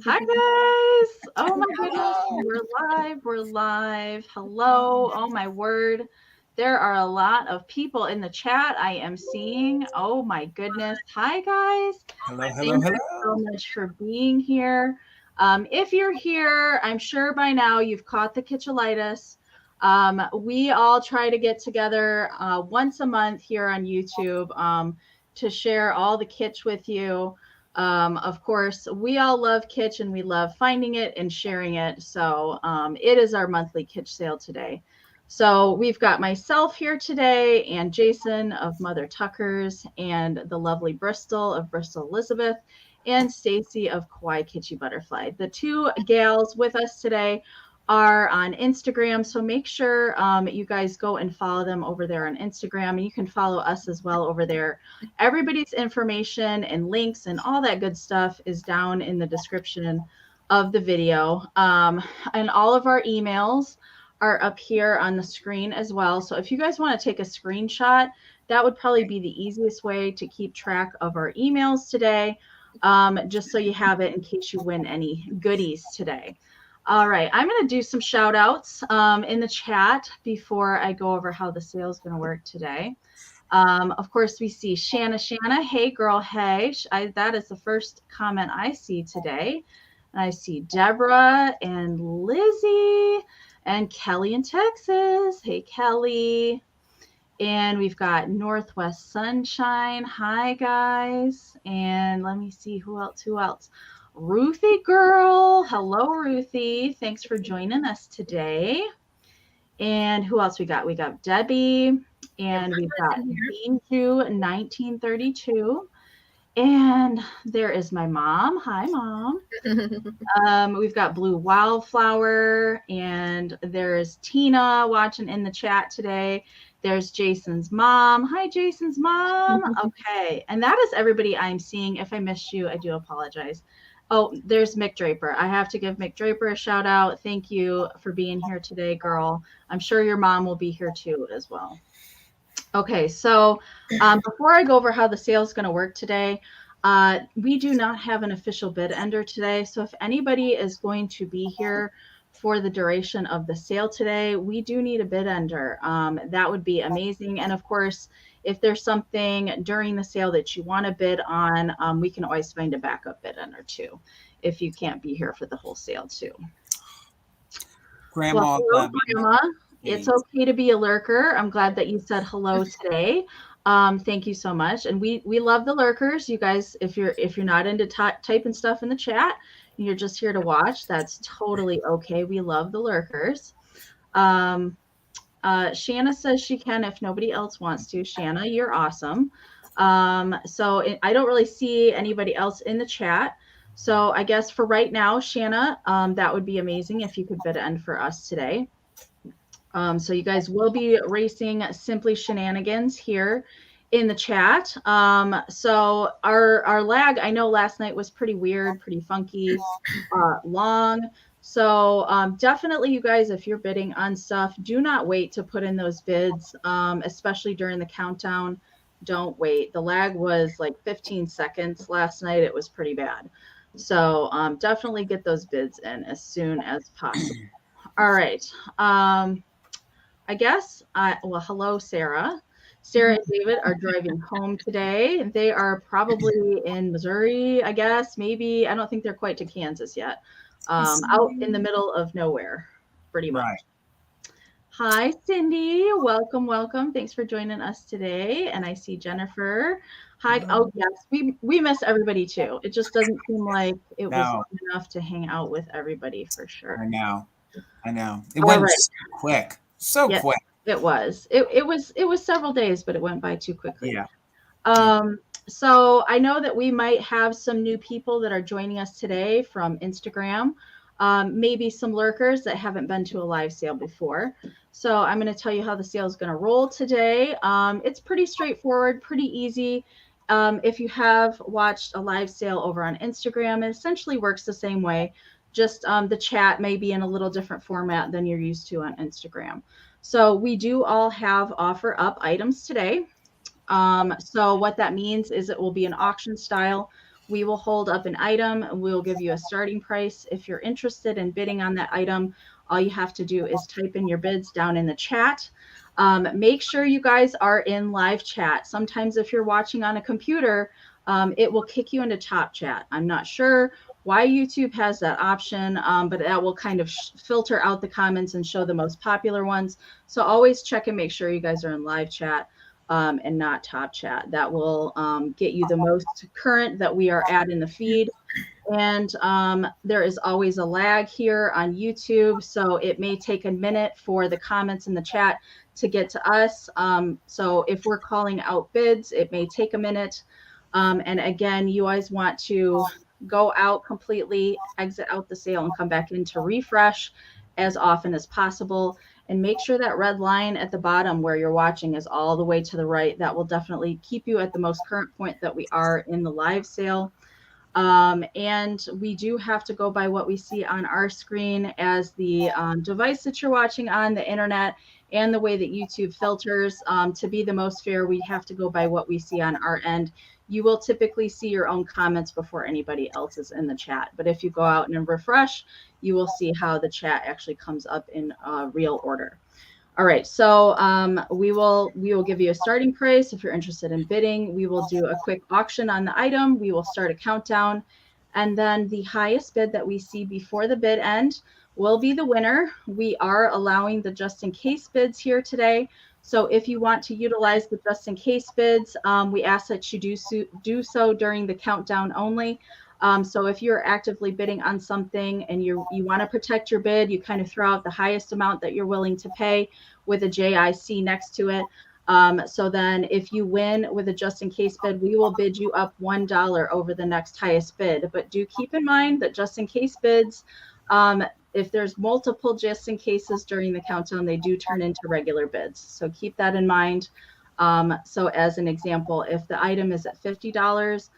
Hi guys. Oh my goodness. We're live. Hello. Oh my word. There are a lot of people in the chat I am seeing. Oh my goodness. Hi guys. Hello, hello, Thank you so hello. much for being here. If you're here, I'm sure by now you've caught the kitscholitis. We all try to get together once a month here on YouTube to share all the kitsch with you. Of course, we all love Kitsch and we love finding it and sharing it. So it is our monthly Kitsch sale today. So we've got myself here today and Jason of Mother Tuckers and the lovely Bristol of Bristolelisabeth and Stacey of Kawaiikitschybutterfly. The two gals with us today are on Instagram. So make sure you guys go and follow them over there on Instagram. And you can follow us as well over there. Everybody's information and links and all that good stuff is down in the description of the video. And all of our emails are up here on the screen as well. So if you guys want to take a screenshot, that would probably be the easiest way to keep track of our emails today, just so you have it in case you win any goodies today. All right, I'm going to do some shout outs in the chat before I go over how the sale is going to work today. Of course, we see Shanna. Hey, girl. Hey. That is the first comment I see today. And I see Deborah and Lizzie and Kelly in Texas. Hey, Kelly. And we've got Northwest Sunshine. Hi, guys. And let me see who else. Ruthie girl. Hello, Ruthie. Thanks for joining us today. And who else we got? We got Debbie, and we've got Beanju 1932. And there is my mom. Hi, Mom. We've got Blue Wildflower, and there's Tina watching in the chat today. There's Jason's mom. Hi, Jason's mom. Okay. And that is everybody I'm seeing. If I missed you, I do apologize. Oh, there's Mick Draper. I have to give Mick Draper a shout out. Thank you for being here today, girl. I'm sure your mom will be here too as well. Okay, so before I go over how the sale is going to work today, we do not have an official bid ender today. So if anybody is going to be here for the duration of the sale today, we do need a bid ender. That would be amazing. And of course, if there's something during the sale that you want to bid on, we can always find a backup bid ender too, if you can't be here for the whole sale too. Grandma. Well, hello, Grandma. It's okay to be a lurker. I'm glad that you said hello today. Thank you so much. And we love the lurkers. You guys, if you're not into typing stuff in the chat, you're just here to watch, that's totally okay. We love the lurkers. Shanna says she can if nobody else wants to. Shanna, you're awesome. So I don't really see anybody else in the chat. So I guess for right now, Shanna, that would be amazing if you could bid end for us today. So you guys will be racing Simply Shenanigans here in the chat. So our lag, I know last night was pretty weird, pretty funky, long. So definitely, you guys, if you're bidding on stuff, do not wait to put in those bids, especially during the countdown. Don't wait. The lag was like 15 seconds last night. It was pretty bad. So definitely get those bids in as soon as possible. All right. I guess, well, hello, Sarah. Sarah and David are driving home today. They are probably in Missouri, I guess, maybe. I don't think they're quite to Kansas yet. Out in the middle of nowhere, pretty much. Right. Hi, Cindy. Welcome, welcome. Thanks for joining us today. And I see Jennifer. Hi. Oh, yes. We miss everybody, too. It just doesn't seem like it was enough to hang out with everybody for sure. I know. It went so quick. So quick. It was. It was several days, but it went by too quickly. Yeah. So I know that we might have some new people that are joining us today from Instagram. Maybe some lurkers that haven't been to a live sale before. So I'm going to tell you how the sale is going to roll today. It's pretty straightforward, pretty easy. If you have watched a live sale over on Instagram, it essentially works the same way. Just the chat may be in a little different format than you're used to on Instagram. So we do all have offer up items today. So what that means is it will be an auction style we will hold up an item and we'll give you a starting price. If you're interested in bidding on that item, all you have to do is type in your bids down in the chat. Make sure you guys are in live chat. Sometimes if you're watching on a computer, it will kick you into top chat. I'm not sure why YouTube has that option, but that will kind of filter out the comments and show the most popular ones. So always check and make sure you guys are in live chat and not top chat. That will get you the most current that we are at in the feed. And there is always a lag here on YouTube, so it may take a minute for the comments in the chat to get to us. So if we're calling out bids, it may take a minute. And again, you guys want to go out completely, exit out the sale, and come back in to refresh as often as possible. And make sure that red line at the bottom where you're watching is all the way to the right. That will definitely keep you at the most current point that we are in the live sale. And we do have to go by what we see on our screen as the device that you're watching on, the internet, and the way that YouTube filters. To be the most fair, we have to go by what we see on our end. You will typically see your own comments before anybody else is in the chat. But if you go out and refresh, you will see how the chat actually comes up in real order. All right, so we will give you a starting price. If you're interested in bidding, we will do a quick auction on the item. We will start a countdown, and then the highest bid that we see before the bid end will be the winner. We are allowing the just in case bids here today. So if you want to utilize the just in case bids, we ask that you do so during the countdown only. So if you're actively bidding on something and you want to protect your bid, you kind of throw out the highest amount that you're willing to pay with a JIC next to it. So then if you win with a just in case bid, we will bid you up $1 over the next highest bid. But do keep in mind that just in case bids, if there's multiple just in cases during the countdown, they do turn into regular bids. So keep that in mind. So as an example, if the item is at $50,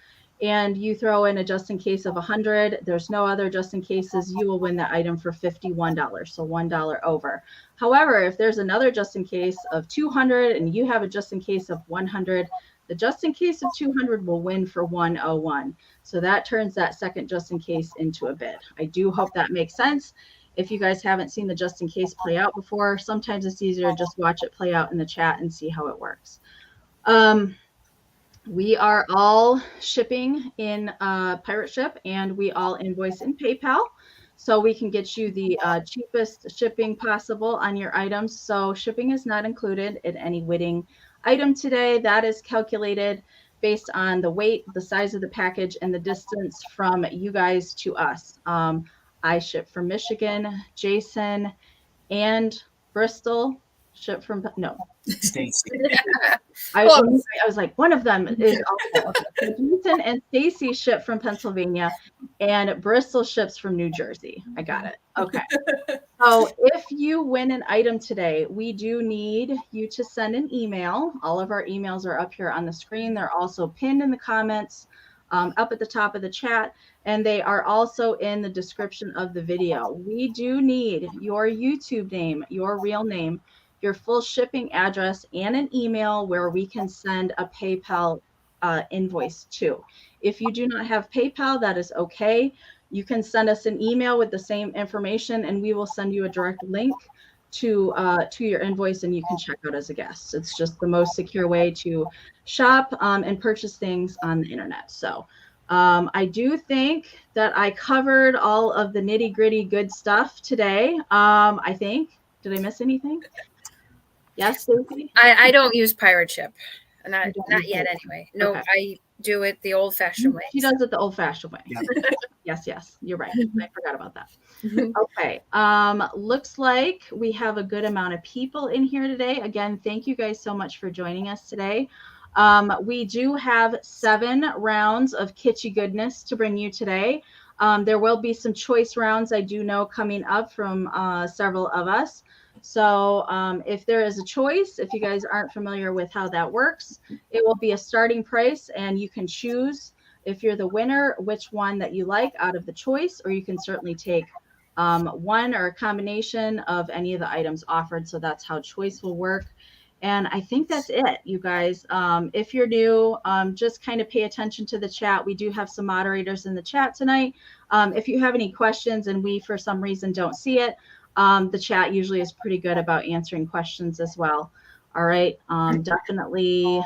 and you throw in a just in case of 100, there's no other just in cases, you will win the item for $51, so $1 over. However, if there's another just in case of 200 and you have a just in case of 100, the just in case of 200 will win for 101. So that turns that second just in case into a bid. I do hope that makes sense. If you guys haven't seen the just in case play out before, sometimes it's easier to just watch it play out in the chat and see how it works. We are all shipping in Pirate Ship, and we all invoice in PayPal, so we can get you the cheapest shipping possible on your items. So shipping is not included in any winning item today. That is calculated based on the weight, the size of the package, and the distance from you guys to us. I ship from Michigan. Jason and Bristol ship from Stacey. I was like, one of them is also okay. Jason and Stacey ship from Pennsylvania, and Bristol ships from New Jersey. I got it. Okay. So if you win an item today, we do need you to send an email. All of our emails are up here on the screen. They're also pinned in the comments up at the top of the chat, and they are also in the description of the video. We do need your YouTube name, your real name, your full shipping address, and an email where we can send a PayPal invoice to. If you do not have PayPal, that is okay. You can send us an email with the same information, and we will send you a direct link to your invoice, and you can check out as a guest. It's just the most secure way to shop and purchase things on the internet. So I do think that I covered all of the nitty gritty good stuff today. I think. Did I miss anything? Yes, Stacey? I don't use Pirate Ship. Not yet anyway. No, okay. I do it the old-fashioned way. She does it the old-fashioned way. Yep. Yes, you're right. I forgot about that. Okay. Looks like we have a good amount of people in here today. Again, thank you guys so much for joining us today. We do have 7 rounds of kitschy goodness to bring you today. There will be some choice rounds I do know coming up from several of us. So if there is a choice, if you guys aren't familiar with how that works, it will be a starting price, and you can choose, if you're the winner, which one that you like out of the choice, or you can certainly take one or a combination of any of the items offered. So that's how choice will work. And I think that's it, you guys. If you're new, just kind of pay attention to the chat. We do have some moderators in the chat tonight. If you have any questions and we, for some reason, don't see it, the chat usually is pretty good about answering questions as well. All right. Definitely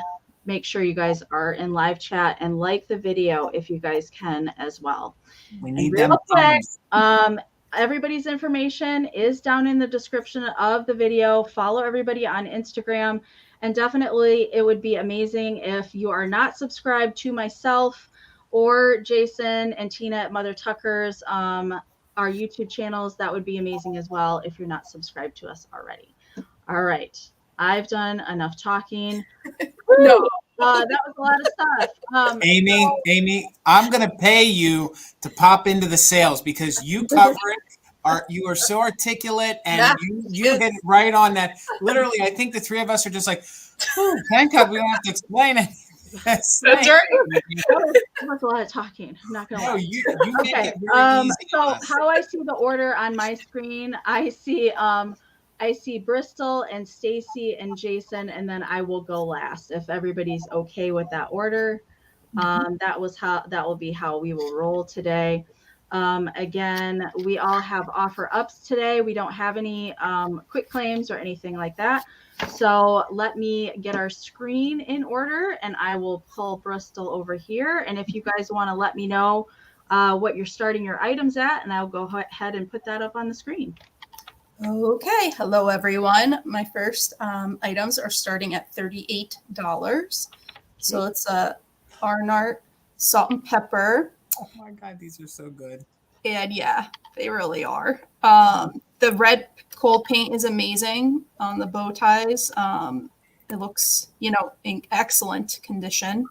make sure you guys are in live chat and like the video if you guys can as well. We need real them quick, thumbs. everybody's information is down in the description of the video. Follow everybody on Instagram. And definitely it would be amazing if you are not subscribed to myself or Jason and Tina at Mother Tuckers, our YouTube channels. That would be amazing as well if you're not subscribed to us already. All right. I've done enough talking. No. That was a lot of stuff. Amie, I'm going to pay you to pop into the sales because you cover it. You are so articulate and you hit it right on that. Literally, I think the three of us are just like, thank God we don't have to explain it. That's right. That was a lot of talking. I'm not gonna lie. You Okay. make it very easy So on us. how I see the order on my screen, I see Bristol and Stacey and Jason, and then I will go last if everybody's okay with that order. That will be how we will roll today. Again, we all have offer ups today. We don't have any quick claims or anything like that. So let me get our screen in order and I will pull Bristol over here. And if you guys want to let me know what you're starting your items at, and I'll go ahead and put that up on the screen. Okay, hello everyone. My first items are starting at $38. So it's a Arnart salt and pepper. Oh my God, these are so good. And yeah, they really are. The red cold paint is amazing on the bow ties. It looks, in excellent condition.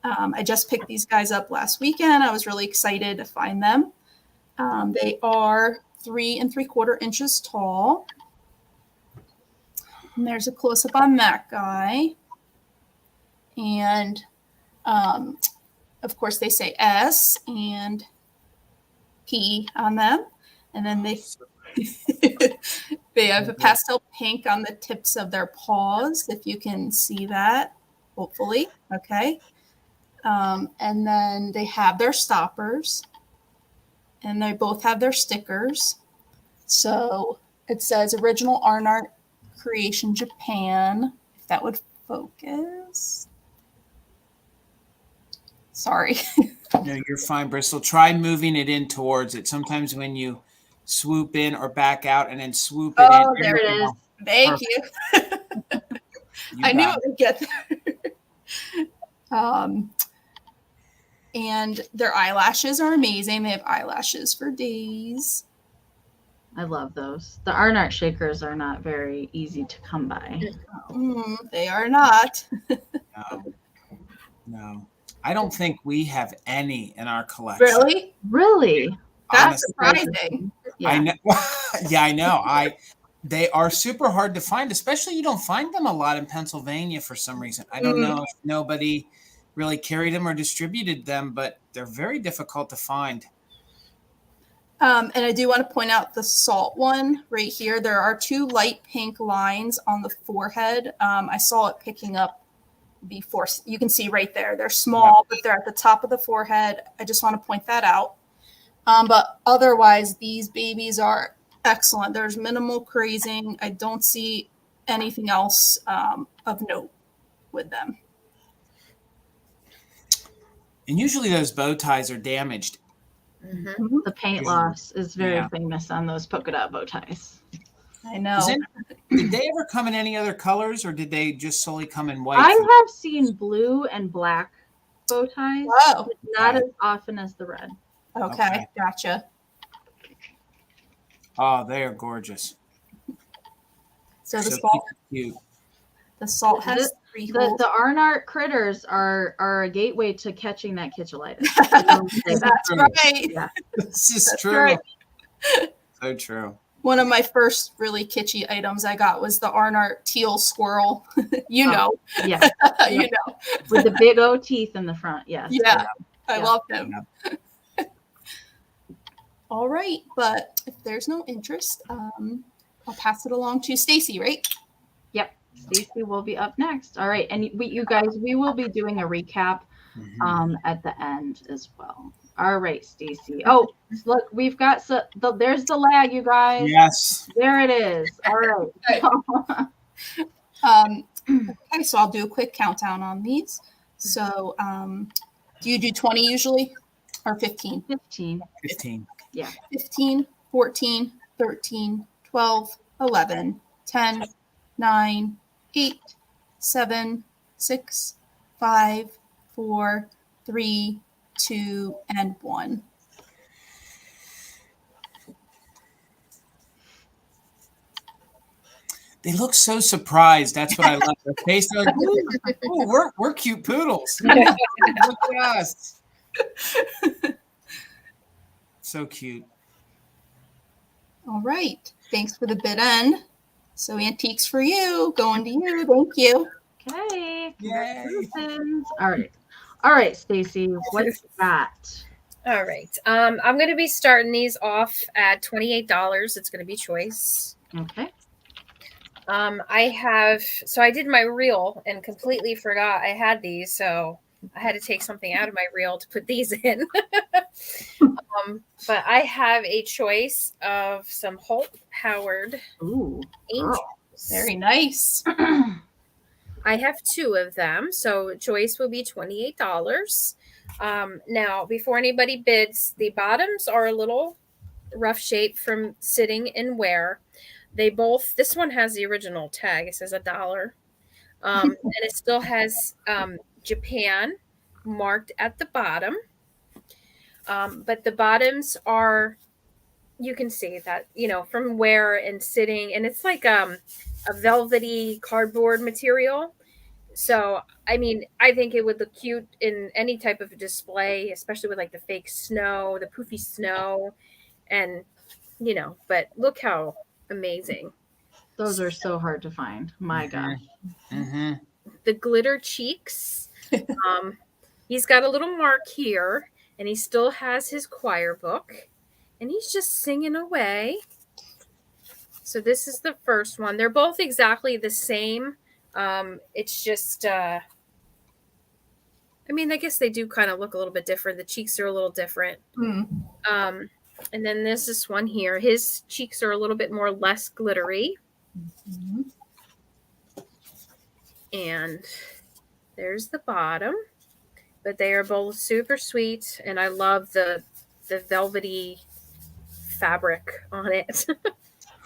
I just picked these guys up last weekend. I was really excited to find them. They are 3 3/4 inches tall. And there's a close-up on that guy. And of course they say S and P on them. And then they have a pastel pink on the tips of their paws, if you can see that, hopefully. Okay. And then they have their stoppers. And they both have their stickers. So it says Original Arnart Creation Japan, if that would focus. Sorry. No, you're fine, Bristol. Try moving it in towards it. Sometimes when you swoop in or back out and then swoop it in. Oh, there it is. Thank you. I knew it would get there. And their eyelashes are amazing. They have eyelashes for days. I love those. The Arnart shakers are not very easy to come by. They are not. No. I don't think we have any in our collection. Really? Really? That's surprising. Yeah. I know. Yeah, I know. They are super hard to find, especially you don't find them a lot in Pennsylvania for some reason. I don't know if nobody really carried them or distributed them, but they're very difficult to find. And I do want to point out the salt one right here. There are 2 light pink lines on the forehead. I saw it picking up before. You can see right there. They're small, but they're at the top of the forehead. I just want to point that out. But otherwise, these babies are excellent. There's minimal crazing. I don't see anything else of note with them. And usually those bow ties are damaged. Mm-hmm. The paint loss is very famous on those polka dot bow ties. I know. Did they ever come in any other colors, or did they just solely come in white? I have seen blue and black bow ties, but not as often as the red. Okay, gotcha. Oh, they are gorgeous. So the salt, cute. The salt has 3 holes. The Arnart critters are a gateway to catching that kitschelitis. That's right. Yeah. This is That's true. right. So true. One of my first really kitschy items I got was the Arnart teal squirrel. You know. Yeah. You know. With the big O teeth in the front. Yes. Yeah. I love them. Yeah. All right. But if there's no interest, I'll pass it along to Stacey, right? Yep. Stacey will be up next. All right, and you guys, we will be doing a recap at the end as well. All right, Stacey. Oh, look, we've got there's the lag, you guys. Yes. There it is. All right. Okay, so I'll do a quick countdown on these. So, do you do 20 usually or 15? 15. 15. Yeah. 15, 14, 13, 12, 11, 10, 9, 8, 7, 6, 5, 4, 3, 2, and 1. They look so surprised. That's what I love. Their face, they're like, ooh, we're cute poodles. Look at us. So cute. All right. Thanks for the bid end. So antiques for you. Going to you. Thank you. Okay. Yay. Congratulations. All right. All right, Stacey. What's that? All right. I'm going to be starting these off at $28. It's going to be choice. Okay. I did my reel and completely forgot I had these. So I had to take something out of my reel to put these in. But I have a choice of some Holt Howard Angels. Very nice. I have 2 of them. So choice will be $28. Now, before anybody bids, the bottoms are a little rough shape from sitting and wear. This one has the original tag. It says $1. And it still has Japan marked at the bottom. But the bottoms are, you can see that, from wear and sitting, and it's like a velvety cardboard material. So, I mean, I think it would look cute in any type of display, especially with like the fake snow, the poofy snow, and, but look how amazing. Those are so hard to find. My gosh. Mm-hmm. The glitter cheeks. He's got a little mark here, and he still has his choir book, and he's just singing away. So this is the first one. They're both exactly the same. It's just, I guess they do kind of look a little bit different. The cheeks are a little different. And then there's this one here. His cheeks are a little bit less glittery. And there's the bottom. But they are both super sweet. And I love the velvety fabric on it.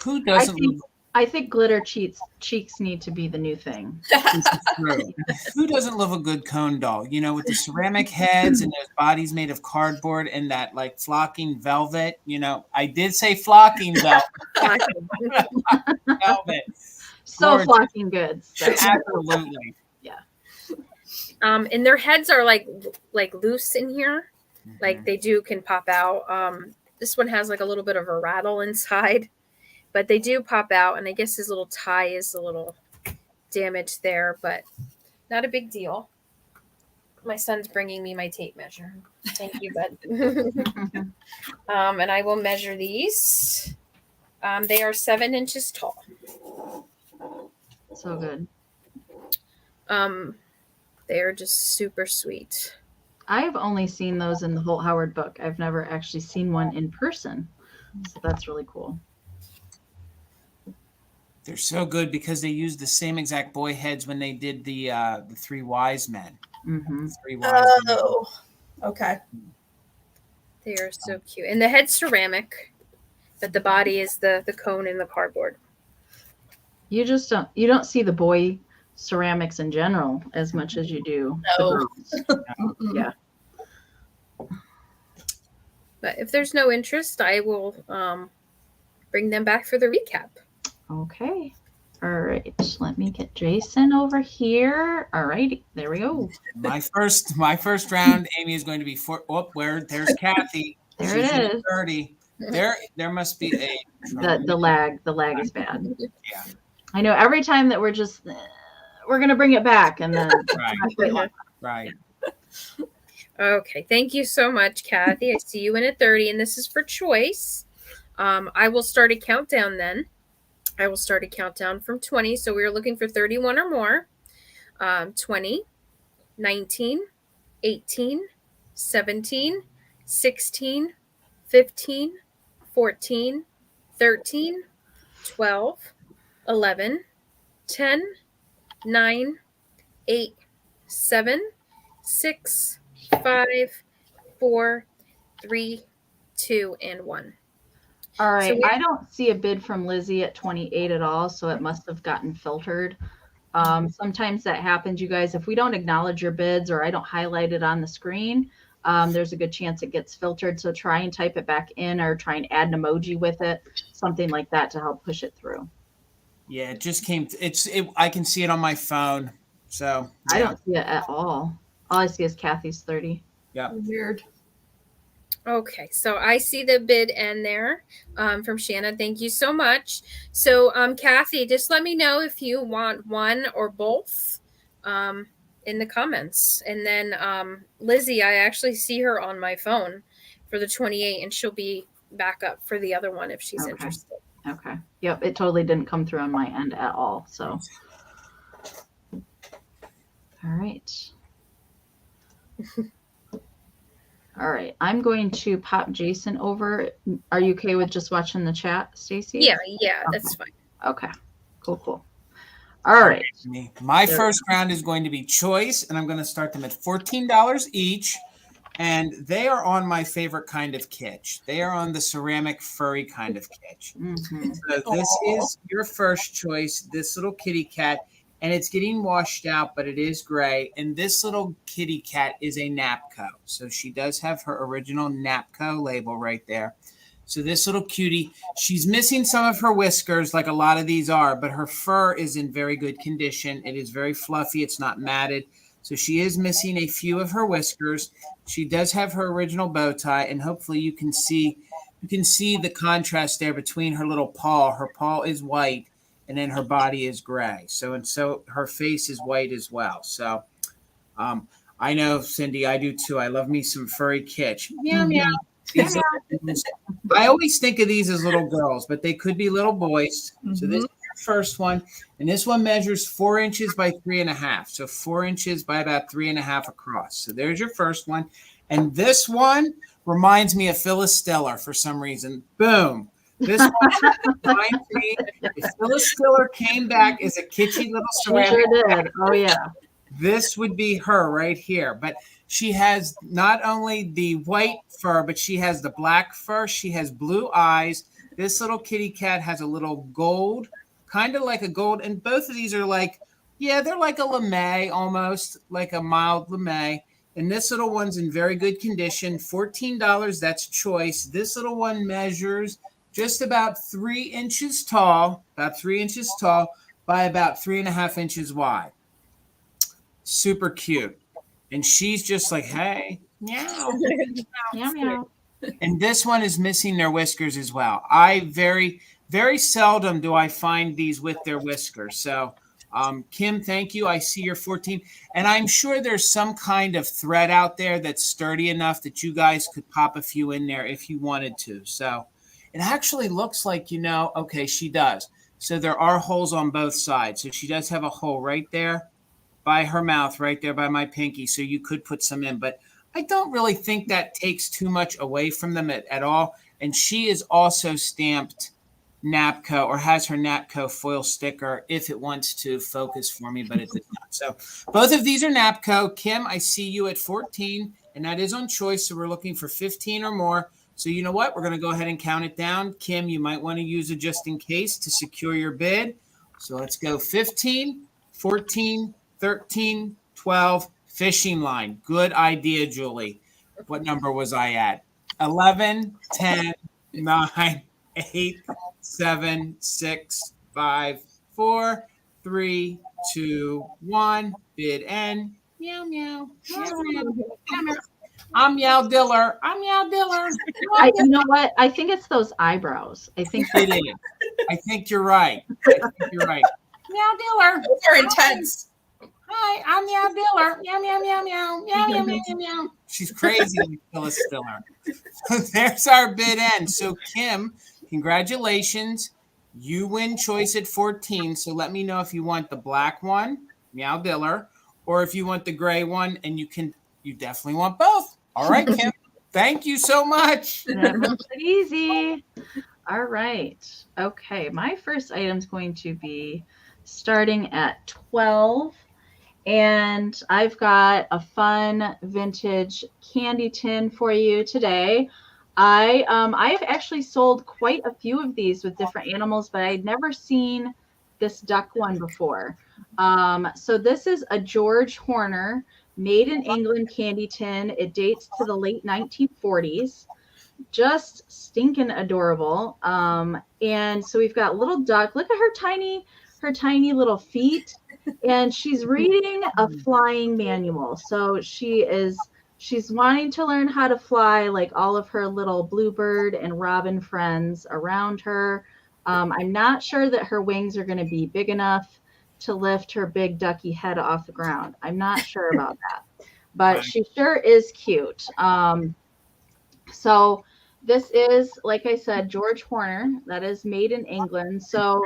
Who doesn't? I think glitter cheeks need to be the new thing. Who doesn't love a good cone doll? With the ceramic heads and those bodies made of cardboard and that like flocking velvet. I did say flocking velvet. Velvet. So Gorgeous. flocking goods. So. Absolutely. Yeah. And their heads are like loose in here. Mm-hmm. Like they can pop out. This one has like a little bit of a rattle inside. But they do pop out, and I guess his little tie is a little damaged there, but not a big deal. My son's bringing me my tape measure. Thank you, bud. And I will measure these. They are 7 inches tall. So good. They are just super sweet. I've only seen those in the Holt Howard book. I've never actually seen one in person. So that's really cool. They're so good because they used the same exact boy heads when they did the 3 wise men. Mm-hmm. 3 wise men. Okay. They are so cute. And the head's ceramic, but the body is the cone and the cardboard. You don't see the boy ceramics in general as much as you do. No. Yeah. But if there's no interest, I will bring them back for the recap. Okay. All right. Let me get Jason over here. All righty. There we go. My first round, Amie is going to be there's Kathy. There She's it is. 30. There must be a The lag is bad. Yeah. I know every time that we're going to bring it back and then Right. Okay. Thank you so much, Kathy. I see you in at 30, and this is for choice. I will start a countdown then. I will start a countdown from 20. So we are looking for 31 or more. 20, 19, 18, 17, 16, 15, 14, 13, 12, 11, 10, 9, 8, 7, 6, 5, 4, 3, 2, and 1. All right. So I don't see a bid from Lizzie at 28 at all, so it must have gotten filtered. Sometimes that happens, you guys. If we don't acknowledge your bids or I don't highlight it on the screen, there's a good chance it gets filtered. So try and type it back in or try and add an emoji with it, something like that to help push it through. Yeah, it just came. I can see it on my phone. So yeah. I don't see it at all. All I see is Kathy's 30. Yeah. Weird. Okay, so I see the bid end there from Shanna. Thank you so much. So, Kathy, just let me know if you want one or both in the comments. And then Lizzie, I actually see her on my phone for the 28, and she'll be back up for the other one if she's interested. Okay. Yep, it totally didn't come through on my end at all. So, all right. All right, I'm going to pop Jason over. Are you okay with just watching the chat, Stacey? Yeah, that's fine. Okay, cool. All right. My first round is going to be choice, and I'm going to start them at $14 each. And they are on my favorite kind of kitsch. They are on the ceramic furry kind of kitsch. Mm-hmm. So this is your first choice, this little kitty cat. And it's getting washed out, but it is gray. And this little kitty cat is a Napco. So she does have her original Napco label right there. So this little cutie, she's missing some of her whiskers like a lot of these are, but her fur is in very good condition. It is very fluffy. It's not matted. So she is missing a few of her whiskers. She does have her original bow tie, and hopefully you can see the contrast there between her little paw. Her paw is white, and then her body is gray. So her face is white as well. So I know, Cindy, I do too. I love me some furry kitsch. Meow, meow. I always think of these as little girls, but they could be little boys. Mm-hmm. So this is the first one. And this one measures 4 inches by 3.5. So 4 inches by about 3.5 across. So there's your first one. And this one reminds me of Phyllis Stiller for some reason. Boom. This one reminds me if Phyllis Stiller came back as a kitschy little ceramic. Sure did. Oh, yeah. This would be her right here. But she has not only the white fur, but she has the black fur. She has blue eyes. This little kitty cat has a little gold, kind of like a gold. And both of these are like, yeah, they're like a lamé almost, like a mild lamé. And this little one's in very good condition. $14, that's choice. This little one measures just about 3 inches tall, by about 3.5 inches wide. Super cute. And she's just like, hey, meow, meow, meow. And this one is missing their whiskers as well. I very, very seldom do I find these with their whiskers. So, Kim, thank you. I see your 14. And I'm sure there's some kind of thread out there that's sturdy enough that you guys could pop a few in there if you wanted to. So it actually looks like, okay, she does. So there are holes on both sides. So she does have a hole right there by her mouth, right there by my pinky. So you could put some in, but I don't really think that takes too much away from them at all. And she is also stamped Napco, or has her Napco foil sticker if it wants to focus for me, but it does not. So both of these are Napco. Kim, I see you at 14, and that is on choice. So we're looking for 15 or more. So you know what? We're going to go ahead and count it down. Kim, you might want to use it just in case to secure your bid. So let's go 15, 14, 13, 12, fishing line. Good idea, Julie. What number was I at? 11, 10, 9, 8, 7, 6, 5, 4, 3, 2, 1. Bid end. Meow, meow. Meow, meow. Meow. I'm Meow Diller. You know what? I think it's those eyebrows. I think it is. I think you're right. Meow Diller. Those are intense. Hi, I'm Meow Diller. Meow, meow, meow, meow. Meow, meow, meow, meow. She's crazy, Phyllis Stiller. So there's our bid end. So, Kim, congratulations. You win choice at 14. So let me know if you want the black one, Meow Diller, or if you want the gray one, and you definitely want both. All right, Kim. Thank you so much. That makes it easy. All right. Okay. My first item is going to be starting at 12. And I've got a fun vintage candy tin for you today. I've actually sold quite a few of these with different animals, but I'd never seen this duck one before. So this is a George Horner made in England candy tin. It dates to the late 1940s. Just stinking adorable. And so we've got little duck. Look at her tiny little feet. And she's reading a flying manual. So she's wanting to learn how to fly like all of her little bluebird and robin friends around her. I'm not sure that her wings are going to be big enough to lift her big ducky head off the ground. I'm not sure about that, but she sure is cute. So this is, like I said, George Horner. That is made in England. So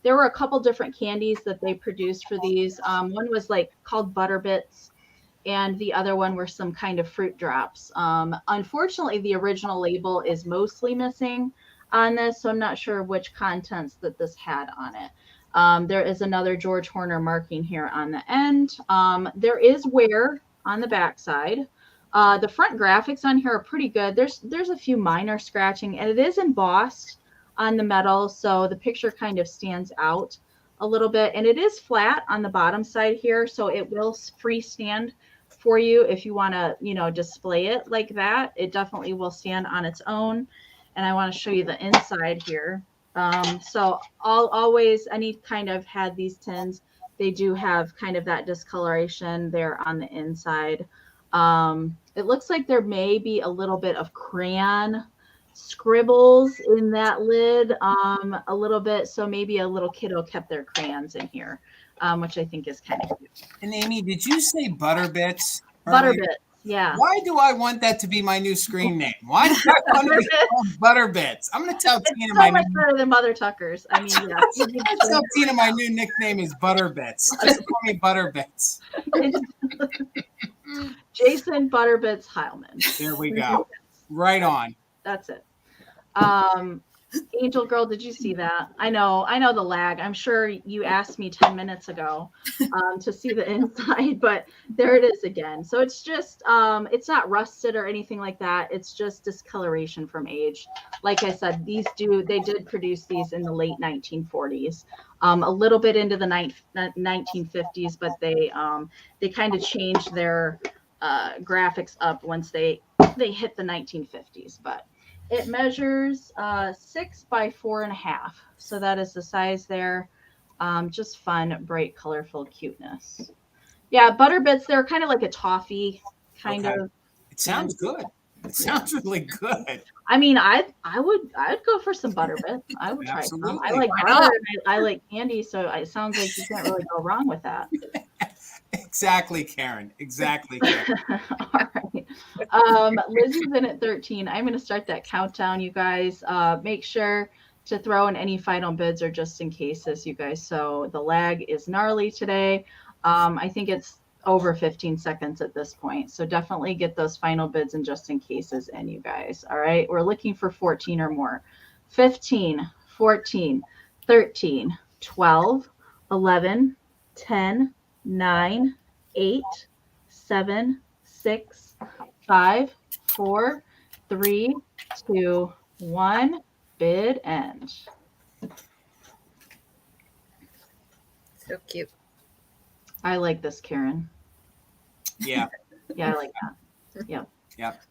there were a couple different candies that they produced for these. One was like called Butterbits, and the other one were some kind of fruit drops. Unfortunately, the original label is mostly missing on this, so I'm not sure which contents that this had on it. There is another George Horner marking here on the end. There is wear on the backside. The front graphics on here are pretty good. There's a few minor scratching, and it is embossed on the metal, so the picture kind of stands out a little bit. And it is flat on the bottom side here, so it will freestand for you if you want to, display it like that. It definitely will stand on its own. And I want to show you the inside here. So always, any kind of had these tins, they do have kind of that discoloration there on the inside. It looks like there may be a little bit of crayon scribbles in that lid, a little bit. So maybe a little kiddo kept their crayons in here, which I think is kind of cute. And Amy, did you say Butterbits? Butterbits, yeah. Why do I want that to be my new screen name? Why do I want to be called Butterbits? I'm going to tell Tina It's so much better than Mothertuckers. I mean, yeah. I'm going to tell Tina my new nickname is Butterbits. Just call me Butterbits. Jason Butterbits Heilman. There we go. Right on. That's it. Angel Girl, did you see that? I know the lag. I'm sure you asked me 10 minutes ago to see the inside, but there it is again. So it's just, it's not rusted or anything like that. It's just discoloration from age. Like I said, they did produce these in the late 1940s, a little bit into the 1950s, but they kind of changed their graphics up once they hit the 1950s. But it measures 6 by 4.5. So that is the size there. Just fun, bright, colorful cuteness. Yeah, Butterbits, they're kind of like a toffee kind of. It sounds good. It sounds really good. I mean, I'd go for some Butterbits. I would try some. I like butter. I like candy, so it sounds like you can't really go wrong with that. Exactly, Karen. Exactly, Karen. All right. Lizzie's in at 13. I'm going to start that countdown, you guys. Make sure to throw in any final bids or just in cases, you guys. So the lag is gnarly today. I think it's over 15 seconds at this point. So definitely get those final bids and just in cases in, you guys. All right. We're looking for 14 or more. 15, 14, 13, 12, 11, 10, 9, 8, 7, 6, 5, 4, 3, 2, 1. Bid end. So cute. I like this, Karen. Yeah. Yeah, I like that. Yep. Yep.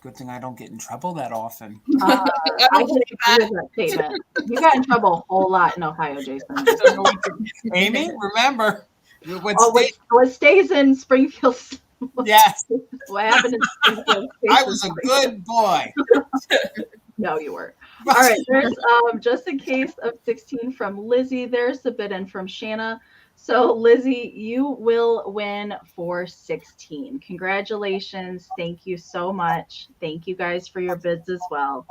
Good thing I don't get in trouble that often. I can agree with that statement. You got in trouble a whole lot in Ohio, Jason. Amy, remember what stays in Springfield? Yes. What happened in Springfield? I was a good boy. No, you weren't. All right, there's just in case of 16 from Lizzie. There's the bid in from Shanna. So Lizzie, you will win for 16. Congratulations. Thank you so much. Thank you guys for your bids as well.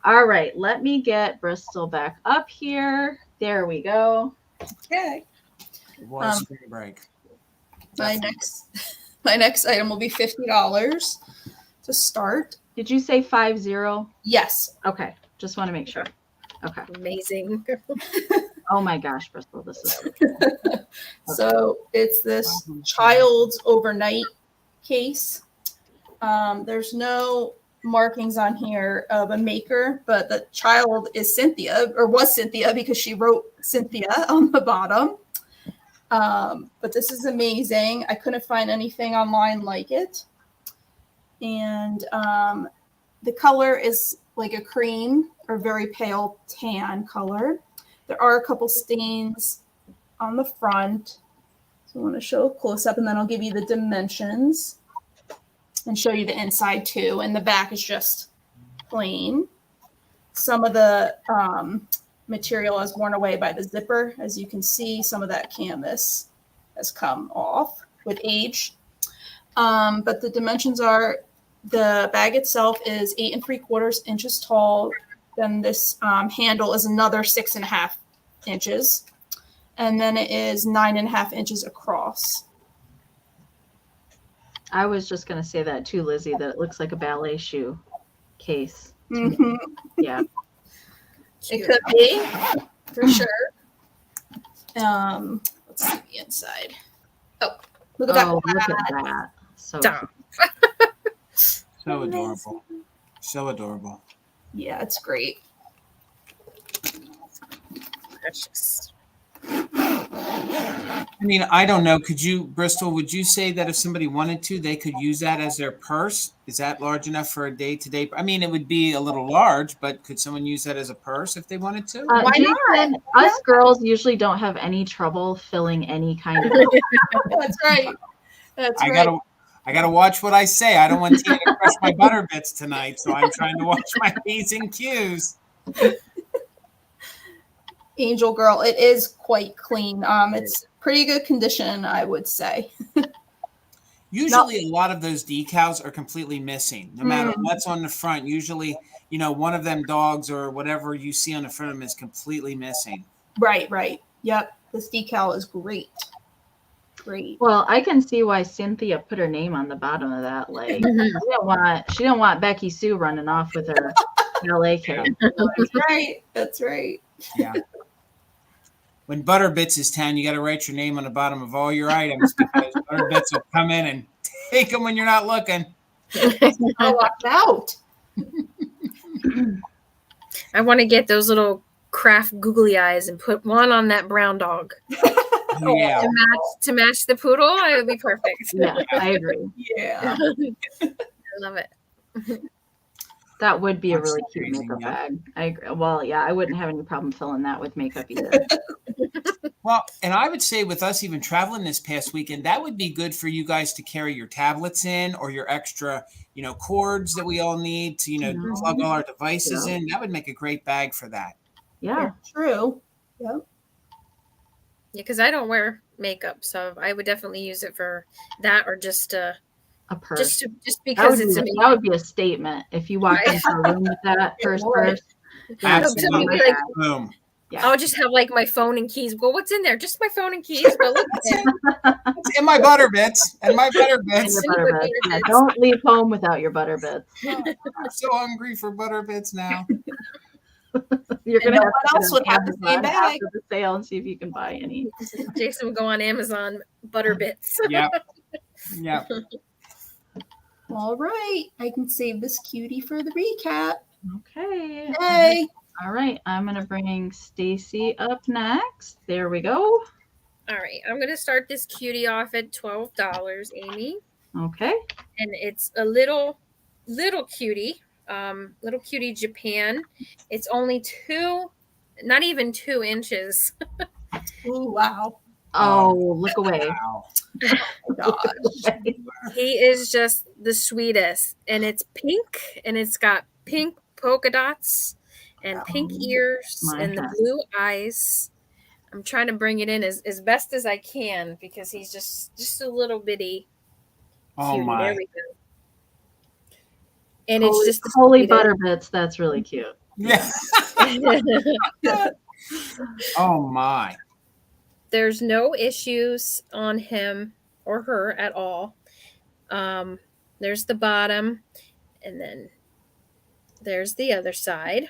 All right, let me get Bristol back up here. There we go. Okay. It was spring break. My next item will be $50 to start. Did you say 50? Yes. Okay, just want to make sure. Okay. Amazing. Oh my gosh, Bristol, this is So it's this child's overnight case. There's no markings on here of a maker, but the child is Cynthia, or was Cynthia, because she wrote Cynthia on the bottom. But this is amazing. I couldn't find anything online like it. And the color is like a cream or very pale tan color. There are a couple stains on the front. So I want to show a close up, and then I'll give you the dimensions and show you the inside too. And the back is just plain. Some of the material is worn away by the zipper. As you can see, some of that canvas has come off with age. But the dimensions are, the bag itself is 8 3/4 inches tall. Then this handle is another 6.5 inches. And then it is 9.5 inches across. I was just going to say that too, Lizzie, that it looks like a ballet shoe case. Mm-hmm. Yeah. It could be, for sure. Let's see the inside. Oh, look at that. Oh, look at that. So Dumb. So adorable. So adorable. Yeah, it's great. Precious. I mean, I don't know. Could you, Bristol, would you say that if somebody wanted to, they could use that as their purse? Is that large enough for a day-to-day? I mean, it would be a little large, but could someone use that as a purse if they wanted to? Why Jason, us girls usually don't have any trouble filling any kind of. That's right. That's right. I gotta watch what I say. I don't want Tina to crush my butter bits tonight, so I'm trying to watch my P's and Q's. Angel Girl, it is quite clean. It's pretty good condition, I would say. Usually, a lot of those decals are completely missing, no matter what's on the front. Usually, one of them dogs or whatever you see on the front of them is completely missing. Right. Yep. This decal is great. Great. Well, I can see why Cynthia put her name on the bottom of that. Like, she didn't want Becky Sue running off with her LA kid. That's right. Yeah. When Butterbits is town, you got to write your name on the bottom of all your items because Butterbits will come in and take them when you're not looking. I walked out. I want to get those little craft googly eyes and put one on that brown dog. Yeah. To match the poodle, it would be perfect. Yeah, I agree. Yeah. I love it. That would be a That's really cute amazing, makeup yeah. bag. I agree. Well, yeah, I wouldn't have any problem filling that with makeup either. Well, and I would say with us even traveling this past weekend, that would be good for you guys to carry your tablets in or your extra, cords that we all need to, plug all our devices in. That would make a great bag for that. Yeah. True. Yep. Yeah, because I don't wear makeup, so I would definitely use it for that or just A purse. just because it's that would be a statement if you walk into a room with that first purse. Absolutely. Like, Boom. Yeah. I'll just have like my phone and keys. Well, what's in there? Just my phone and keys. But look at it. And my Butterbits. And my Butterbits. Your Butterbits. Yeah, don't leave home without your Butterbits. I'm so hungry for Butterbits now. You're gonna no one else would have the same bag after the sale and see if you can buy any. Jason would go on Amazon, Butterbits. Yep. All right. I can save this cutie for the recap. Okay. Hey. All right. I'm gonna bring Stacey up next. There we go. All right, I'm gonna start this cutie off at $12, Amy. Okay. And it's a little cutie. Little cutie Japan. It's only not even 2 inches. Ooh, wow. Oh, look away. Wow. Oh, gosh. He is just the sweetest. And it's pink and it's got pink polka dots and pink ears and the blue eyes. I'm trying to bring it in as best as I can because he's just a little bitty Oh cutie. my. There we go. And it's just Holy the sweetest. Butterbits. That's really cute. Yeah. Oh my. There's no issues on him or her at all. There's the bottom, and then there's the other side.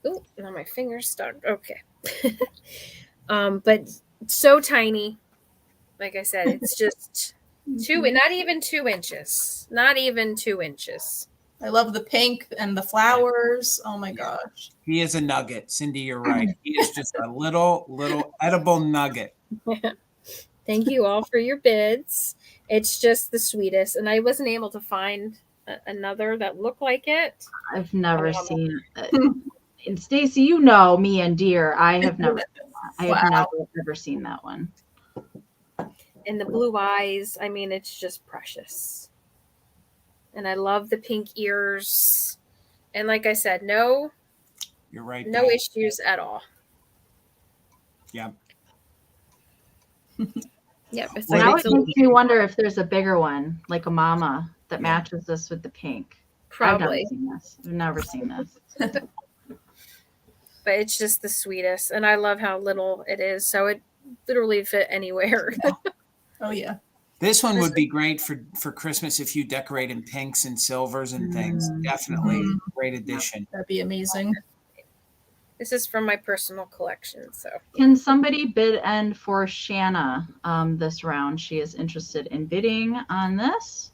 Oh, now my finger's stuck. Okay. But so tiny. Like I said, it's just not even 2 inches. Not even 2 inches. I love the pink and the flowers. Oh my gosh. He is a nugget. Cindy, you're right. He is just a little edible nugget. Thank you all for your bids. It's just the sweetest. And I wasn't able to find another that looked like it. I've never seen it. And Stacey, you know me and deer. I have never ever seen that one. And the blue eyes, I mean, it's just precious. And I love the pink ears. And like I said, You're right. No issues at all. Yeah. Yep. It's Now like it makes me wonder if there's a bigger one, like a mama, that matches this with the pink. probably. I've never seen this. But it's just the sweetest. And I love how little it is. So it literally fit anywhere. Oh, yeah. This one would be great for Christmas if you decorate in pinks and silvers and things. Definitely great addition. That'd be amazing. This is from my personal collection. So Can somebody bid end for Shanna this round? She is interested in bidding on this.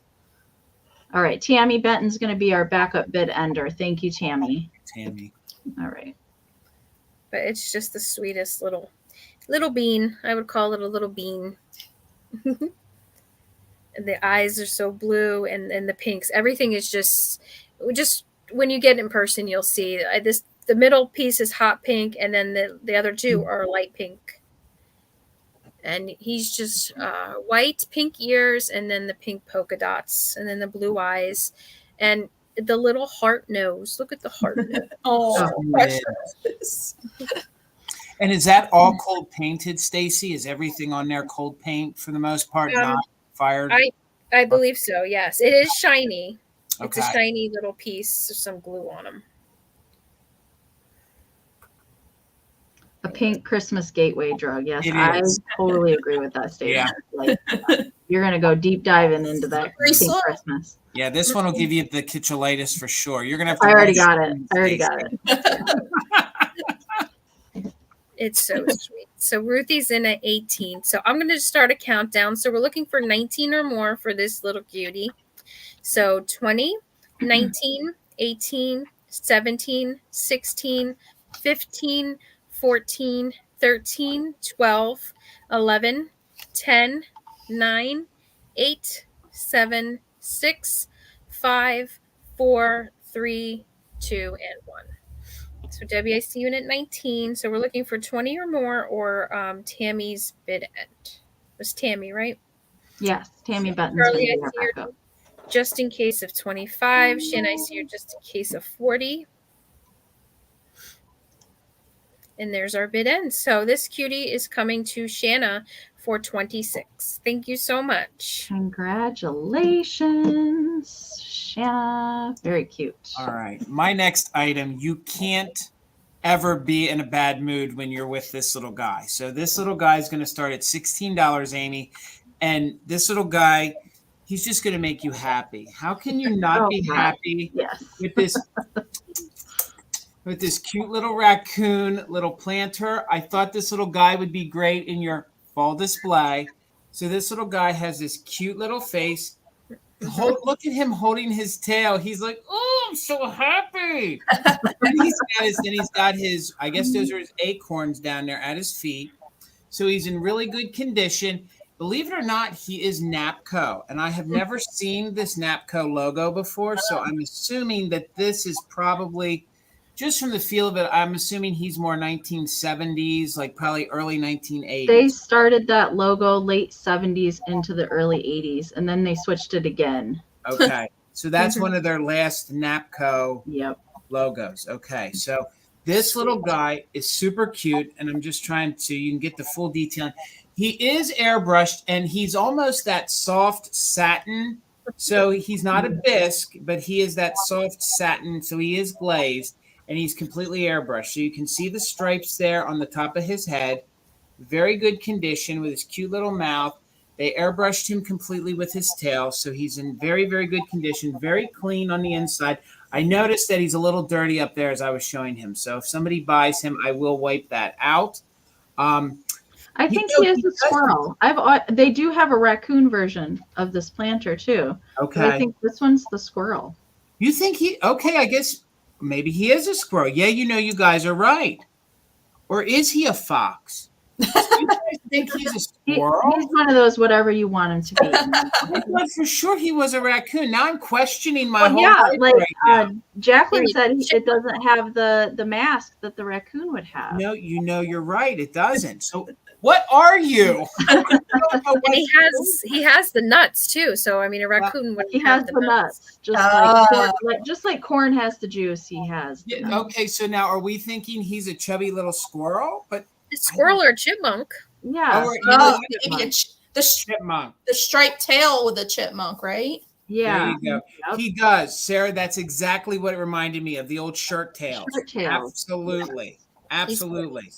All right, Tammy Benton's going to be our backup bid ender. Thank you, Tammy. All right. but it's just the sweetest little bean. I would call it a little bean. And the eyes are so blue, and the pinks. Everything is just when you get in person, you'll see this. The middle piece is hot pink, and then the other two are light pink. And he's just white, pink ears, and then the pink polka dots, and then the blue eyes, and the little heart nose. Look at the heart nose. Oh, precious. And is that all cold painted, Stacey? Is everything on there cold paint for the most part, not fired? I believe so, yes. It is shiny. It's Okay. a shiny little piece with some glue on them. A pink Christmas gateway drug. Yes, It I is. totally agree with that statement. Yeah. Like, you're going to go deep diving into that pink Bristol? Christmas. Yeah, this one will give you the kitchulitis for sure. You're gonna have to. I already watch got it. I already got it. It's so sweet. So Ruthie's in at 18. So I'm going to start a countdown. So we're looking for 19 or more for this little cutie. So 20, 19, 18, 17, 16, 15, 14, 13, 12, 11, 10, 9, 8, 7, 6, 5, 4, 3, 2, and 1. So Debbie, I see you in at 19. So we're looking for 20 or more, or Tammy's bid end. It was Tammy, right? Yes, Tammy Benton's going to Charlie, be I our see your backup. just in case of 25. Shanna, I see you just in case of 40. And there's our bid end. So this cutie is coming to Shanna for 26. Thank you so much. Congratulations, Shanna. Very cute. All right. My next item, you can't ever be in a bad mood when you're with this little guy. So this little guy is going to start at $16, Amy. And this little guy, he's just going to make you happy. How can you not be happy Yes. with this cute little raccoon, little planter? I thought this little guy would be great in your fall display. So this little guy has this cute little face. Look at him holding his tail. He's like, oh, I'm so happy. And he's got his, I guess those are his acorns down there at his feet. So he's in really good condition. Believe it or not, he is NAPCO. And I have never seen this NAPCO logo before. So I'm assuming that this is probably, just from the feel of it, I'm assuming he's more 1970s, like probably early 1980s. They started that logo late 70s into the early 80s, and then they switched it again. Okay. So that's one of their last NAPCO logos. Okay. So this little guy is super cute, and I'm just trying to, you can get the full detail. He is airbrushed, and he's almost that soft satin So he's not a bisque, but he is that soft satin. So he is glazed and he's completely airbrushed. So you can see the stripes there on the top of his head. Very good condition with his cute little mouth. They airbrushed him completely with his tail. So he's in very, very good condition, very clean on the inside. I noticed that he's a little dirty up there as I was showing him. So if somebody buys him, I will wipe that out. I think he is a squirrel. They do have a raccoon version of this planter too. Okay. But I think this one's the squirrel. You think okay, I guess maybe he is a squirrel. Yeah, you guys are right. Or is he a fox? Do you guys think he's a squirrel? He's one of those whatever you want him to be. I thought for sure he was a raccoon. Now I'm questioning my whole yeah, life like right now. Jacqueline said, it doesn't have the mask that the raccoon would have. No, you're right. It doesn't. So what are you? And he has the nuts too. So I mean, a raccoon would. He has the nuts, just like corn has the juice. He has. Yeah, okay, so now are we thinking he's a chubby little squirrel? But a squirrel or a chipmunk? Yeah. The chipmunk. The striped tail with a chipmunk, right? Yeah. There you go. Yep. He does, Sarah. That's exactly what it reminded me of, the old shirt tails. Absolutely. Absolutely.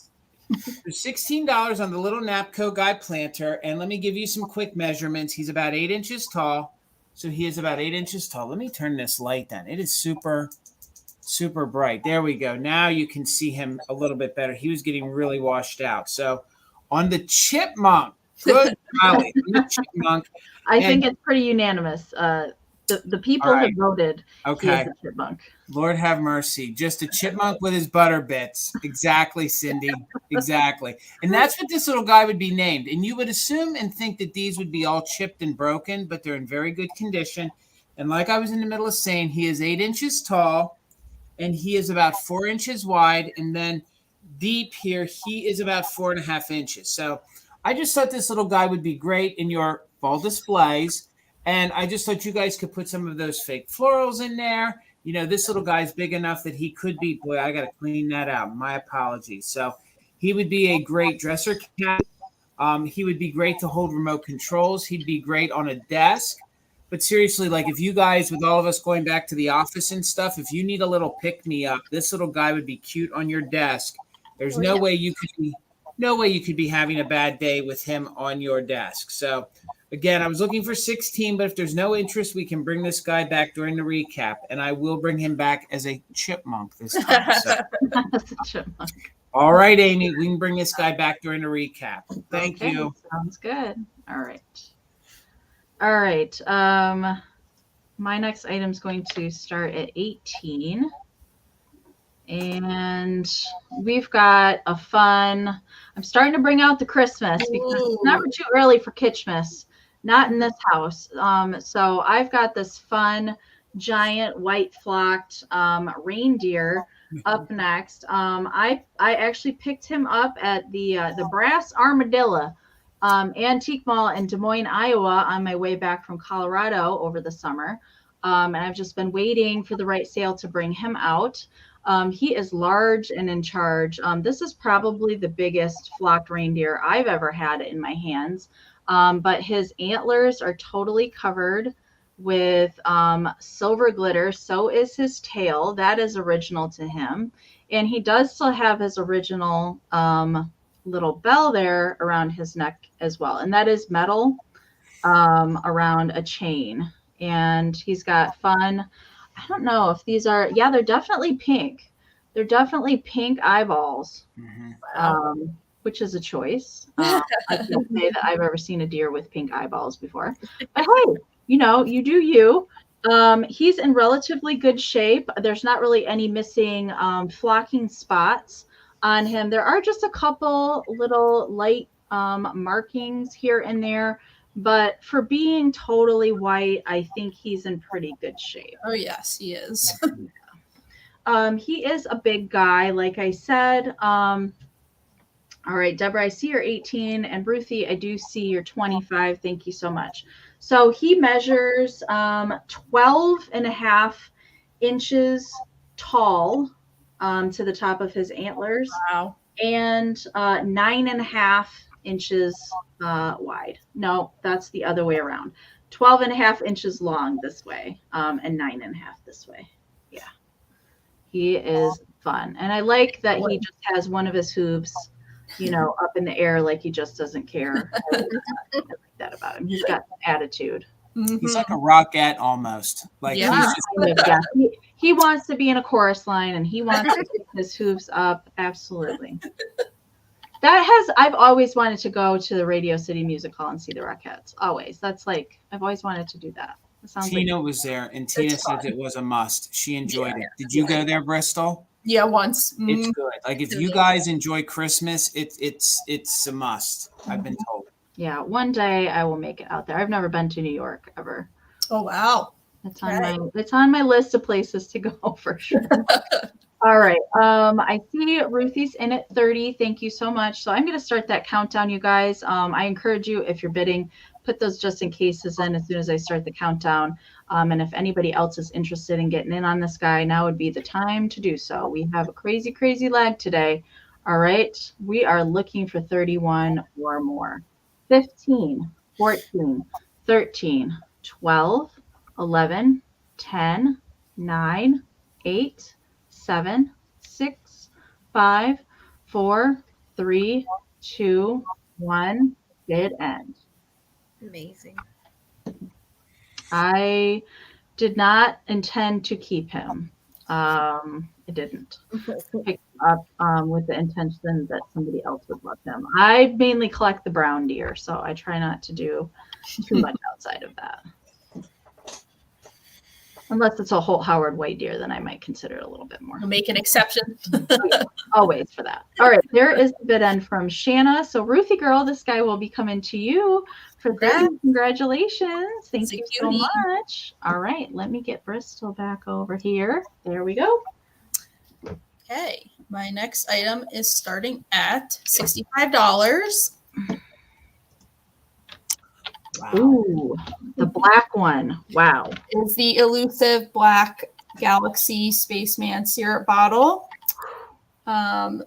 There's $16 on the little Napco Guy planter. And let me give you some quick measurements. He's about 8 inches tall. So he is about 8 inches tall. Let me turn this light down. It is super, super bright. There we go. Now you can see him a little bit better. He was getting really washed out. So on the chipmunk, good golly, the chipmunk. I think it's pretty unanimous. The people have voted. Okay. He is a chipmunk. Lord have mercy. Just a chipmunk with his butter bits. Exactly, Cindy. Exactly. And that's what this little guy would be named. And you would assume and think that these would be all chipped and broken, but they're in very good condition. And like I was in the middle of saying, he is 8 inches tall and he is about 4 inches wide. And then deep here, he is about 4.5 inches. So I just thought this little guy would be great in your fall displays. And I just thought you guys could put some of those fake florals in there. You know, this little guy's big enough that he could be, boy, I got to clean that out. My apologies. So he would be a great dresser cat. He would be great to hold remote controls. He'd be great on a desk. But seriously, like if you guys, with all of us going back to the office and stuff, if you need a little pick-me-up, this little guy would be cute on your desk. There's no way you could be having a bad day with him on your desk. So again, I was looking for 16, but if there's no interest, we can bring this guy back during the recap, and I will bring him back as a chipmunk this time. So. Chipmunk. All right, Amy, we can bring this guy back during the recap. Thank you. Sounds good. All right. My next item is going to start at 18. And we've got a fun, I'm starting to bring out the Christmas because it's never too early for Kitschmas. Not in this house. So I've got this fun, giant, white flocked reindeer up next. I actually picked him up at the Brass Armadillo Antique Mall in Des Moines, Iowa, on my way back from Colorado over the summer. And I've just been waiting for the right sale to bring him out. He is large and in charge. This is probably the biggest flocked reindeer I've ever had in my hands. But his antlers are totally covered with silver glitter. So is his tail. That is original to him. And he does still have his original little bell there around his neck as well. And that is metal around a chain. And he's got fun. I don't know if these are, yeah, they're definitely pink. They're definitely pink eyeballs. Mm-hmm. Which is a choice. I can't say that I've ever seen a deer with pink eyeballs before. But hey, you do you. He's in relatively good shape. There's not really any missing flocking spots on him. There are just a couple little light markings here and there. But for being totally white, I think he's in pretty good shape. Oh, yes, he is. He is a big guy, like I said. All right, Deborah, I see you're 18, and Ruthie, I do see you're 25. Thank you so much. So he measures 12.5 inches tall to the top of his antlers. Wow. And 9.5 inches wide. No, that's the other way around. 12 and a half inches long this way, and 9.5 this way. Yeah. He is fun. And I like that he just has one of his hooves, up in the air like he just doesn't care. I like that about him. He's got attitude. He's like a rockette almost. Like Yeah. he's just Yeah. He wants to be in a chorus line and he wants to pick his hooves up. Absolutely. I've always wanted to go to the Radio City Music Hall and see the Rockettes. Always. That's like, I've always wanted to do that. Tina was there, and Tina said it was a must. She enjoyed it. Did you go there, Bristol? Yeah, once. It's good. Like if you guys enjoy Christmas, it's a must. I've been told. Yeah, one day I will make it out there. I've never been to New York ever. Oh wow. It's on my list of places to go for sure. All right. I see Ruthie's in at 30. Thank you so much. So I'm going to start that countdown, you guys. I encourage you, if you're bidding, put those just in cases in as soon as I start the countdown. And if anybody else is interested in getting in on this guy, now would be the time to do so. We have a crazy, crazy lag today. All right. We are looking for 31 or more. 15, 14, 13, 12, 11, 10, 9, 8, 7, 6, 5, 4, 3, 2, 1. Bid end. Amazing. I did not intend to keep him. I didn't pick him up with the intention that somebody else would love him. I mainly collect the brown deer, so I try not to do too much outside of that. Unless it's a Holt Howard white deer, then I might consider it a little bit more. We'll make an exception. Always for that. All right, there is the bid end from Shanna. So Ruthie girl, this guy will be coming to you for that. Congratulations. Thank you so much. All right, let me get Bristol back over here. There we go. Okay, my next item is starting at $65. Wow. Ooh, the black one. Wow. Is the elusive black Galaxy Spaceman syrup bottle.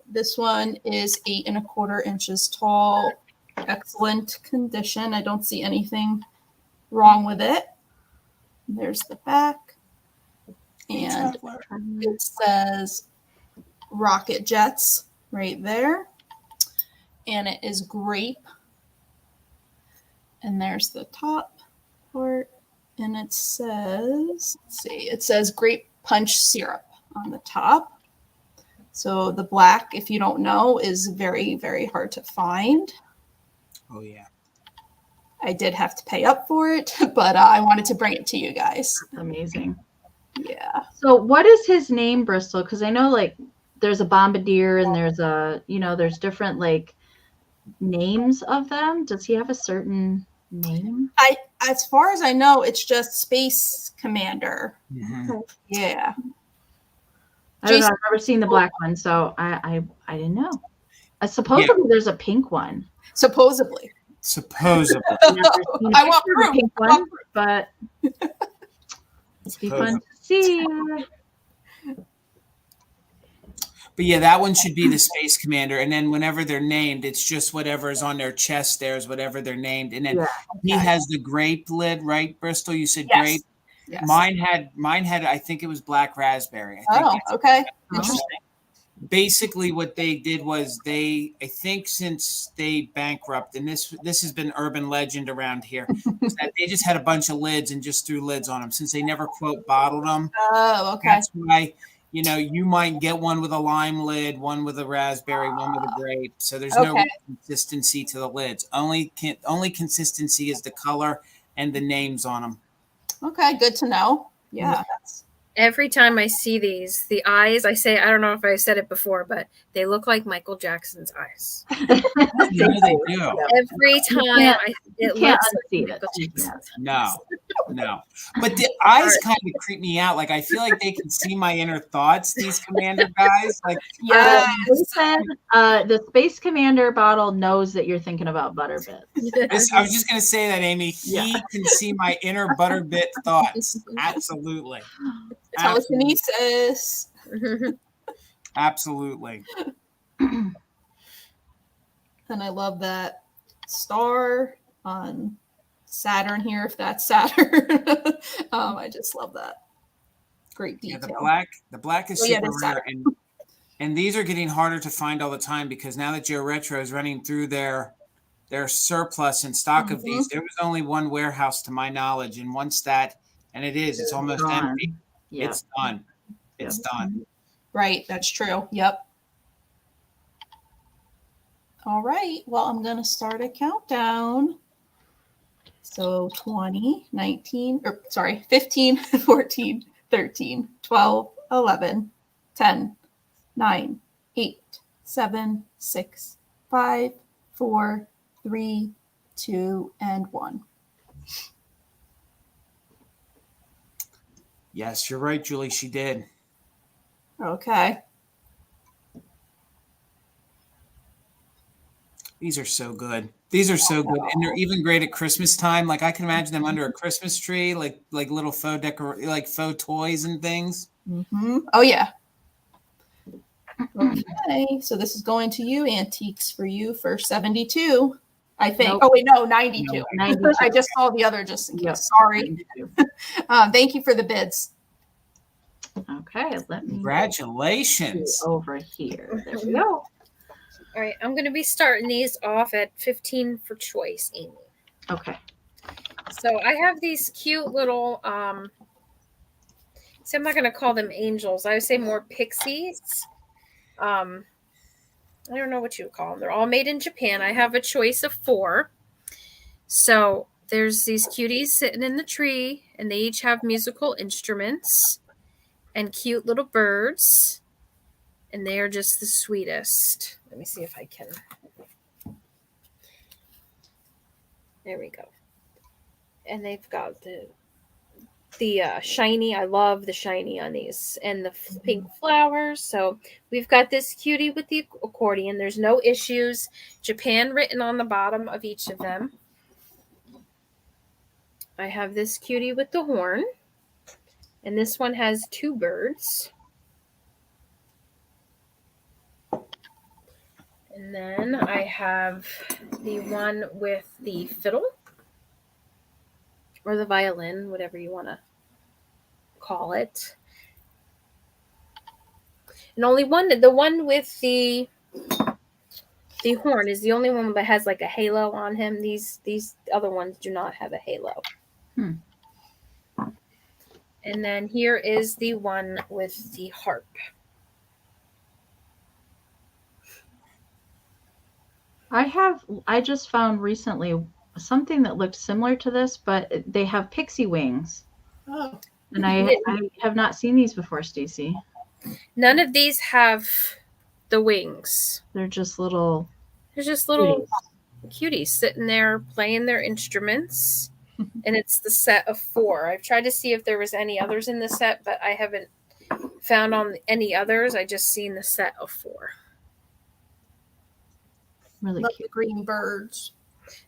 This one is 8 1/4 inches tall. Excellent condition. I don't see anything wrong with it. There's the back. And it says Rocket Jets right there. And it is grape. And there's the top part. And it says, it says grape punch syrup on the top. So the black, if you don't know, is very, very hard to find. Oh, yeah. I did have to pay up for it, but I wanted to bring it to you guys. Amazing. Yeah. So what is his name, Bristol? Because I know like there's a bombardier and there's there's different like names of them. Does he have a certain name? As far as I know, it's just Space Commander. Mm-hmm. Yeah. I don't know. I've never seen the black one, so I didn't know. Supposedly there's a pink one. Supposedly. I want proof. Pink one, but it'd be fun to see. But yeah, that one should be the Space Commander. And then whenever they're named, it's just whatever is on their chest there is whatever they're named. And then he has the grape lid, right, Bristol? You said grape? Yes. Mine had, I think it was black raspberry. I think okay. Interesting. Basically what they did was I think since they bankrupted, and this has been urban legend around here, is that they just had a bunch of lids and just threw lids on them since they never quote bottled them. Oh, okay. That's why, you might get one with a lime lid, one with a raspberry, one with a grape. So there's no consistency to the lids. Only consistency is the color and the names on them. Okay, good to know. Yeah. Every time I see these, the eyes, I don't know if I said it before, but they look like Michael Jackson's eyes. They do. Every time it looks unsee like it. No. But the eyes kind of creep me out. Like I feel like they can see my inner thoughts, these Commander guys. Like the Space Commander bottle knows that you're thinking about Butterbit. I was just gonna say that, Amy. He can see my inner Butterbit thoughts. Absolutely. Telekinesis. Absolutely. And I love that star on Saturn here, if that's Saturn. I just love that. Great detail. Yeah, the black is super that's rare, and these are getting harder to find all the time because now that Geo Retro is running through their surplus and stock of these, there was only one warehouse to my knowledge, and once that, and it's almost empty. Yep. It's done. It's done. Right, that's true. Yep. All right, well, I'm going to start a countdown. So 15, 14, 13, 12, 11, 10, 9, 8, 7, 6, 5, 4, 3, 2, and 1. Yes, you're right, Julie. She did. Okay. These are so good. These are so good, and they're even great at Christmas time. Like I can imagine them under a Christmas tree, like little faux faux toys and things. Mm-hmm. Oh yeah. Okay, so this is going to you, Antiques, for you for 72, I think. Nope. Oh wait, no, 92. No, 92. I just saw the other just in case. Yep. Sorry. Thank you for the bids. Okay, let me Congratulations. over here. There we go. All right, I'm going to be starting these off at 15 for choice, Amy. Okay. So I have these cute little, so I'm not going to call them angels. I would say more pixies. I don't know what you would call them. They're all made in Japan. I have a choice of 4. So there's these cuties sitting in the tree, and they each have musical instruments and cute little birds. And they are just the sweetest. Let me see if I can. There we go. And they've got the shiny. I love the shiny on these. And the pink flowers. So we've got this cutie with the accordion. There's no issues. Japan written on the bottom of each of them. I have this cutie with the horn. And this one has 2 birds. And then I have the one with the fiddle or the violin, whatever you want to call it. And only the one with the horn is the only one that has like a halo on him. These other ones do not have a halo. And then here is the one with the harp. I just found recently something that looked similar to this, but they have pixie wings. Oh. And I have not seen these before, Stacey. None of these have the wings. They're just little cuties sitting there playing their instruments. And it's the set of 4. I've tried to see if there was any others in the set, but I haven't found on any others. I just seen the set of 4. Really Love cute. the green birds.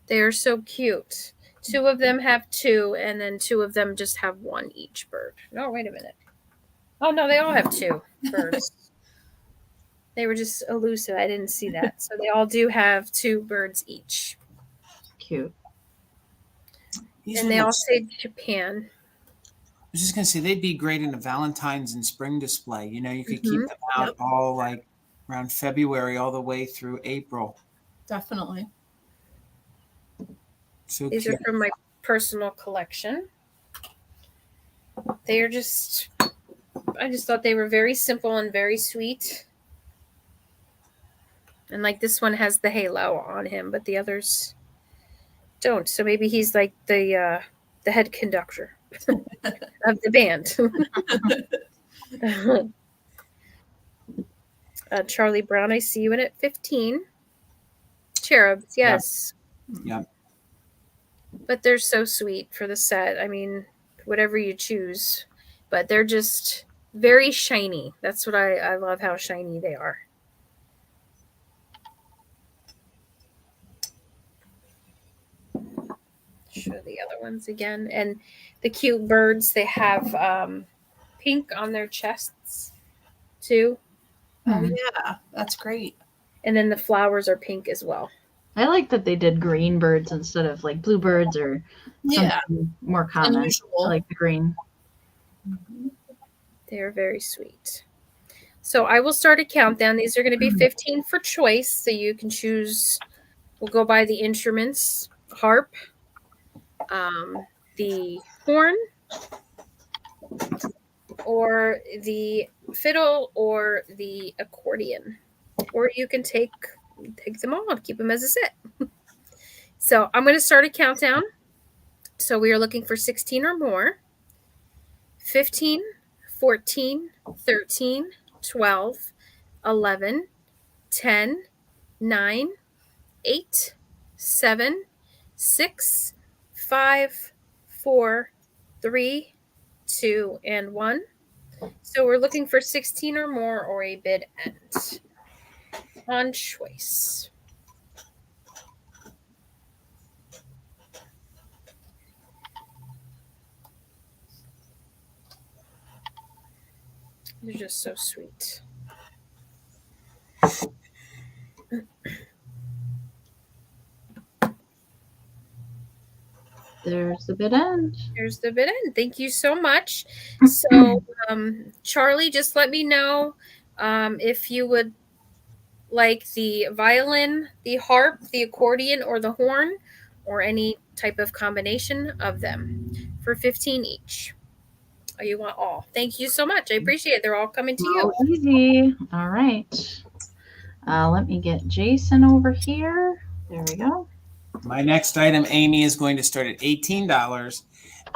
They are so cute. 2 of them have 2, and then 2 of them just have 1 each bird. No, wait a minute. Oh, no, they all have 2 birds. They were just elusive. I didn't see that. So they all do have 2 birds each. Cute. And they all say Japan. I was just going to say, they'd be great in a Valentine's and spring display. You know, you could keep them out all like around February all the way through April. Definitely. So These cute. are from my personal collection. They are just, I just thought they were very simple and very sweet. And like this one has the halo on him, but the others don't. So maybe he's like the head conductor of the band. Charlie Brown, I see you in at 15. Cherubs, yes. Yeah. But they're so sweet for the set. I mean, whatever you choose. But they're just very shiny. That's what I love, how shiny they are. Show the other ones again. And the cute birds, they have pink on their chests too. Oh, yeah. That's great. And then the flowers are pink as well. I like that they did green birds instead of like bluebirds or Yeah, something more common. unusual. I like the green. They are very sweet. So I will start a countdown. These are going to be 15 for choice. So you can choose. We'll go by the instruments: harp, the horn, or the fiddle, or the accordion. Or you can take them all and keep them as a set. So I'm going to start a countdown. So we are looking for 16 or more. 15, 14, 13, 12, 11, 10, 9, 8, 7, 6, 5, 4, 3, 2, and 1. So we're looking for 16 or more or a bid end on choice. They're just so sweet. There's the bid end. Here's the bid end. Thank you so much. So, Charlie, just let me know if you would like the violin, the harp, the accordion, or the horn, or any type of combination of them for 15 each. Oh, you want all. Thank you so much. I appreciate it. They're all coming to you. Oh, easy. All right. Let me get Jason over here. There we go. My next item, Amy, is going to start at $18,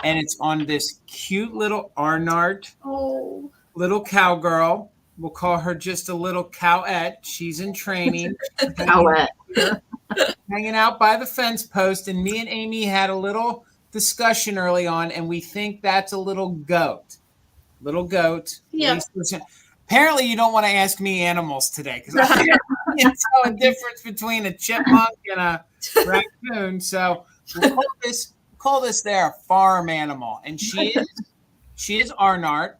and it's on this cute little Arnart little cowgirl. We'll call her just a little cowette. She's in training. Cowette. Hanging out by the fence post, and me and Amy had a little discussion early on, and we think that's a little goat. Little goat. Yeah. Apparently, you don't want to ask me animals today because I can't tell a difference between a chipmunk and a raccoon. So we'll call this there a farm animal, and she is Arnart.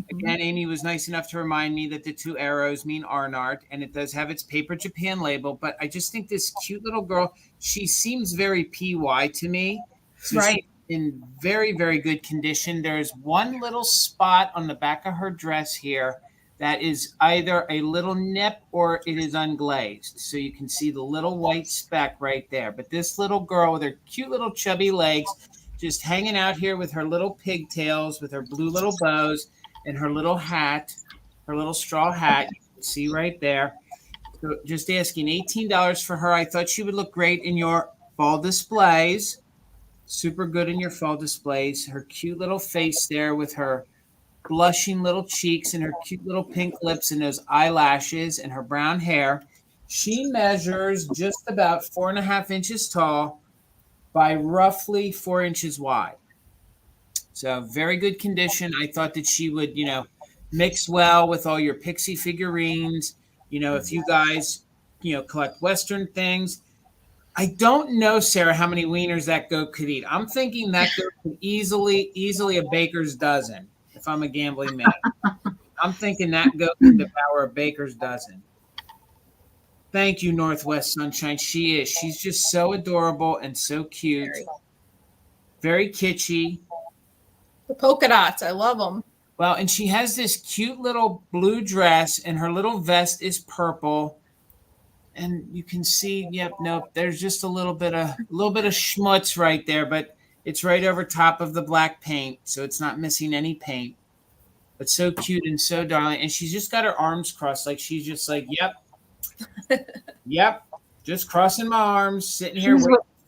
Again, Amy was nice enough to remind me that the two arrows mean Arnart, and it does have its paper Japan label. But I just think this cute little girl, she seems very PY to me. So Right. she's in very, very good condition. There's one little spot on the back of her dress here that is either a little nip or it is unglazed. So you can see the little white speck right there. But this little girl with her cute little chubby legs just hanging out here with her little pigtails, with her blue little bows, and her little hat, her little straw hat, you can see right there. So just asking $18 for her. I thought she would look great in your fall displays. Super good in your fall displays. Her cute little face there with her blushing little cheeks and her cute little pink lips and those eyelashes and her brown hair. She measures just about 4.5 inches tall by roughly 4 inches wide. So very good condition. I thought that she would, mix well with all your pixie figurines. If you guys, collect Western things. I don't know, Sarah, how many wieners that goat could eat. I'm thinking that goat could easily a baker's dozen if I'm a gambling man. I'm thinking that goat can devour a baker's dozen. Thank you, Northwest Sunshine. She's just so adorable and so cute. Very kitschy. The polka dots, I love them. Well, and she has this cute little blue dress, and her little vest is purple. And you can see, there's just a little bit of schmutz right there, but it's right over top of the black paint, so it's not missing any paint. But so cute and so darling. And she's just got her arms crossed, like she's just like, yep, just crossing my arms, sitting here.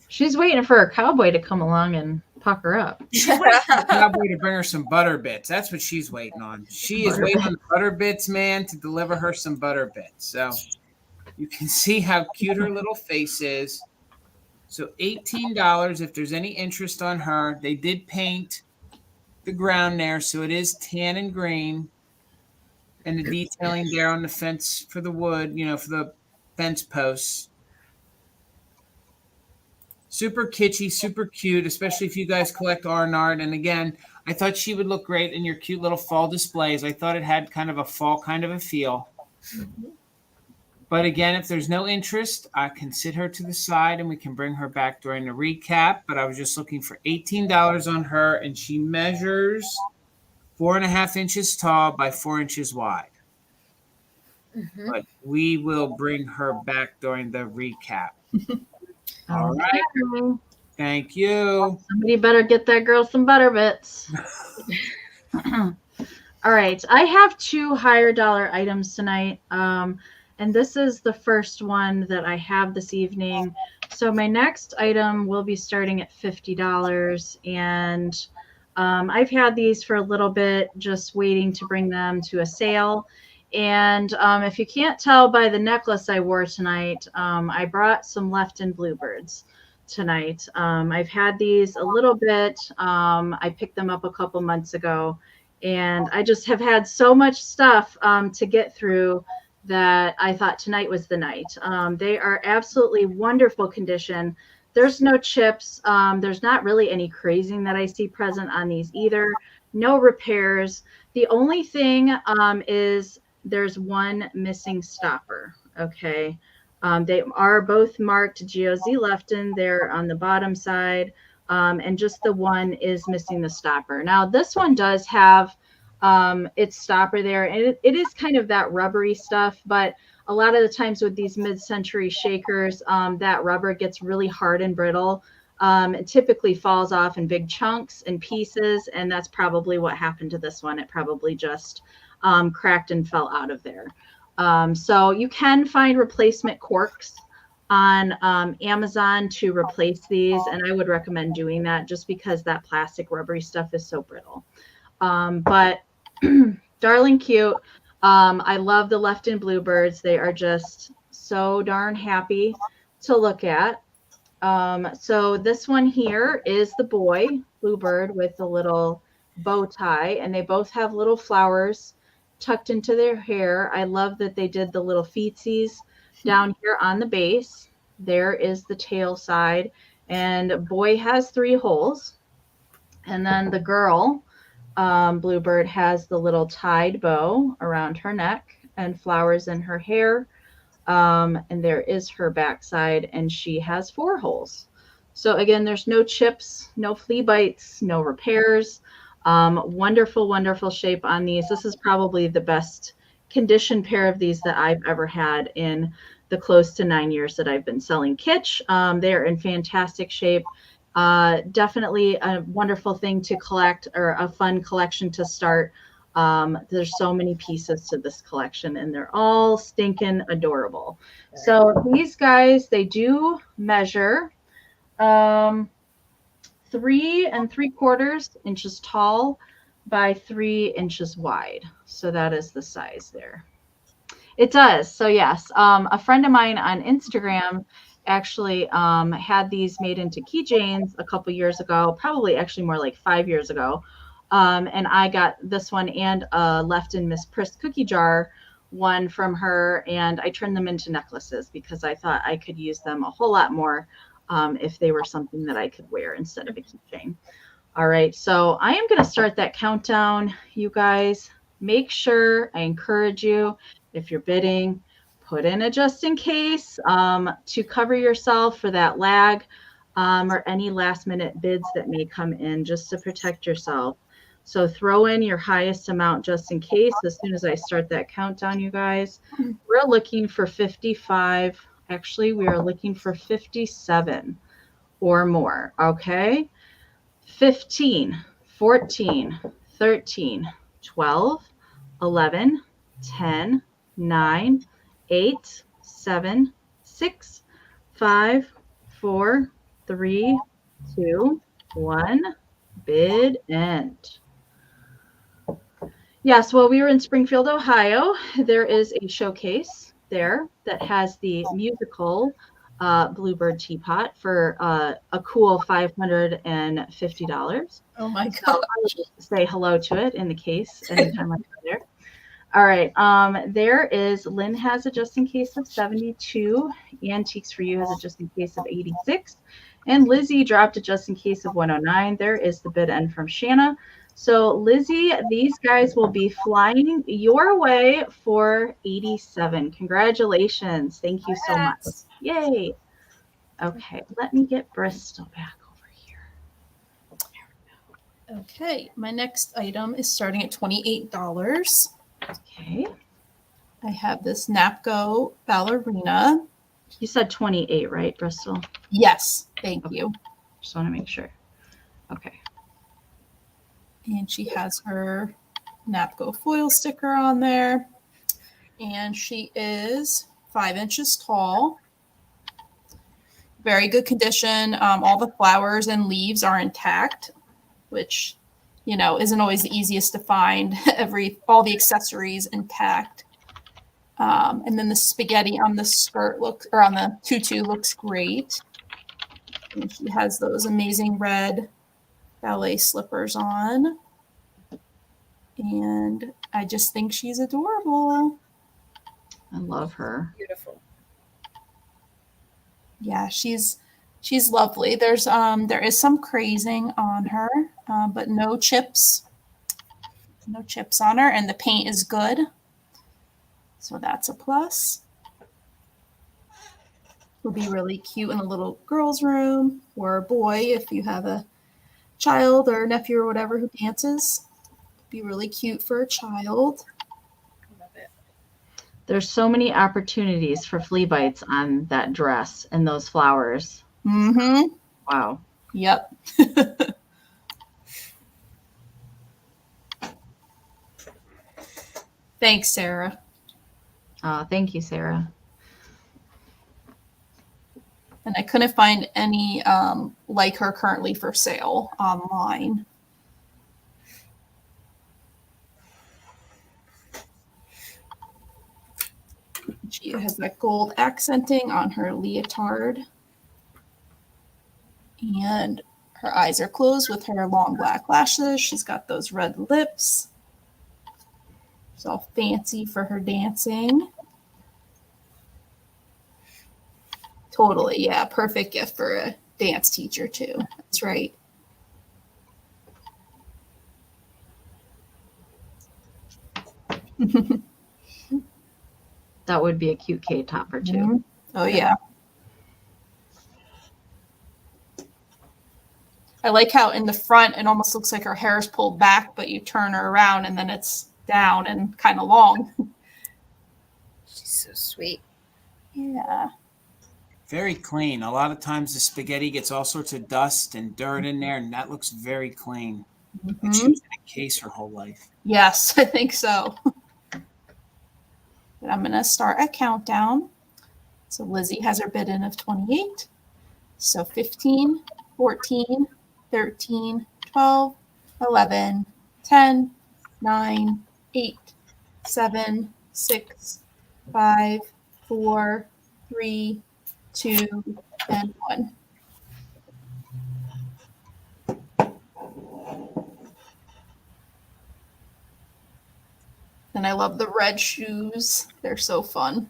She's waiting for a cowboy to come along and puck her up. She's waiting for the cowboy to bring her some butter bits. That's what she's waiting on. She is waiting on the butter bits man to deliver her some butter bits. So you can see how cute her little face is. So $18 if there's any interest on her. They did paint the ground there, so it is tan and green. And the detailing there on the fence for the wood, for the fence posts. Super kitschy, super cute, especially if you guys collect Arnart. And again, I thought she would look great in your cute little fall displays. I thought it had kind of a fall kind of a feel. But again, if there's no interest, I can sit her to the side and we can bring her back during the recap. But I was just looking for $18 on her, and she measures 4.5 inches tall by 4 inches wide. Mm-hmm. But we will bring her back during the recap. All right. Okay. Thank you. Somebody better get that girl some butter bits. All right. I have 2 higher dollar items tonight. And this is the first one that I have this evening. So my next item will be starting at $50. And I've had these for a little bit, just waiting to bring them to a sale. And if you can't tell by the necklace I wore tonight, I brought some Lefton Bluebirds tonight. I've had these a little bit. I picked them up a couple months ago, and I just have had so much stuff to get through that I thought tonight was the night. They are absolutely wonderful condition. There's no chips. There's not really any crazing that I see present on these either. No repairs. The only thing is there's one missing stopper. Okay. They are both marked GOZ Lefton. They're on the bottom side. And just the one is missing the stopper. Now this one does have its stopper there, and it is kind of that rubbery stuff, but a lot of the times with these mid-century shakers, that rubber gets really hard and brittle. It typically falls off in big chunks and pieces, and that's probably what happened to this one. It probably just cracked and fell out of there. So you can find replacement corks on Amazon to replace these, and I would recommend doing that just because that plastic rubbery stuff is so brittle. But darling cute. I love the Lefton Bluebirds. They are just so darn happy to look at. So this one here is the boy Bluebird with the little bow tie, and they both have little flowers tucked into their hair. I love that they did the little feetsies down here on the base. There is the tail side, and boy has 3 holes. And then the girl Bluebird has the little tied bow around her neck and flowers in her hair. And there is her backside, and she has 4 holes. So again, there's no chips, no flea bites, no repairs. Wonderful, wonderful shape on these. This is probably the best condition pair of these that I've ever had in the close to 9 years that I've been selling Kitsch. They're in fantastic shape. Definitely a wonderful thing to collect, or a fun collection to start. There's so many pieces to this collection, and they're all stinking adorable. So these guys, they do measure 3 3/4 inches tall by 3 inches wide. So that is the size there. It does. So yes, a friend of mine on Instagram actually had these made into keychains a couple years ago, probably actually more like 5 years ago. And I got this one and a Lefton Miss Priss cookie jar one from her, and I turned them into necklaces because I thought I could use them a whole lot more if they were something that I could wear instead of a keychain. All right, so I am going to start that countdown, you guys. Make sure, I encourage you, if you're bidding, put in a just in case to cover yourself for that lag or any last minute bids that may come in, just to protect yourself. So throw in your highest amount just in case. As soon as I start that countdown, you guys, we're looking for 55. Actually, we are looking for 57 or more. Okay. 15, 14, 13, 12, 11, 10, 9, 8, 7, 6, 5, 4, 3, 2, 1. Bid end. Yes, well, we were in Springfield, Ohio. There is a showcase there that has the musical Bluebird teapot for a cool $550. Oh my So God. I will say hello to it in the case anytime I go there. All right. There is Lynn has a just in case of 72. Antiques for You has a just in case of 86. And Lizzie dropped a just in case of 109. There is the bid end from Shanna. So Lizzie, these guys will be flying your way for 87. Congratulations. Thank you so much. Yay. Okay, let me get Bristol back over here. Okay, my next item is starting at $28. Okay. I have this Napco ballerina. You said 28, right, Bristol? Yes, thank you. Just want to make sure. Okay. And she has her Napco foil sticker on there. And she is 5 inches tall. Very good condition. All the flowers and leaves are intact, which, you know, isn't always the easiest to find. All the accessories intact. And then the spaghetti on the skirt on the tutu looks great. And she has those amazing red ballet slippers on. And I just think she's adorable. I love her. Beautiful. Yeah, she's lovely. There is some crazing on her, but no chips. No chips on her, and the paint is good. So that's a plus. Will be really cute in a little girl's room or a boy if you have a child or nephew or whatever who dances. Be really cute for a child. Love it. There's so many opportunities for flea bites on that dress and those flowers. Mm-hmm. Wow. Yep. Thanks, Sarah. Thank you, Sarah. And I couldn't find any like her currently for sale online. She has that gold accenting on her leotard. And her eyes are closed with her long black lashes. She's got those red lips. She's all fancy for her dancing. Totally, yeah. Perfect gift for a dance teacher, too. That's right. That would be a cute K topper too. Oh, yeah. I like how in the front it almost looks like her hair is pulled back, but you turn her around and then it's down and kind of long. She's so sweet. Yeah. Very clean. A lot of times the spaghetti gets all sorts of dust and dirt in there, and that looks very clean. Like she was in a case her whole life. Yes, I think so. But I'm going to start a countdown. So Lizzie has her bid in of 28. So 15, 14, 13, 12, 11, 10, 9, 8, 7, 6, 5, 4, 3, 2, and 1. And I love the red shoes. They're so fun.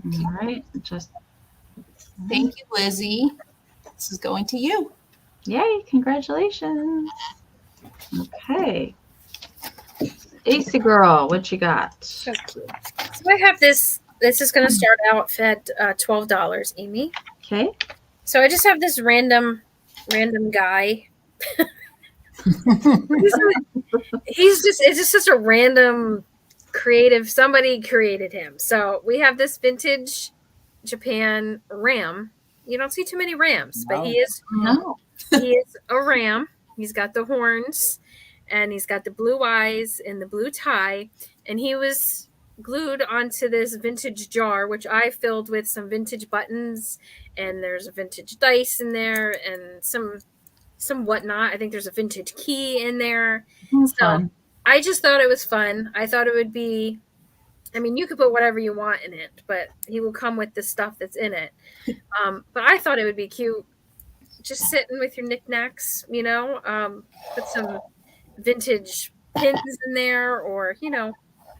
All right. Thank you, Lizzie. This is going to you. Yay, congratulations. Okay. Stacey girl, what you got? So cute. So I have this. This is going to start out at $12, Amy. Okay. So I just have this random guy. It's just such a random creative. Somebody created him. So we have this vintage Japan ram. You don't see too many rams, but he is a ram. He's got the horns, and he's got the blue eyes and the blue tie, and he was glued onto this vintage jar, which I filled with some vintage buttons, and there's a vintage dice in there, and some whatnot. I think there's a vintage key in there. Fun. I just thought it was fun. I thought it would be, I mean, you could put whatever you want in it, but he will come with the stuff that's in it. But I thought it would be cute, just sitting with your knickknacks, put some vintage pins in there, or,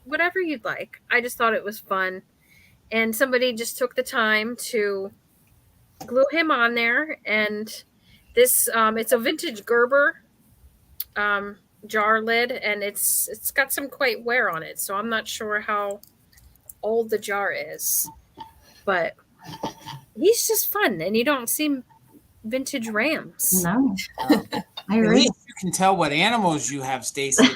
whatever you'd like. I just thought it was fun. and somebody just took the time to glue him on there. And this, it's a vintage Gerber jar lid, and it's got some quite wear on it. So I'm not sure how old the jar is, but he's just fun, and you don't see vintage rams. No. At least you can tell what animals you have, Stacey.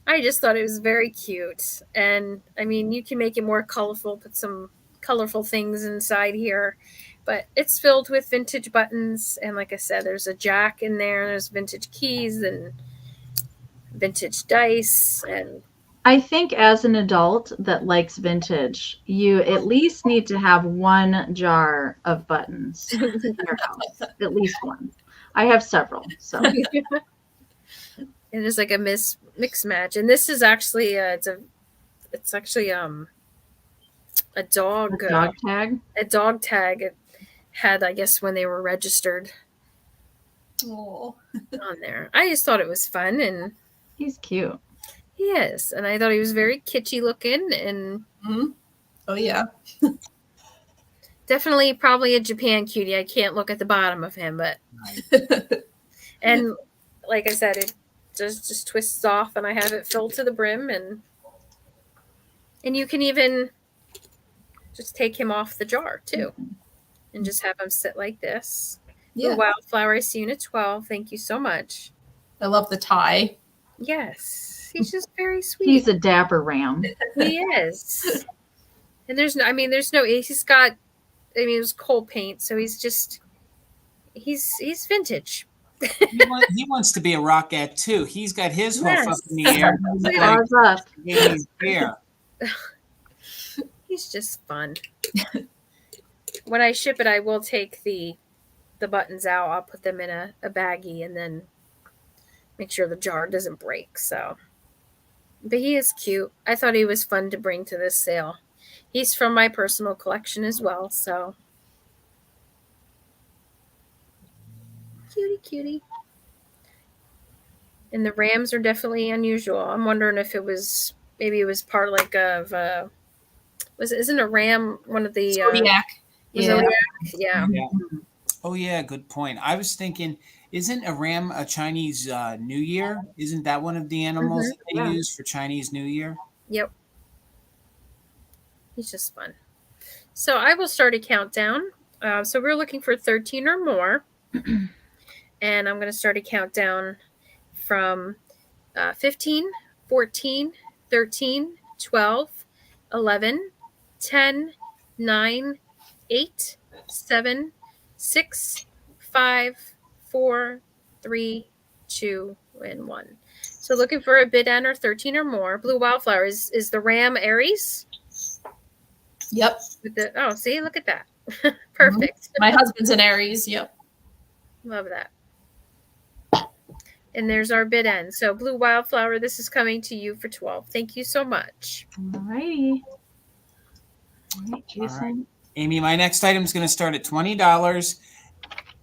I just thought it was very cute. And I mean, you can make it more colorful, put some colorful things inside here, but it's filled with vintage buttons. And like I said, there's a jack in there, there's vintage keys and vintage dice. And I think as an adult that likes vintage, you at least need to have one jar of buttons in your house. At least one. I have several. So it is like a mix match. And this is actually it's actually a dog tag. A dog tag. It had, I guess, when they were registered on there. I just thought it was fun, and he's cute. He is, and I thought he was very kitschy looking, and oh yeah, definitely probably a Japan cutie. I can't look at the bottom of him, but and like I said, it just twists off, and I have it filled to the brim, and you can even just take him off the jar too, and just have him sit like this. Yeah, Wildflower, I see you in a 12. Thank you so much. I love the tie. Yes, he's just very sweet. He's a dapper ram. He is. And he's got, it was coal paint, so he's vintage. He wants to be a rockette too. He's got his hoof up in the air. He's just fun. When I ship it, I will take the buttons out. I'll put them in a baggie and then make sure the jar doesn't break. So, but he is cute. I thought he was fun to bring to this sale. He's from my personal collection as well. So, cutie. And the rams are definitely unusual. I'm wondering if maybe it was part isn't a ram one of the Zodiac? Yeah. Oh yeah, good point. I was thinking, isn't a ram a Chinese New Year? Isn't that one of the animals that they use for Chinese New Year? Yep. He's just fun. So I will start a countdown. So we're looking for 13 or more. And I'm going to start a countdown from 15, 14, 13, 12, 11, 10, 9, 8, 7, 6, 5, 4, 3, 2, and 1. So looking for a bid end or 13 or more. Blue Wildflower is the ram Aries. Yep. See, look at that. Perfect. My husband's an Aries. Yep. Love that. And there's our bid end. So Blue Wildflower, this is coming to you for 12. Thank you so much. All righty. Jason. All right. Amy, my next item is going to start at $20.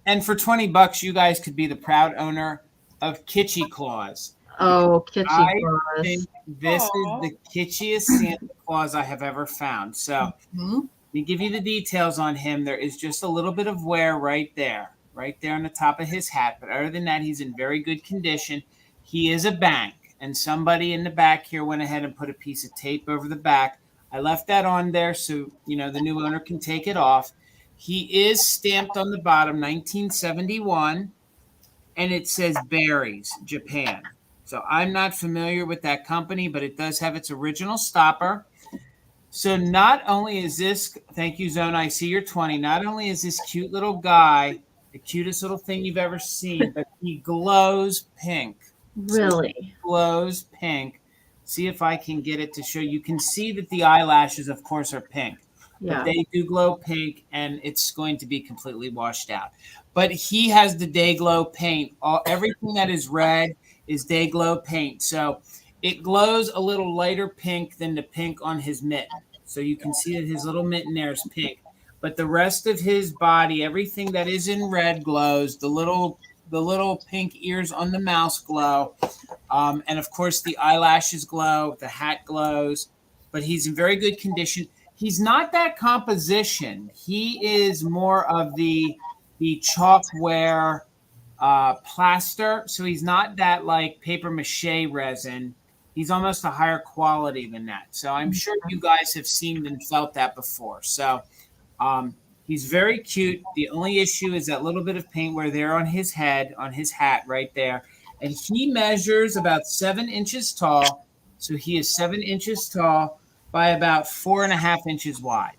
And for $20, you guys could be the proud owner of Kitschy Claus. Oh, Kitschy I Claus. think this is the kitschyest Santa Claus I have ever found. So let me give you the details on him. There is just a little bit of wear right there on the top of his hat. But other than that, he's in very good condition. He is a bank. And somebody in the back here went ahead and put a piece of tape over the back. I left that on there so, the new owner can take it off. He is stamped on the bottom, 1971, and it says Berries, Japan. So I'm not familiar with that company, but it does have its original stopper. So not only is this, thank you, Zona, I see you're 20. Not only is this cute little guy the cutest little thing you've ever seen, but he glows pink. Really? So he glows pink. See if I can get it to show. You can see that the eyelashes, of course, are pink. Yeah. But they do glow pink, and it's going to be completely washed out. But he has the day glow paint. Everything that is red is day glow paint. So it glows a little lighter pink than the pink on his mitten. So you can see that his little mitten there is pink. But the rest of his body, everything that is in red glows. The little pink ears on the mouse glow. And of course, the eyelashes glow, the hat glows, but he's in very good condition. He's not that composition. He is more of the chalkware plaster. So he's not that like paper mache resin. He's almost a higher quality than that. So I'm sure you guys have seen and felt that before. So he's very cute. The only issue is that little bit of paint where there on his head, on his hat right there. And he measures about 7 inches tall. So he is 7 inches tall by about 4.5 inches wide.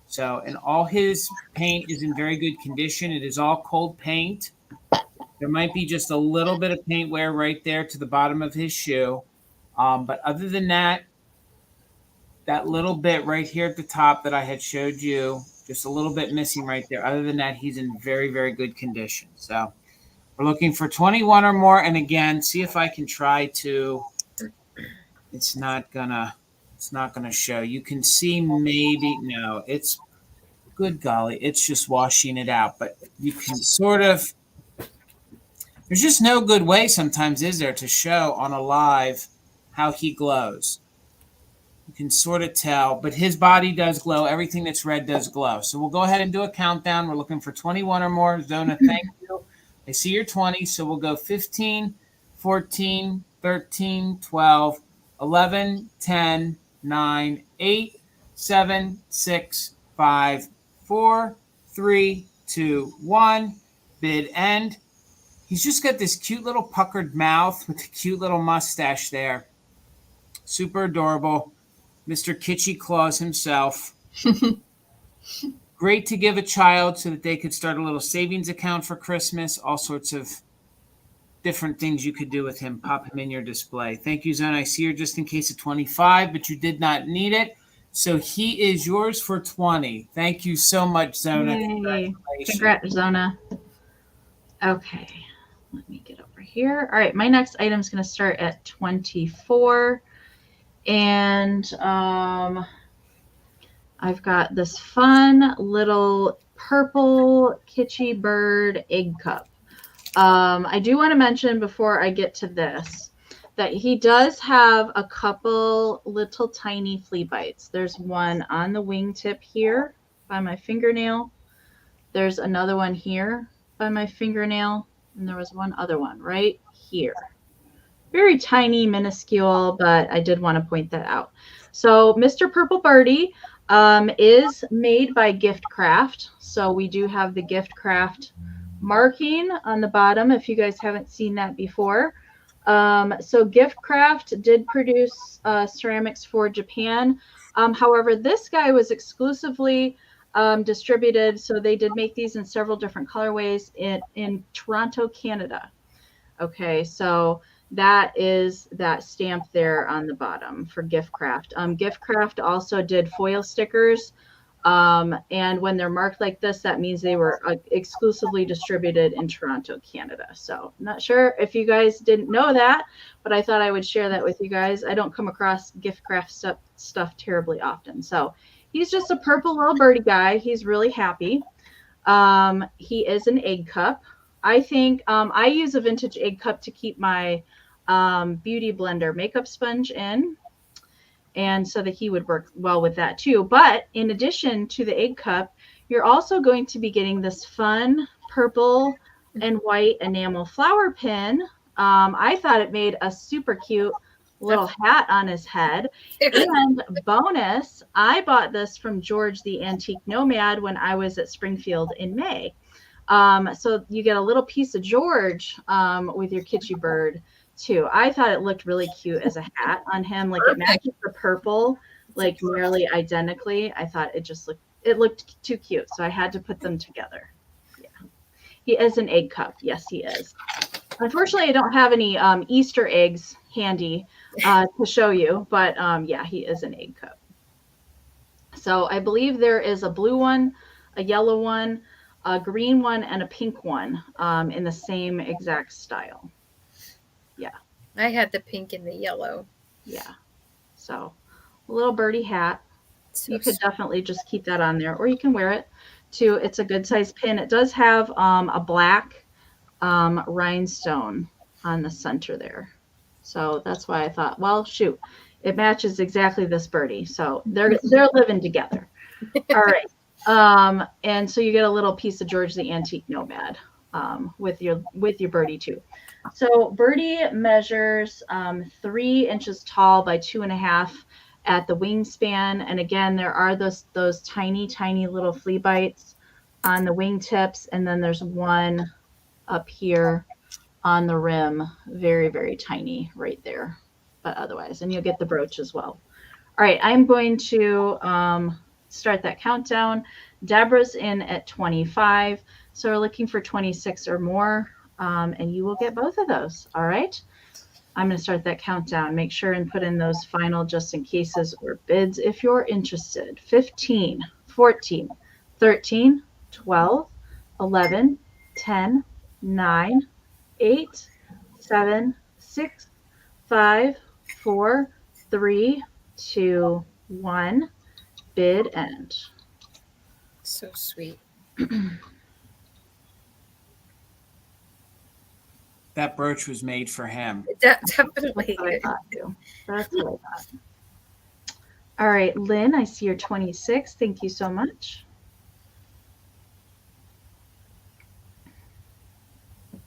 So, and all his paint is in very good condition. It is all cold paint. There might be just a little bit of paint wear right there to the bottom of his shoe. But other than that, that little bit right here at the top that I had showed you, just a little bit missing right there. Other than that, he's in very, very good condition. So we're looking for 21 or more. And again, see if I can try to, it's not gonna show. You can see maybe, no, it's good golly. It's just washing it out, but you can sort of, there's just no good way sometimes, is there, to show on a live how he glows. You can sort of tell, but his body does glow. Everything that's red does glow. So we'll go ahead and do a countdown. We're looking for 21 or more. Zona, thank you. I see your 20, so we'll go 15, 14, 13, 12, 11, 10, 9, 8, 7, 6, 5, 4, 3, 2, 1. Bid end. He's just got this cute little puckered mouth with a cute little mustache there. Super adorable. Mr. Kitschy Claus himself. Great to give a child so that they could start a little savings account for Christmas. All sorts of different things you could do with him. Pop him in your display. Thank you, Zona. I see you're just in case of 25, but you did not need it. So he is yours for 20. Thank you so much, Zona. Congrats, Zona. Okay. Let me get over here. All right, my next item is going to start at 24. And I've got this fun little purple kitschy bird egg cup. I do want to mention before I get to this that he does have a couple little tiny flea bites. There's one on the wingtip here by my fingernail. There's another one here by my fingernail. And there was one other one right here. Very tiny, minuscule, but I did want to point that out. So Mr. Purple Birdie is made by Gift Craft. So we do have the Gift Craft marking on the bottom if you guys haven't seen that before. So Gift Craft did produce ceramics for Japan. However, this guy was exclusively distributed. So they did make these in several different colorways in Toronto, Canada. Okay, so that is that stamp there on the bottom for Gift Craft. Gift Craft also did foil stickers. And when they're marked like this, that means they were exclusively distributed in Toronto, Canada. So I'm not sure if you guys didn't know that, but I thought I would share that with you guys. I don't come across Gift Craft stuff terribly often. So he's just a purple little birdie guy. He's really happy. He is an egg cup. I think I use a vintage egg cup to keep my Beauty Blender makeup sponge in. And so that he would work well with that too. But in addition to the egg cup, you're also going to be getting this fun purple and white enamel flower pin. I thought it made a super cute little hat on his head. And bonus, I bought this from George the Antique Nomad when I was at Springfield in May. So you get a little piece of George with your kitschy bird too. I thought it looked really cute as a hat on him. Like it matches the purple, like nearly identically. I thought it looked too cute. So I had to put them together. Yeah. He is an egg cup. Yes, he is. Unfortunately, I don't have any Easter eggs handy to show you, but yeah, he is an egg cup. So I believe there is a blue one, a yellow one, a green one, and a pink one in the same exact style. Yeah. I had the pink and the yellow. Yeah. So a little birdie hat. So you could definitely just keep that on there, or you can wear it too. It's a good size pin. It does have a black rhinestone on the center there. So that's why I thought, well, shoot, it matches exactly this birdie. So they're living together. All right. And so you get a little piece of George the Antique Nomad with your birdie too. So birdie measures 3 inches tall by 2.5 at the wingspan. And again, there are those tiny, tiny little flea bites on the wingtips. And then there's one up here on the rim, very, very tiny right there. But otherwise, and you'll get the brooch as well. All right, I'm going to start that countdown. Deborah's in at 25. So we're looking for 26 or more. And you will get both of those. All right. I'm going to start that countdown. Make sure and put in those final just in cases or bids if you're interested. 15, 14, 13, 12, 11, 10, 9, 8, 7, 6, 5, 4, 3, 2, 1. Bid end. So sweet. That brooch was made for him. Definitely. That's what I thought too. That's what I thought. All right, Lynn, I see you're 26. Thank you so much.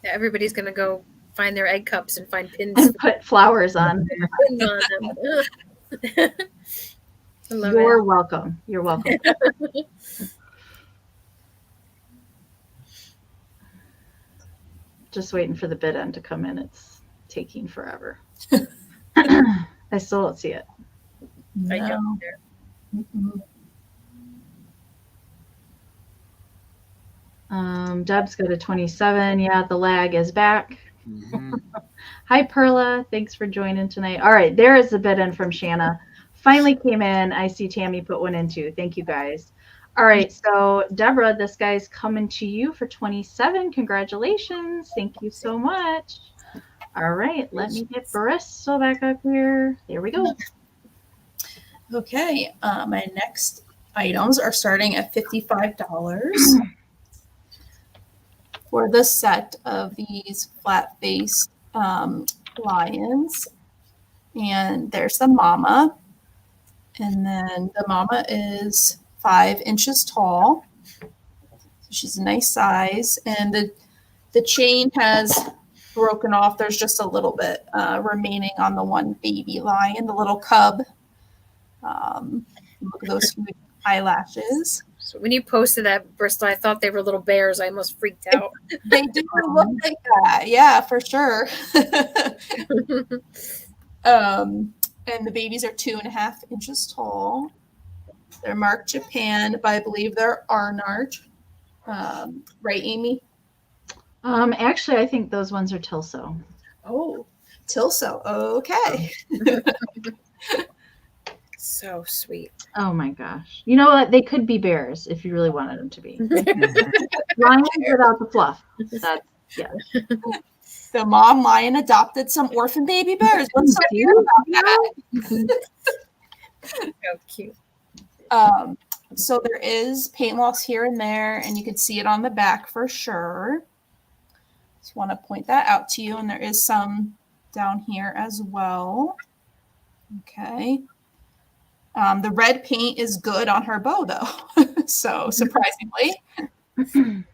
Yeah, everybody's gonna go find their egg cups and find pins. And put flowers on. Pins on them. I love You're it. welcome. You're welcome. Just waiting for the bid end to come in. It's taking forever. I still don't see it. I No. don't care. Deb's got a 27. Yeah, the lag is back. Mhm. Hi, Perla. Thanks for joining tonight. All right, there is the bid in from Shanna. Finally came in. I see Tammy put one in too. Thank you, guys. All right, so Deborah, this guy's coming to you for 27. Congratulations. Thank you so much. All right, let me get Bristol back up here. There we go. Okay, my next items are starting at $55 for the set of these flat-faced lions. And there's the mama. And then the mama is 5 inches tall. So she's a nice size. And the chain has broken off. There's just a little bit remaining on the one baby lion, the little cub. Look at those huge eyelashes. So when you posted that, Bristol, I thought they were little bears. I almost freaked out. They do look like that. Yeah, for sure. And the babies are 2.5 inches tall. They're marked Japan, but I believe they're Arnard. Right, Amy? Actually, I think those ones are Tilso. Oh, Tilso. Okay. So sweet. Oh my gosh. You know what? They could be bears if you really wanted them to be. Lions without the fluff. That's, yeah. The mom lion adopted some orphan baby bears. What's so weird about that? So cute. So there is paint loss here and there, and you can see it on the back for sure. Just want to point that out to you, and there is some down here as well. Okay. The red paint is good on her bow, though. So surprisingly. And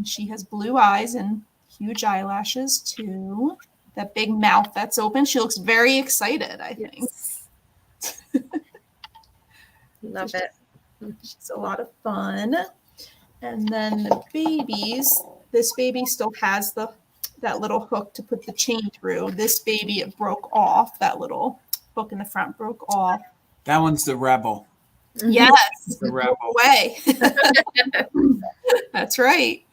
she has blue eyes and huge eyelashes, too. That big mouth that's open. She looks very excited, I think. Yes. Love it. She's a lot of fun. And then the babies, this baby still has that little hook to put the chain through. This baby, it broke off. That little hook in the front broke off. That one's the rebel. Yes. The rebel. Way. That's right.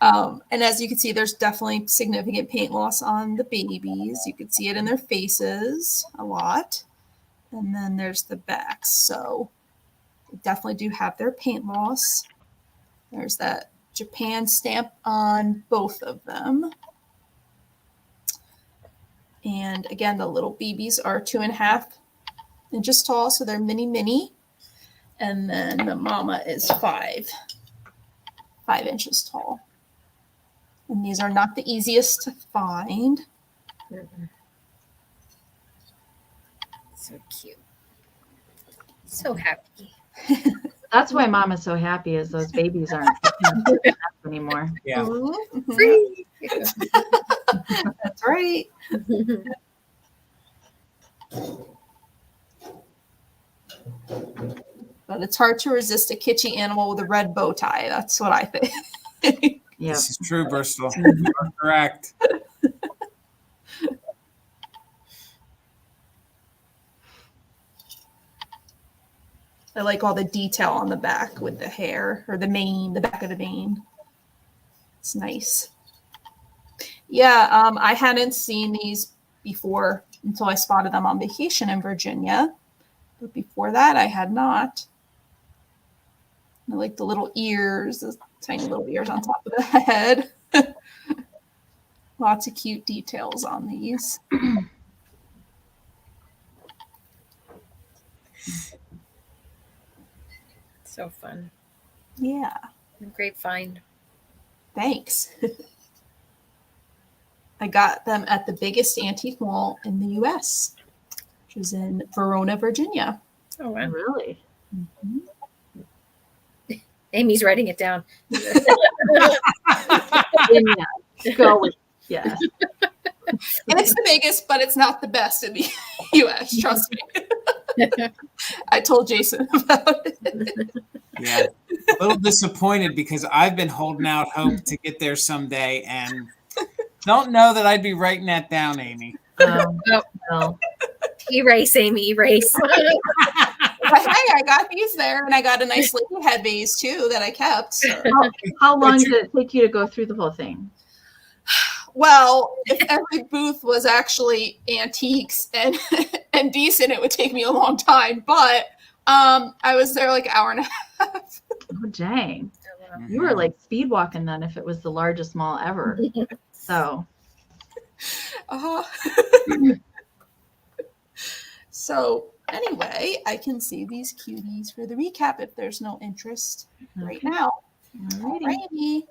And as you can see, there's definitely significant paint loss on the babies. You can see it in their faces a lot. And then there's the backs. So they definitely do have their paint loss. There's that Japan stamp on both of them. And again, the little babies are 2.5 inches tall, so they're mini. And then the mama is 5 inches tall. And these are not the easiest to find. So cute. So happy. That's why Mama's so happy is those babies aren't anymore. Yeah. Mhm. Free. That's right. But it's hard to resist a kitschy animal with a red bow tie. That's what I think. Yeah. This is true, Bristol. You are correct. I like all the detail on the back with the hair or the mane, the back of the mane. It's nice. Yeah, I hadn't seen these before until I spotted them on vacation in Virginia. But before that, I had not. I like the little ears, the tiny little ears on top of the head. Lots of cute details on these. So fun. Yeah, Great find. thanks. I got them at the biggest antique mall in the U.S., which is in Verona, Virginia. Oh, wow. Really? Mm-hmm. Amy's writing it down. Go with yes. And it's the biggest, but it's not the best in the U.S., trust me. I told Jason about it. Yeah. A little disappointed because I've been holding out hope to get there someday and don't know that I'd be writing that down, Amy. No. Erase, Amy, erase. But hey, I got these there, and I got a nice lady head vase too that I kept. So. How long did it take you to go through the whole thing? Well, if every booth was actually antiques and and decent, it would take me a long time. But I was there like an hour and a half. Oh, dang. You were like speed walking then if it was the largest mall ever. So. So anyway, I can see these cuties for the recap if there's no interest right now. Alrighty.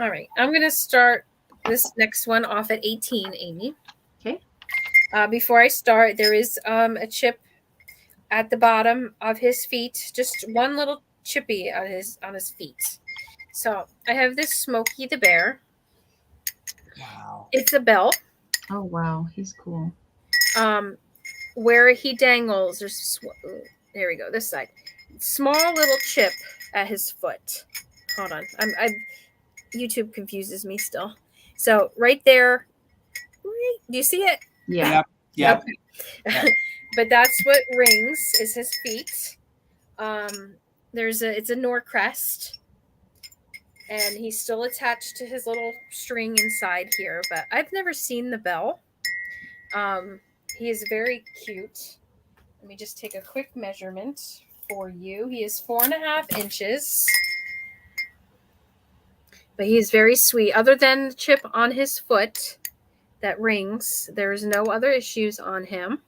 All right. I'm going to start this next one off at 18, Amy. Okay. Before I start, there is a chip at the bottom of his feet. Just one little chippy on his feet. So I have this Smokey the Bear. Wow. It's a belt. Oh, wow. He's cool. Where he dangles, there we go, this side. Small little chip at his foot. Hold on. YouTube confuses me still. So right there, do you see it? Yeah. Yep. Okay. Yep. But that's what rings is his feet. It's a Norcrest, and he's still attached to his little string inside here. But I've never seen the bell. He is very cute. Let me just take a quick measurement for you. He is 4.5 inches. But he is very sweet. Other than the chip on his foot that rings, there's no other issues on him.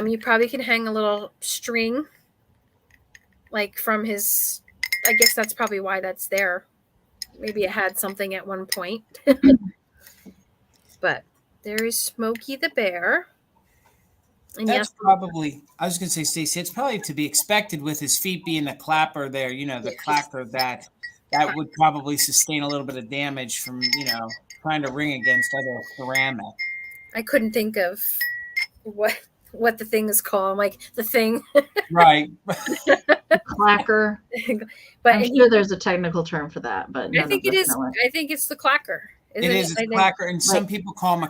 You probably can hang a little string, like from his, I guess that's probably why that's there. Maybe it had something at one point. But there is Smokey the Bear. And That's probably, I was going to say, Stacey, it's probably to be expected with his feet being the clapper there, the clacker that would probably sustain a little bit of damage from, trying to ring against other ceramic. I couldn't think of what the thing is called. I'm like, the thing. Right. Clacker. But I'm sure there's a technical term for that, but I think it is. I think it's the clacker. It's a clacker, and some people call him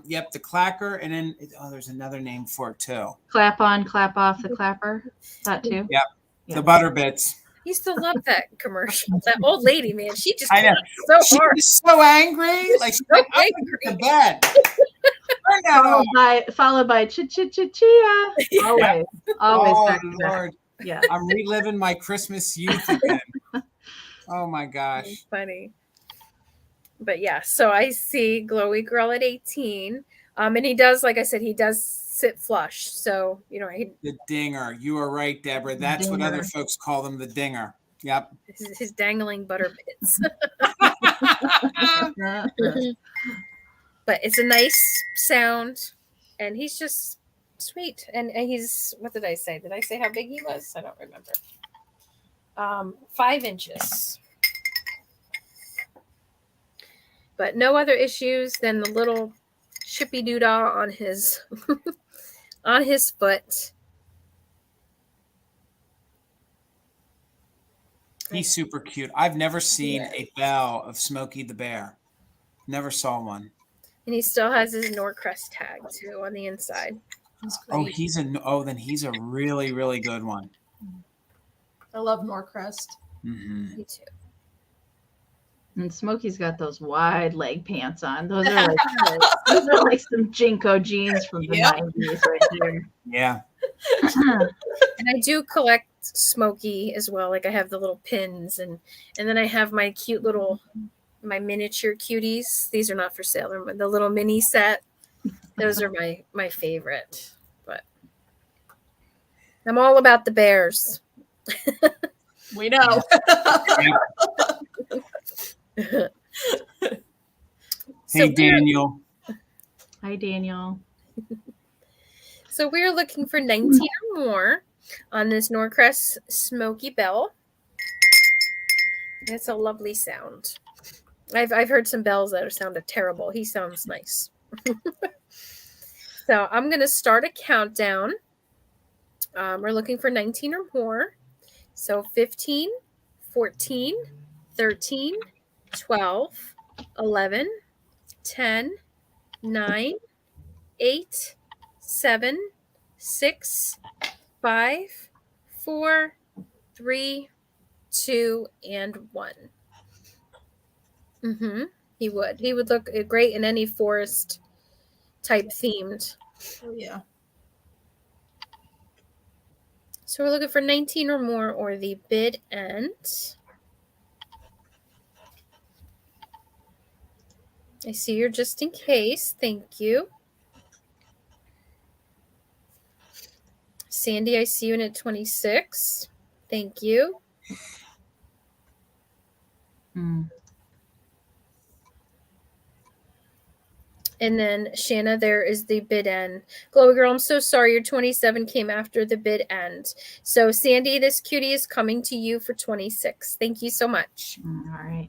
the clacker, and then there's another name for it too. Clap on, clap off the clapper. That too. Yep. Yeah. The butter bits. I used to love that commercial. That old lady, man, she just I know. So hard. She's so angry. Like she's so angry. To bed. Followed by chia. Always. Always. Oh, Lord. Yeah. I'm reliving my Christmas youth again. Oh my gosh. It's funny. But yeah, so I see Glowy Girl at 18. And he does, like I said, he does sit flush. So, the dinger. You are right, Deborah. That's what other folks call them, the dinger. Yep. His dangling butter bits. But it's a nice sound. and he's just sweet. And he's, what did I say? Did I say how big he was? I don't remember. 5 inches. But no other issues than the little chippy doodah on his on his foot. He's super cute. I've never seen a bell of Smokey the Bear. Never saw one. And he still has his Norcrest tag too on the inside. He's great. Then he's a really, really good one. I love Norcrest. Mm-hmm. Me too. And Smokey's got those wide leg pants on. Those are like some Jinko jeans from the 90s right here. Yeah. And I do collect Smokey as well. Like I have the little pins and then I have my cute little my miniature cuties. These are not for sale. They're the little mini set. Those are my favorite. But I'm all about the bears. We know. Hey, Daniel. Hi, Daniel. So we're looking for 19 or more on this Norcrest Smoky Bell. It's a lovely sound. I've heard some bells that sounded terrible. He sounds nice. So I'm going to start a countdown. We're looking for 19 or more. So 15, 14, 13, 12, 11, 10, 9, 8, 7, 6, 5, 4, 3, 2, and 1. He would look great in any forest type themed. Oh, yeah. So we're looking for 19 or more or the bid end. I see you're just in case. Thank you. Sandy, I see you in at 26. Thank you. And then Shanna, there is the bid end. Glowy Girl, I'm so sorry. Your 27 came after the bid end. So Sandy, this cutie is coming to you for 26. Thank you so much. All right.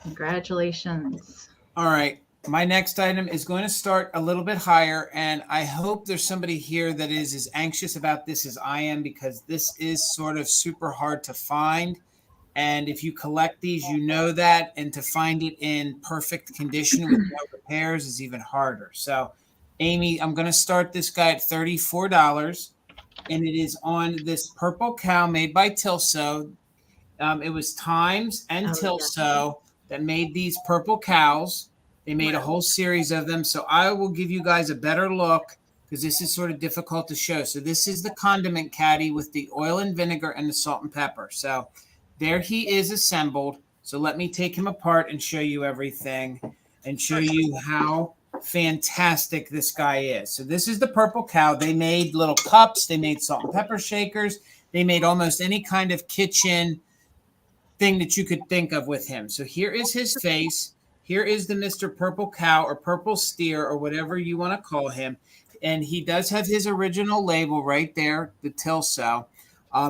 Congratulations. All right. My next item is going to start a little bit higher, and I hope there's somebody here that is as anxious about this as I am, because this is sort of super hard to find. And if you collect these, you know that. And to find it in perfect condition with no repairs is even harder. So, Amy, I'm going to start this guy at $34. And it is on this purple cow made by Tilso. It was Times and Tilso that made these purple cows. They made a whole series of them. So I will give you guys a better look because this is sort of difficult to show. So this is the condiment caddy with the oil and vinegar and the salt and pepper. So there he is assembled. So let me take him apart and show you everything and show you how fantastic this guy is. So this is the purple cow. They made little cups. They made salt and pepper shakers. They made almost any kind of kitchen thing that you could think of with him. So here is his face. Here is the Mr. Purple Cow or Purple Steer or whatever you want to call him. And he does have his original label right there, the Tilso.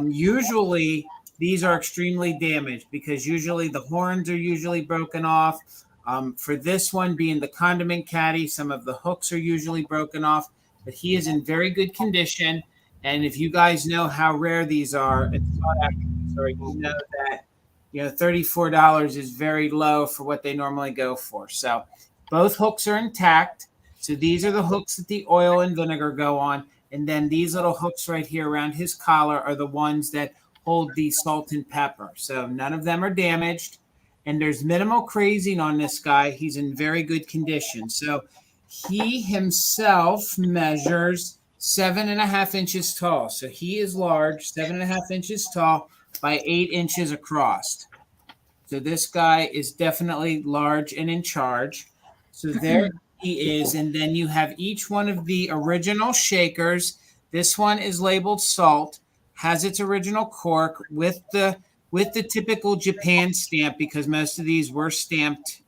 Usually these are extremely damaged because usually the horns are usually broken off. For this one being the condiment caddy, some of the hooks are usually broken off, but he is in very good condition. And if you guys know how rare these are, you know that $34 is very low for what they normally go for. So both hooks are intact. So these are the hooks that the oil and vinegar go on. And then these little hooks right here around his collar are the ones that hold the salt and pepper. So none of them are damaged. And there's minimal crazing on this guy. He's in very good condition. So he himself measures 7.5 inches tall. So he is large, 7.5 inches tall by 8 inches across. So this guy is definitely large and in charge. So there he is. And then you have each one of the original shakers. This one is labeled salt, has its original cork with the typical Japan stamp because most of these were stamped,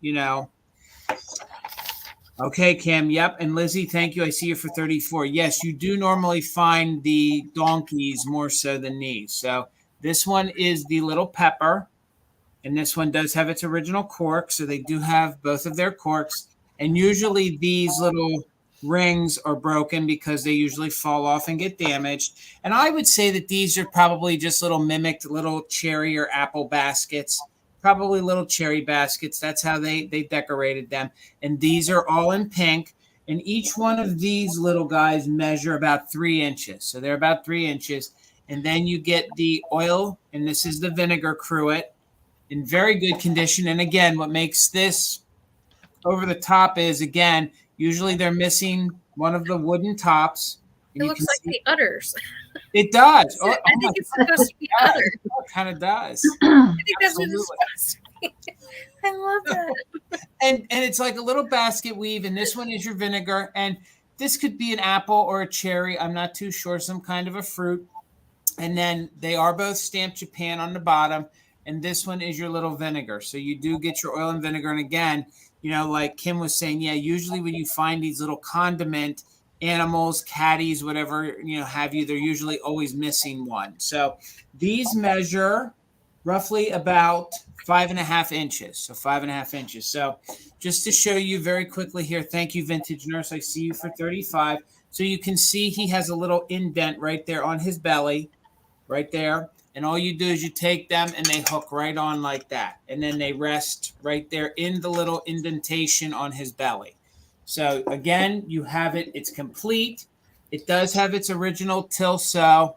Okay, Cam. Yep. And Lizzie, thank you. I see you for 34. Yes, you do normally find the donkeys more so than these. So this one is the little pepper, and this one does have its original cork. So they do have both of their corks. And usually these little rings are broken because they usually fall off and get damaged. And I would say that these are probably just little mimicked little cherry or apple baskets. Probably little cherry baskets. That's how they decorated them. And these are all in pink. And each one of these little guys measure about 3 inches. So they're about 3 inches. And then you get the oil, and this is the vinegar cruet in very good condition. And again, what makes this over the top is, again, usually they're missing one of the wooden tops. It looks like the udders. It does. I think it's supposed to be udder. It kind of does. I think that's what it's supposed to be. I love that. And it's like a little basket weave, and this one is your vinegar. And this could be an apple or a cherry. I'm not too sure, some kind of a fruit. And then they are both stamped Japan on the bottom. And this one is your little vinegar. So you do get your oil and vinegar. And again, you know, like Kim was saying, yeah, usually when you find these little condiment animals, caddies, whatever, you know, have you, they're usually always missing one. So these measure roughly about 5.5 inches. So 5.5 inches. So just to show you very quickly here, thank you, Vintage Nurse. I see you for 35. So you can see he has a little indent right there on his belly, right there. And all you do is you take them and they hook right on like that. And then they rest right there in the little indentation on his belly. So again, you have it. It's complete. It does have its original till sew.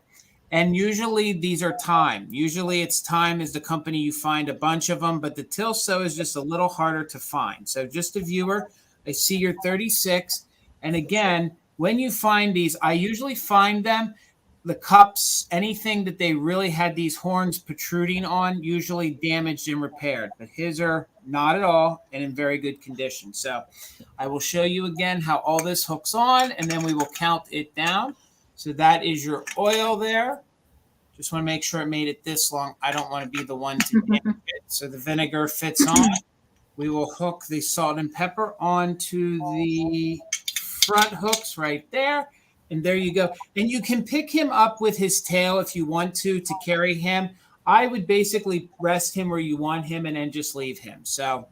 And usually these are Time. Usually it's Time is the company you find a bunch of them, but the till sew is just a little harder to find. So just a viewer, I see you're 36. And again, when you find these, I usually find them, the cups, anything that they really had these horns protruding on, usually damaged and repaired. But his are not at all and in very good condition. So I will show you again how all this hooks on, and then we will count it down. So that is your oil there. Just want to make sure it made it this long. I don't want to be the one to damage it. So the vinegar fits on. We will hook the salt and pepper onto the front hooks right there. And there you go. And you can pick him up with his tail if you want to carry him. I would basically rest him where you want him and then just leave him. So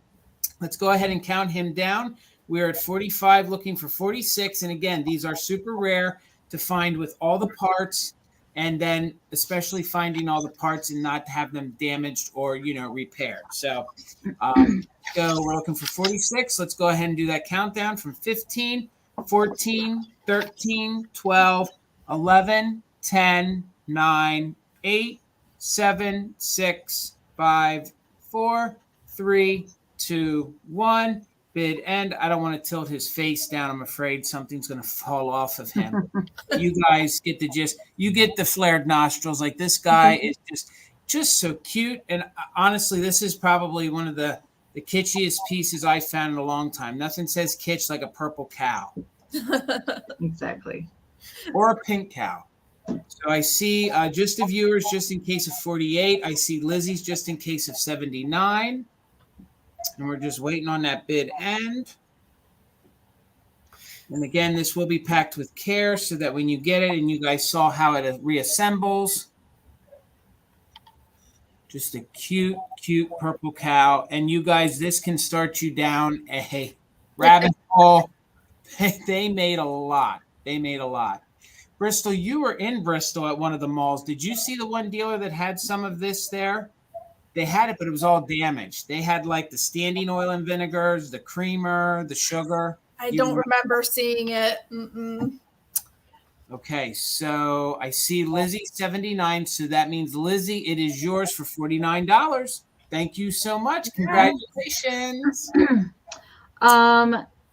let's go ahead and count him down. We're at 45, looking for 46. And again, these are super rare to find with all the parts, and then especially finding all the parts and not have them damaged or, you know, repaired. So we're looking for 46. Let's go ahead and do that countdown from 15, 14, 13, 12, 11, 10, 9, 8, 7, 6, 5, 4, 3, 2, 1. Bid end. I don't want to tilt his face down. I'm afraid something's going to fall off of him. You guys get the gist. You get the flared nostrils. Like, this guy is just so cute. And honestly, this is probably one of the kitschiest pieces I've found in a long time. Nothing says kitsch like a purple cow. Exactly. Or a pink cow. So I see just the viewers just in case of 48. I see Lizzie's just in case of 79. And we're just waiting on that bid end. And again, this will be packed with care so that when you get it, and you guys saw how it reassembles. Just a cute, cute purple cow. And you guys, this can start you down a rabbit hole. They made a lot. They made a lot. Bristol, you were in Bristol at one of the malls. Did you see the one dealer that had some of this there? They had it, but it was all damaged. They had like the standing oil and vinegars, the creamer, the sugar. I don't remember seeing it. Okay, so I see Lizzie 79. So that means, Lizzie, it is yours for $49. Thank you so much. Congratulations.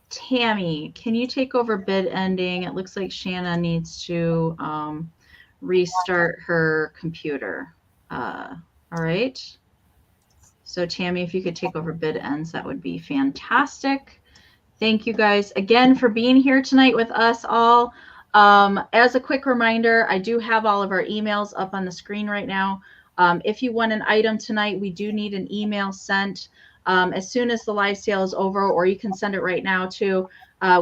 Tammy, can you take over bid ending? It looks like Shanna needs to restart her computer. All right. So Tammy, if you could take over bid ends, that would be fantastic. Thank you guys again for being here tonight with us all. As a quick reminder, I do have all of our emails up on the screen right now. If you want an item tonight, we do need an email sent as soon as the live sale is over, or you can send it right now to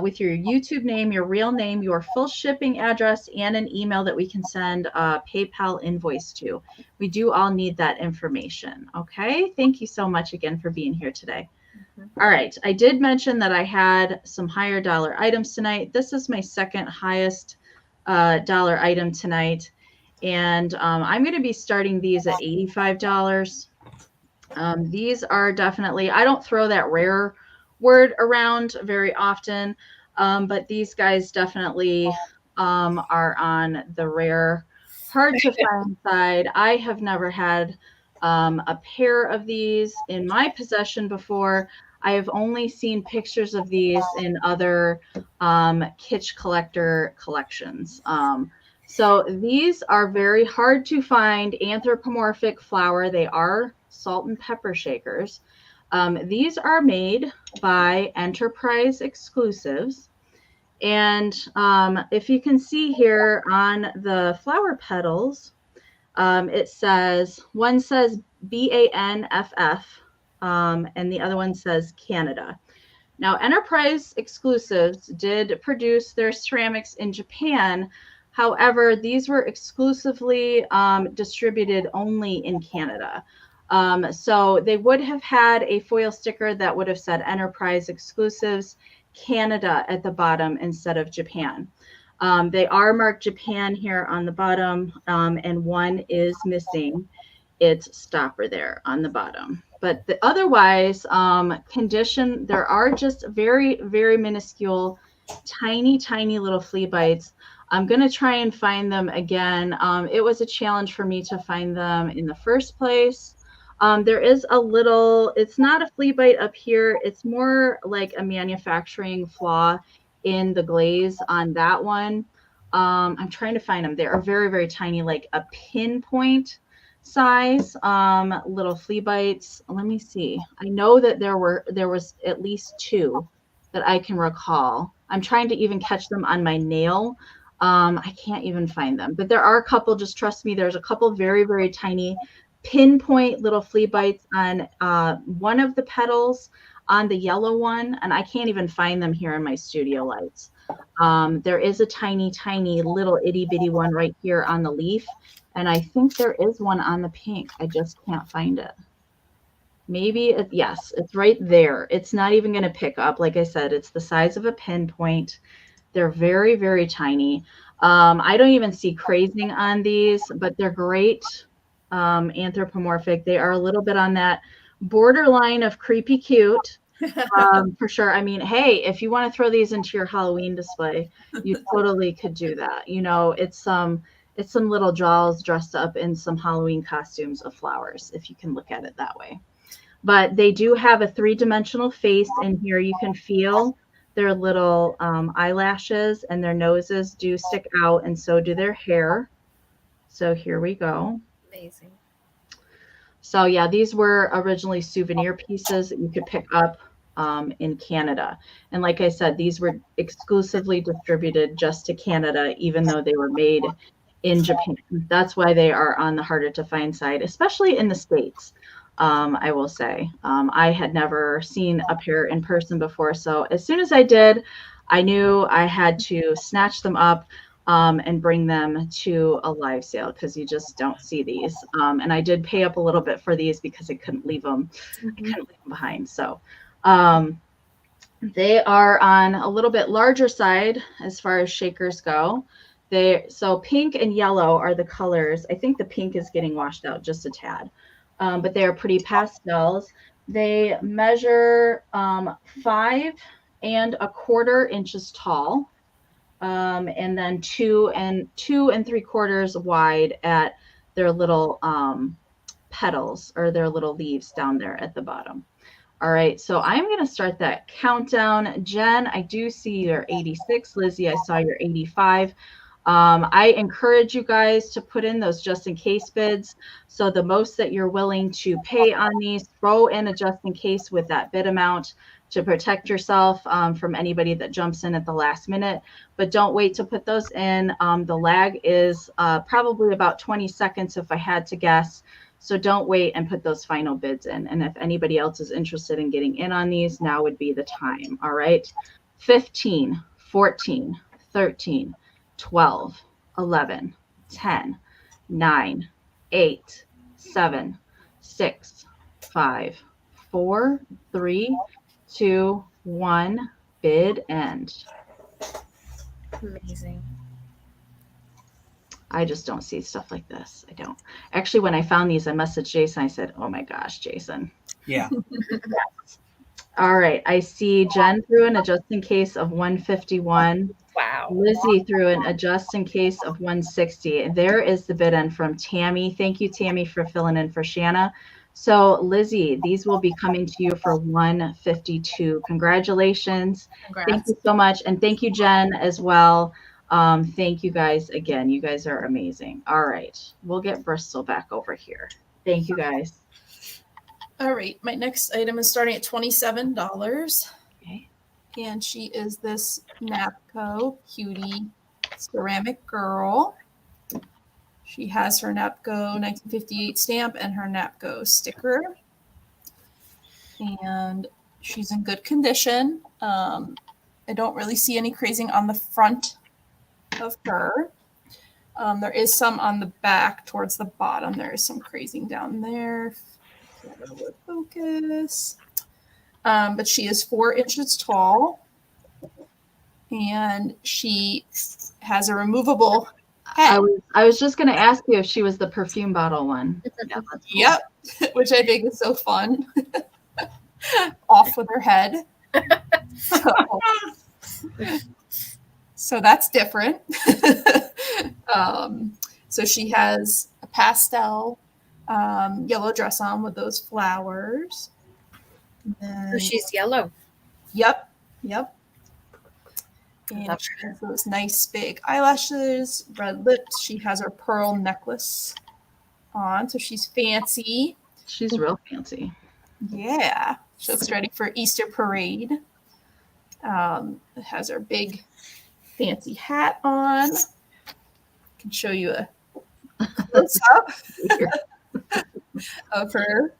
with your YouTube name, your real name, your full shipping address, and an email that we can send a PayPal invoice to. We do all need that information. Okay. Thank you so much again for being here today. All right. I did mention that I had some higher dollar items tonight. This is my second highest dollar item tonight. And I'm going to be starting these at $85. These are definitely, I don't throw that rare word around very often, but these guys definitely are on the rare, hard to find side. I have never had a pair of these in my possession before. I have only seen pictures of these in other Kitsch collector collections. So these are very hard to find anthropomorphic flower. They are salt and pepper shakers. These are made by Enterprise Exclusives. And if you can see here on the flower petals, it says, one says BANFF, and the other one says Canada. Now, Enterprise Exclusives did produce their ceramics in Japan. However, these were exclusively distributed only in Canada. So they would have had a foil sticker that would have said Enterprise Exclusives Canada at the bottom instead of Japan. They are marked Japan here on the bottom, and one is missing its stopper there on the bottom. But otherwise, condition, there are just very, very minuscule, tiny, tiny little flea bites. I'm going to try and find them again. It was a challenge for me to find them in the first place. There is a little, it's not a flea bite up here. It's more like a manufacturing flaw in the glaze on that one. I'm trying to find them. They are very, very tiny, like a pinpoint size little flea bites. Let me see. I know that there was at least two that I can recall. I'm trying to even catch them on my nail. I can't even find them, but there are a couple. Just trust me. There's a couple very, very tiny pinpoint little flea bites on one of the petals on the yellow one, and I can't even find them here in my studio lights. There is a tiny, tiny little itty bitty one right here on the leaf, and I think there is one on the pink. I just can't find it. Maybe yes, it's right there. It's not even going to pick up. Like I said, it's the size of a pinpoint. They're very, very tiny. I don't even see crazing on these, but they're great anthropomorphic. They are a little bit on that borderline of creepy cute, for sure. I mean, hey, if you want to throw these into your Halloween display, you totally could do that. You know, it's some little dolls dressed up in some Halloween costumes of flowers, if you can look at it that way. But they do have a three-dimensional face in here. You can feel their little eyelashes, and their noses do stick out, and so do their hair. So here we go. Amazing. So yeah, these were originally souvenir pieces that you could pick up in Canada. And like I said, these were exclusively distributed just to Canada, even though they were made in Japan. That's why they are on the harder to find side, especially in the States. I will say, I had never seen a pair in person before. So as soon as I did, I knew I had to snatch them up and bring them to a live sale, because you just don't see these. And I did pay up a little bit for these because I couldn't leave them. I couldn't leave them behind. So they are on a little bit larger side as far as shakers go. So pink and yellow are the colors. I think the pink is getting washed out just a tad. But they are pretty pastels. They measure 5 1/4 inches tall, and then 2 3/4 wide at their little petals, or their little leaves down there at the bottom. All right, so I'm going to start that countdown. Jen, I do see you're 86. Lizzie, I saw you're 85. I encourage you guys to put in those just in case bids. So the most that you're willing to pay on these, throw in a just in case with that bid amount to protect yourself from anybody that jumps in at the last minute. But don't wait to put those in. The lag is probably about 20 seconds if I had to guess. So don't wait and put those final bids in. And if anybody else is interested in getting in on these, now would be the time. All right. 15, 14, 13, 12, 11, 10, 9, 8, 7, 6, 5, 4, 3, 2, 1. Bid end. Amazing. I just don't see stuff like this. I don't. Actually, when I found these, I messaged Jason. I said, oh my gosh, Jason. Yeah. All right. I see Jen threw in a just in case of 151. Wow. Lizzie threw in a just in case of 160. There is the bid end from Tammy. Thank you, Tammy, for filling in for Shanna. So, Lizzie, these will be coming to you for 152. Congratulations. Congrats. Thank you so much. And thank you, Jen, as well. Thank you guys again. You guys are amazing. All right. We'll get Bristol back over here. Thank you, guys. All right. My next item is starting at $27. Okay. And she is this Napco Cutie ceramic girl. She has her Napco 1958 stamp and her Napco sticker. And she's in good condition. I don't really see any crazing on the front of her. There is some on the back towards the bottom. There is some crazing down there. Focus. But she is 4 inches tall. And she has a removable head. I was just going to ask you if she was the perfume bottle one. Yeah, that's cool. Yep, which I think is so fun. Off with her head. So that's different. So she has a pastel yellow dress on with those flowers. So she's yellow. Yep. And she has those nice big eyelashes, red lips. She has her pearl necklace on, so she's fancy. She's real fancy. Yeah. She looks ready for Easter parade. It has her big fancy hat on. I can show you a close-up of her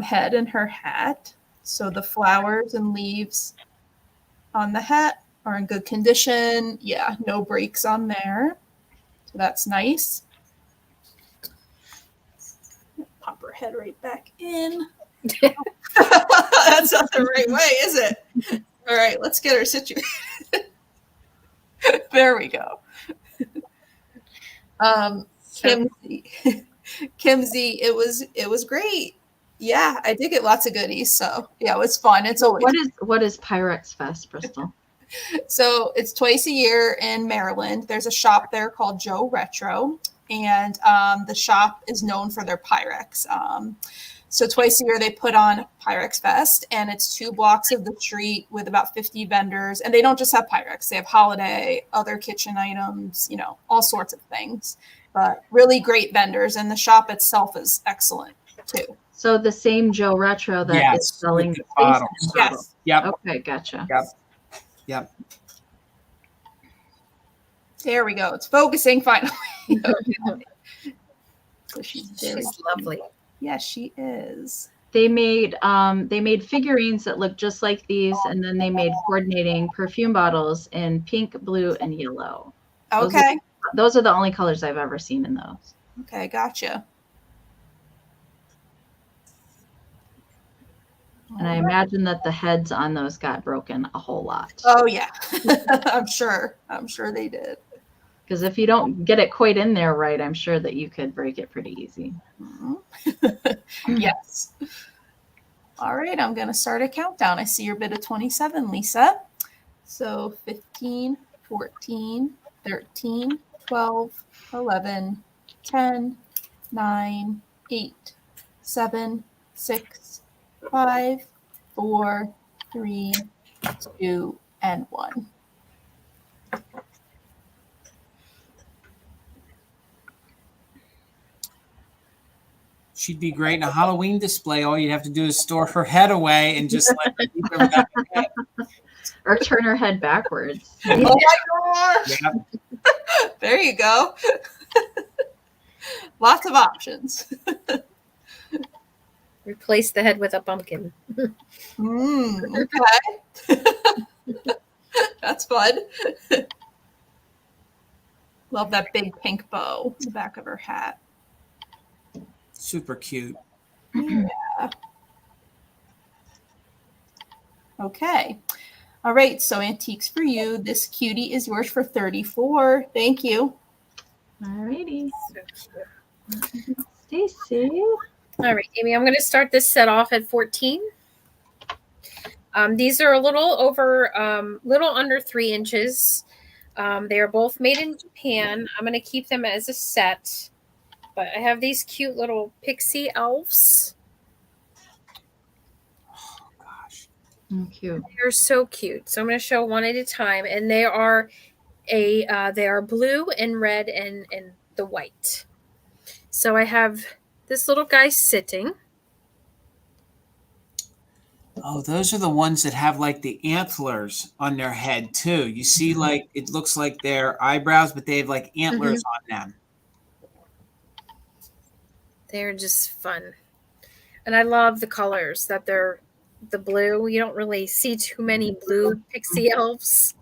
head and her hat. So the flowers and leaves on the hat are in good condition. Yeah, no breaks on there. So that's nice. Pop her head right back in. That's not the right way, is it? All right, let's get her situated. There we go. Kimsey, it was great. Yeah, I did get lots of goodies. So yeah, it was fun. It's always what is Pyrex Fest, Bristol? So it's twice a year in Maryland. There's a shop there called Joe Retro, and the shop is known for their Pyrex. So twice a year they put on Pyrex Fest, and it's 2 blocks of the street with about 50 vendors. And they don't just have Pyrex; they have holiday, other kitchen items, all sorts of things. But really great vendors, and the shop itself is excellent too. So the same Joe Retro that is selling the bottles. Yes. Yep. Okay, gotcha. Yep. There we go. It's focusing finally. So she's lovely. Yes, she is. They made figurines that look just like these, and then they made coordinating perfume bottles in pink, blue, and yellow. Okay. Those are the only colors I've ever seen in those. Okay, gotcha. And I imagine that the heads on those got broken a whole lot. Oh yeah, I'm sure they did. Because if you don't get it quite in there right, I'm sure that you could break it pretty easy. Yes. All right, I'm going to start a countdown. I see your bid of 27, Lisa. So 15, 14, 13, 12, 11, 10, 9, 8, 7, 6, 5, 4, 3, 2, and 1. She'd be great in a Halloween display. All you'd have to do is store her head away and just let her keep her back head. Or turn her head backwards. Oh my gosh! Yep. There you go. Lots of options. Replace the head with a pumpkin. Okay. That's fun. Love that big pink bow in the back of her hat. Super cute. Yeah. Okay. All right. So antiques for you. This cutie is yours for $34. Thank you. Alrighty. So cute. Stacy. All right, Amy, I'm going to start this set off at 14. These are a little under 3 inches. They are both made in Japan. I'm going to keep them as a set. But I have these cute little pixie elves. Oh gosh. Cute. They're so cute. So I'm going to show one at a time, and they are blue and red and the white. So I have this little guy sitting. Oh, those are the ones that have like the antlers on their head too. You see, like it looks like their eyebrows, but they have like antlers on them. They're just fun. And I love the colors that they're the blue. You don't really see too many blue pixie elves.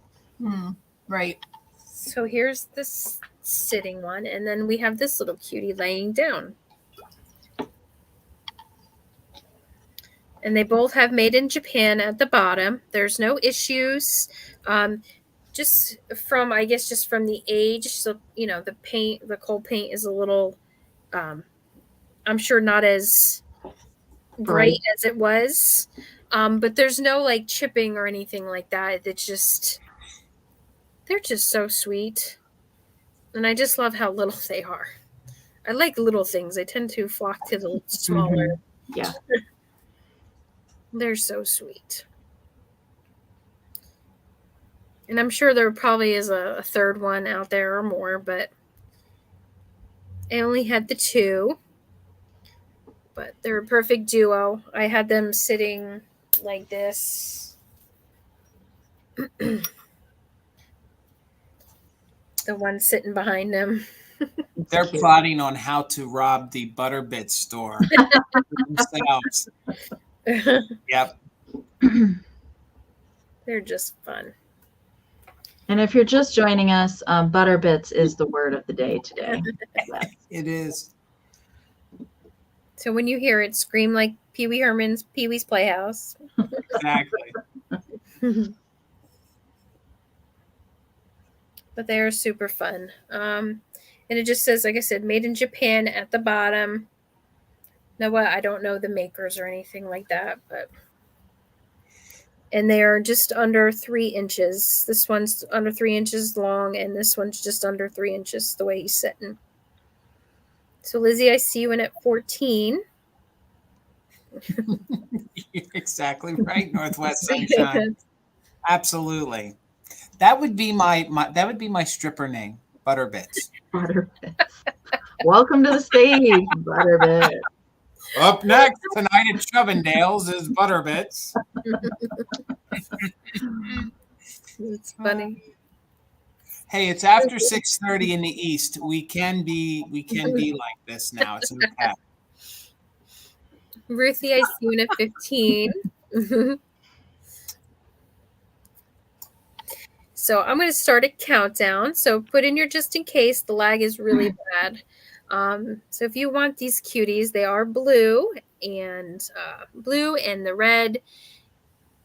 Right. So here's this sitting one. And then we have this little cutie laying down. And they both have made in Japan at the bottom. There's no issues. Just from the age. So, the coal paint is a little, I'm sure not as bright as it was. But there's no like chipping or anything like that. They're just so sweet. And I just love how little they are. I like little things. I tend to flock to the smaller. Yeah. They're so sweet. And I'm sure there probably is a third one out there or more, but I only had the 2. But they're a perfect duo. I had them sitting like this. The one sitting behind them. They're plotting on how to rob the Butterbits store themselves. Yep. They're just fun. And if you're just joining us, Butterbits is the word of the day today. It is. So when you hear it, scream like Pee Wee Herman's Pee Wee's Playhouse. Exactly. But they are super fun. And it just says, like I said, made in Japan at the bottom. Now, I don't know the makers or anything like that, and they are just under 3 inches. This one's under 3 inches long, and this one's just under 3 inches the way he's sitting. So, Lizzie, I see you in at 14. You're exactly right, Northwest Sunshine. Absolutely. That would be my stripper name, Butterbits. Butterbits. Welcome to the stage, Butterbits. Up next tonight at Shovendale's is Butterbits. It's funny. Hey, it's after 6:30 in the East. We can be like this now. It's okay. Ruthie, I see you in at 15. So I'm going to start a countdown. So put in your just in case. The lag is really bad. So if you want these cuties, they are blue and the red,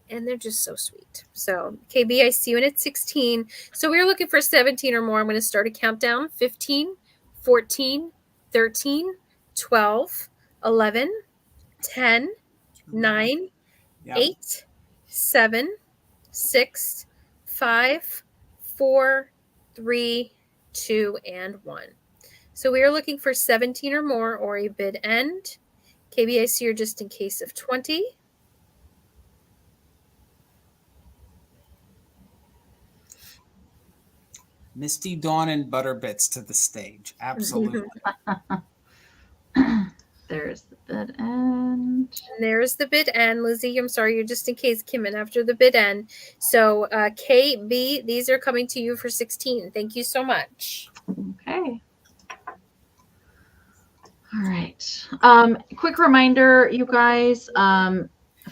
and they're just so sweet. So KB, I see you in at 16. So we're looking for 17 or more. I'm going to start a countdown. 15, 14, 13, 12, 11, 10, 9, 8, 7, 6, 5, 4, 3, 2, and 1. So we are looking for 17 or more or a bid end. KB, I see you're just in case of 20. Misty Dawn and Butterbits to the stage. Absolutely. There's the bid end. And there's the bid end. Lizzie, I'm sorry, you're just in case came in after the bid end. So KB, these are coming to you for 16. Thank you so much. Okay. All right. Quick reminder, you guys,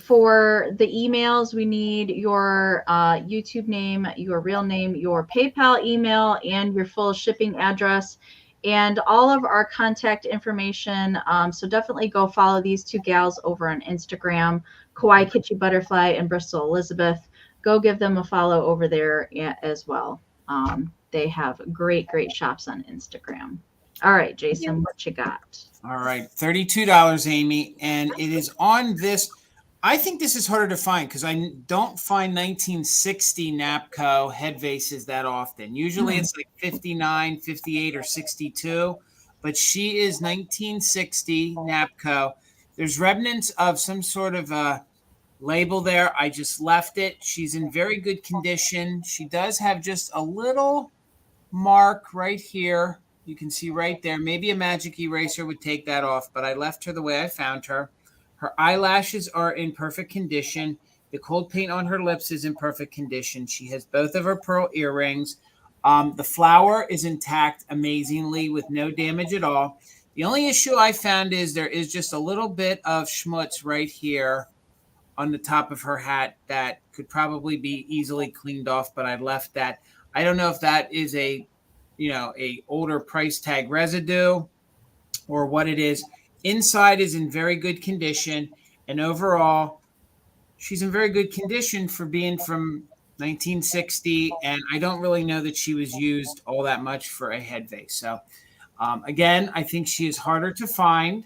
For the emails, we need your YouTube name, your real name, your PayPal email, and your full shipping address, and all of our contact information. So definitely go follow these two gals over on Instagram, Kawaiikitschybutterfly and Bristol Elizabeth. Go give them a follow over there as well. They have great shops on Instagram. All right, Jason, what you got? All right, $32, Amy, and it is on this. I think this is harder to find because I don't find 1960 Napco head vases that often. Usually it's like 59, 58, or 62, but she is 1960 Napco. There's remnants of some sort of a label there. I just left it. She's in very good condition. She does have just a little mark right here. You can see right there. Maybe a magic eraser would take that off, but I left her the way I found her. Her eyelashes are in perfect condition. The cold paint on her lips is in perfect condition. She has both of her pearl earrings. The flower is intact amazingly with no damage at all. The only issue I found is there is just a little bit of schmutz right here on the top of her hat that could probably be easily cleaned off, but I left that. I don't know if that is a older price tag residue or what it is. Inside is in very good condition, and overall, she's in very good condition for being from 1960, and I don't really know that she was used all that much for a head vase. So, again, I think she is harder to find.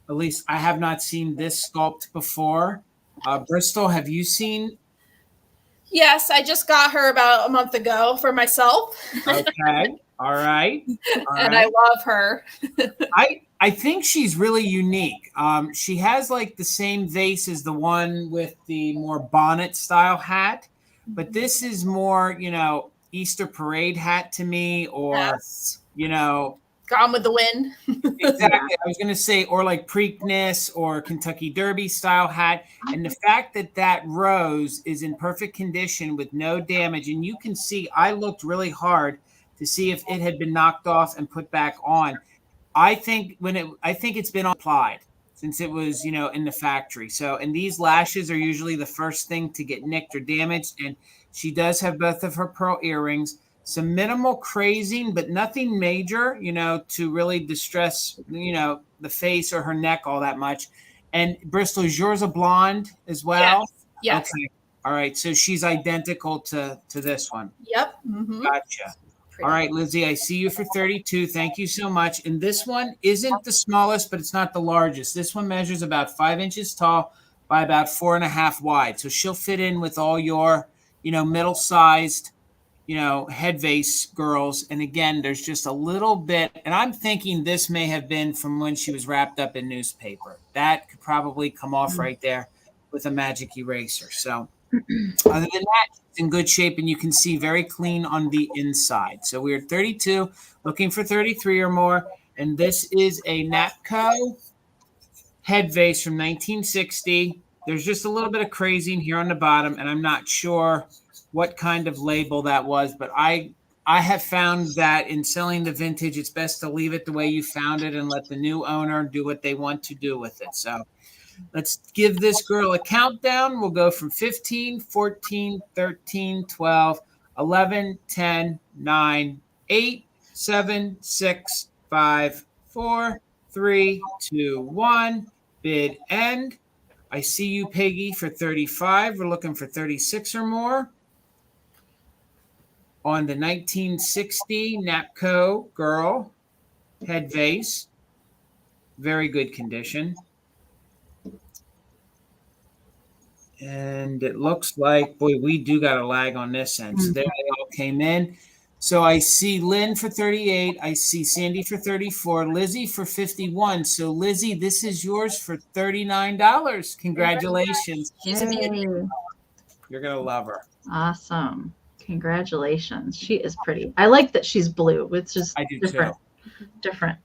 At least I have not seen this sculpt before. Bristol, have you seen? Yes, I just got her about a month ago for myself. Okay. All right. And I love her. I think she's really unique. She has like the same vase as the one with the more bonnet style hat, but this is more, Easter parade hat to me, or, Yes. Gone with the Wind. Exactly. I was going to say, or like Preakness or Kentucky Derby style hat. And the fact that rose is in perfect condition with no damage. And you can see, I looked really hard to see if it had been knocked off and put back on. I think it's been applied since it was, in the factory. So, and these lashes are usually the first thing to get nicked or damaged. And she does have both of her pearl earrings. Some minimal crazing, but nothing major, to really distress, the face or her neck all that much. And Bristol, is yours a blonde as well? Yes. Okay. All right. So she's identical to this one. Yep. Mm-hmm. Gotcha. All right, Lizzie, I see you for 32. Thank you so much. And this one isn't the smallest, but it's not the largest. This one measures about 5 inches tall by about 4.5 wide. So she'll fit in with all your, middle-sized, head vase girls. And again, there's just a little bit, and I'm thinking this may have been from when she was wrapped up in newspaper. That could probably come off right there with a magic eraser. So other than that, it's in good shape, and you can see very clean on the inside. So we're 32, looking for 33 or more. And this is a Napco head vase from 1960. There's just a little bit of crazing here on the bottom, and I'm not sure what kind of label that was, but I have found that in selling the vintage, it's best to leave it the way you found it and let the new owner do what they want to do with it. So let's give this girl a countdown. We'll go from 15, 14, 13, 12, 11, 10, 9, 8, 7, 6, 5, 4, 3, 2, 1. Bid end. I see you, Peggy, for 35. We're looking for 36 or more. On the 1960 Napco girl head vase. Very good condition. And it looks like, boy, we do got a lag on this end. So there they all came in. So I see Lynn for 38. I see Sandy for 34. Lizzie for 51. So Lizzie, this is yours for $39. Congratulations. She's a beauty. You're going to love her. Awesome. Congratulations. She is pretty. I like that she's blue. It's just different. Different.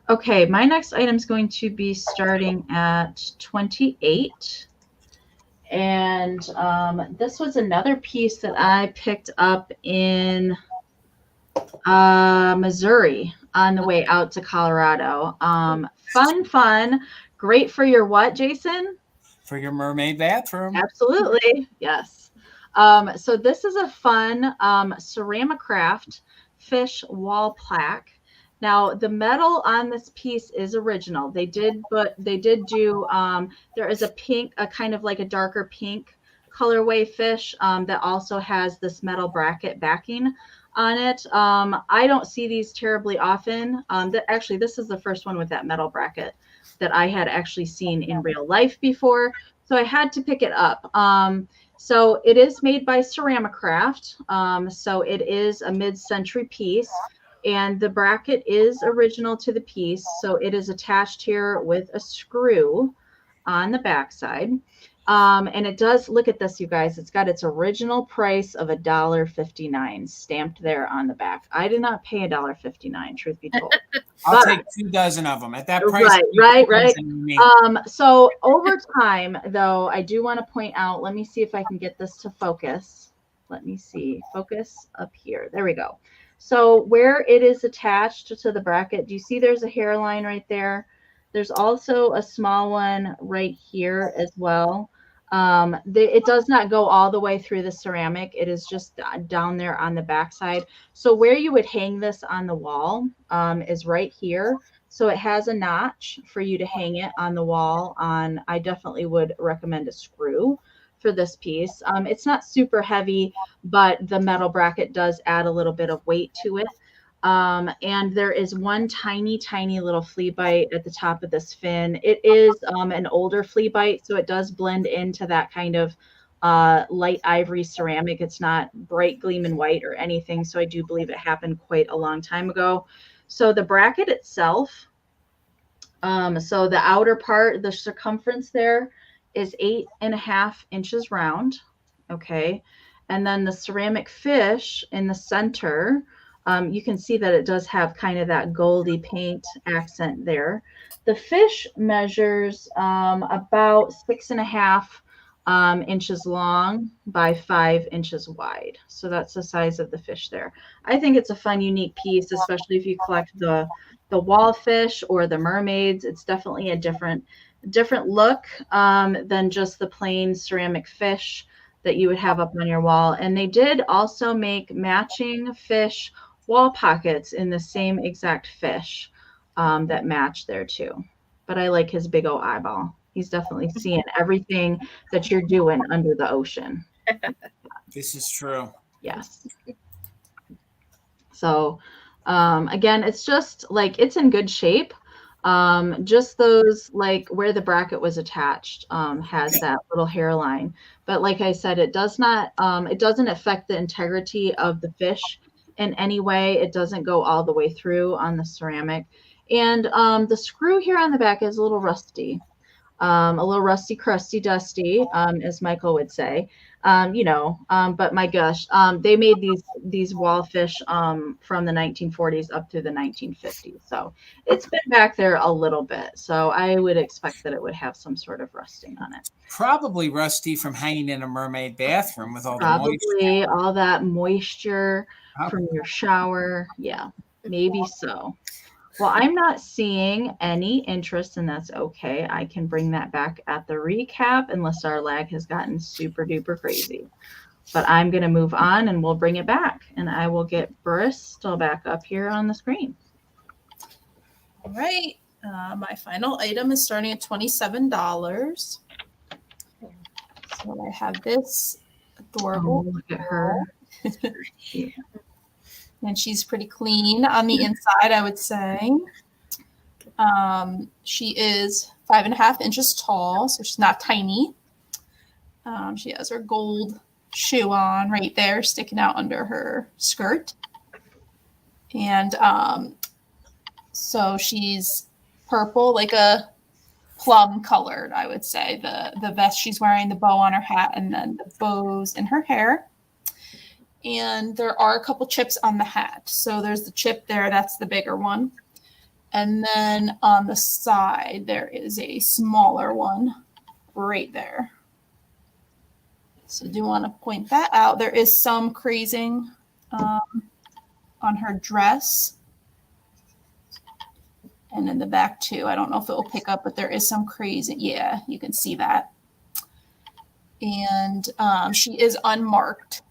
Okay, my next item is going to be starting at 28. And this was another piece that I picked up in Missouri on the way out to Colorado. Fun. Great for your what, Jason? for your mermaid bathroom. Absolutely. Yes. So this is a fun ceramic craft fish wall plaque. Now the metal on this piece is original. They did do there is a pink, a kind of like a darker pink colorway fish that also has this metal bracket backing on it. I don't see these terribly often. Actually, this is the first one with that metal bracket that I had actually seen in real life before. So I had to pick it up. So it is made by Ceramic Craft. So it is a mid-century piece, and the bracket is original to the piece. So it is attached here with a screw on the backside. And it does, look at this, you guys, it's got its original price of $1.59 stamped there on the back. I did not pay $1.59, truth be told. I'll take 2 dozen of them at that price. Right. So over time, though, I do want to point out, let me see if I can get this to focus. Let me see, focus up here. There we go. So where it is attached to the bracket, do you see there's a hairline right there? There's also a small one right here as well. It does not go all the way through the ceramic. It is just down there on the backside. So where you would hang this on the wall is right here. So it has a notch for you to hang it on the wall on. I definitely would recommend a screw for this piece. It's not super heavy, but the metal bracket does add a little bit of weight to it. And there is one tiny little flea bite at the top of this fin. It is an older flea bite, so it does blend into that kind of light ivory ceramic. It's not bright gleaming white or anything, so I do believe it happened quite a long time ago. So the bracket itself, so the outer part, the circumference there is 8.5 inches round, okay? And then the ceramic fish in the center, you can see that it does have kind of that goldy paint accent there. The fish measures about 6.5 inches long by 5 inches wide. So that's the size of the fish there. I think it's a fun, unique piece, especially if you collect the wall fish or the mermaids. It's definitely a different look than just the plain ceramic fish that you would have up on your wall. And they did also make matching fish wall pockets in the same exact fish that match there too. But I like his big old eyeball. He's definitely seeing everything that you're doing under the ocean. This is true. Yes. So again, it's just like, it's in good shape. Just those, like where the bracket was attached has that little hairline. But like I said, it does not, it doesn't affect the integrity of the fish in any way. It doesn't go all the way through on the ceramic. And the screw here on the back is a little rusty, crusty, dusty, as Michael would say. But my gosh, they made these wall fish from the 1940s up through the 1950s. So it's been back there a little bit. So I would expect that it would have some sort of rusting on it. Probably rusty from hanging in a mermaid bathroom with all the moisture. All that moisture from your shower. Yeah, maybe so. Well, I'm not seeing any interest, and that's okay. I can bring that back at the recap unless our lag has gotten super duper crazy. But I'm going to move on and we'll bring it back, and I will get Bristol back up here on the screen. All right. My final item is starting at $27. So I have this adorable. Oh, look at her. Yeah. And she's pretty clean on the inside, I would say. She is 5.5 inches tall, so she's not tiny. She has her gold shoe on right there, sticking out under her skirt. And so she's purple, like a plum colored, I would say. The vest she's wearing, the bow on her hat, and then the bows in her hair. And there are a couple chips on the hat. So there's the chip there. That's the bigger one. And then on the side, there is a smaller one right there. So do want to point that out. There is some crazing on her dress. And in the back too. I don't know if it will pick up, but there is some crazing. Yeah, you can see that. and she is unmarked.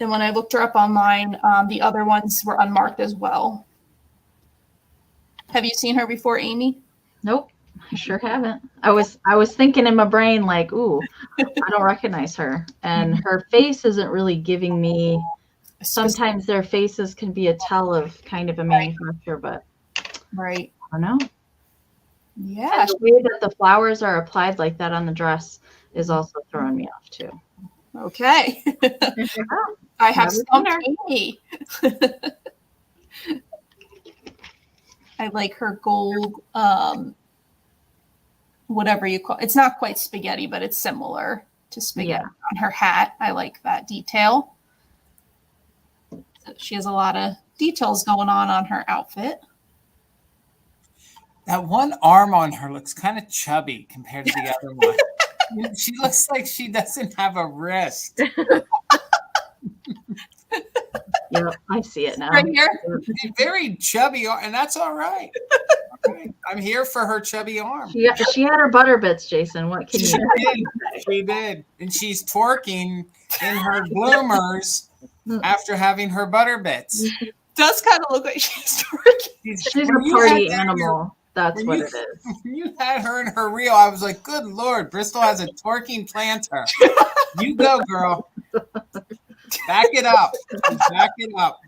And when I looked her up online, the other ones were unmarked as well. Have you seen her before, Amy? Nope, I sure haven't. I was thinking in my brain like, ooh, I don't recognize her, and her face isn't really giving me. Sometimes their faces can be a tell of kind of a manufacturer, but right. I don't know. Yeah. And the way that the flowers are applied like that on the dress is also throwing me off too. Okay. I have stumped Amy. I like her gold, whatever you call it. It's not quite spaghetti, but it's similar to spaghetti on her hat. I like that detail. She has a lot of details going on her outfit. That one arm on her looks kind of chubby compared to the other one. She looks like she doesn't have a wrist. Yep, I see it now. Right here? Very chubby, and that's all right. Okay. I'm here for her chubby arm. She had her butter bits, Jason. What can you do? She did. And she's twerking in her bloomers after having her butter bits. Does kind of look like she's twerking. She's a party animal. That's what it is. When you had her in her reel, I was like, good Lord, Bristol has a twerking planter. You go, girl. Back it up. Back it up.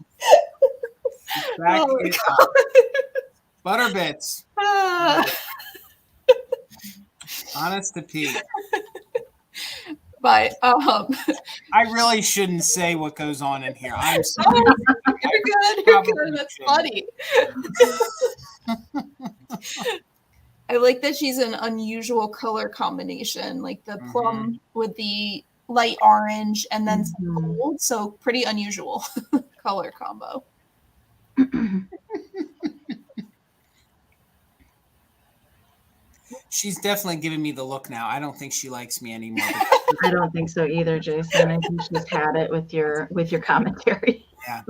Back it up. Butter bits. Honest to Pete. But I really shouldn't say what goes on in here. I'm sorry. Oh, you're good. You're good. That's funny. I like that she's an unusual color combination, like the plum with the light orange and then some gold. So pretty unusual color combo. She's definitely giving me the look now. I don't think she likes me anymore. I don't think so either, Jason. I think she's had it with your commentary. Yeah.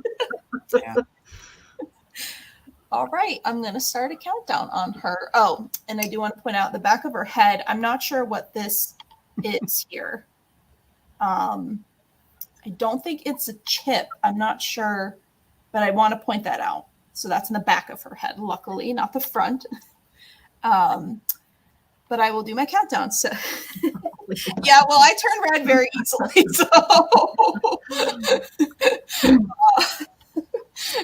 All right, I'm going to start a countdown on her. Oh, and I do want to point out the back of her head. I'm not sure what this is here. I don't think it's a chip. I'm not sure, but I want to point that out. So that's in the back of her head, luckily, not the front. But I will do my countdown. So, yeah, well, I turn red very easily. So,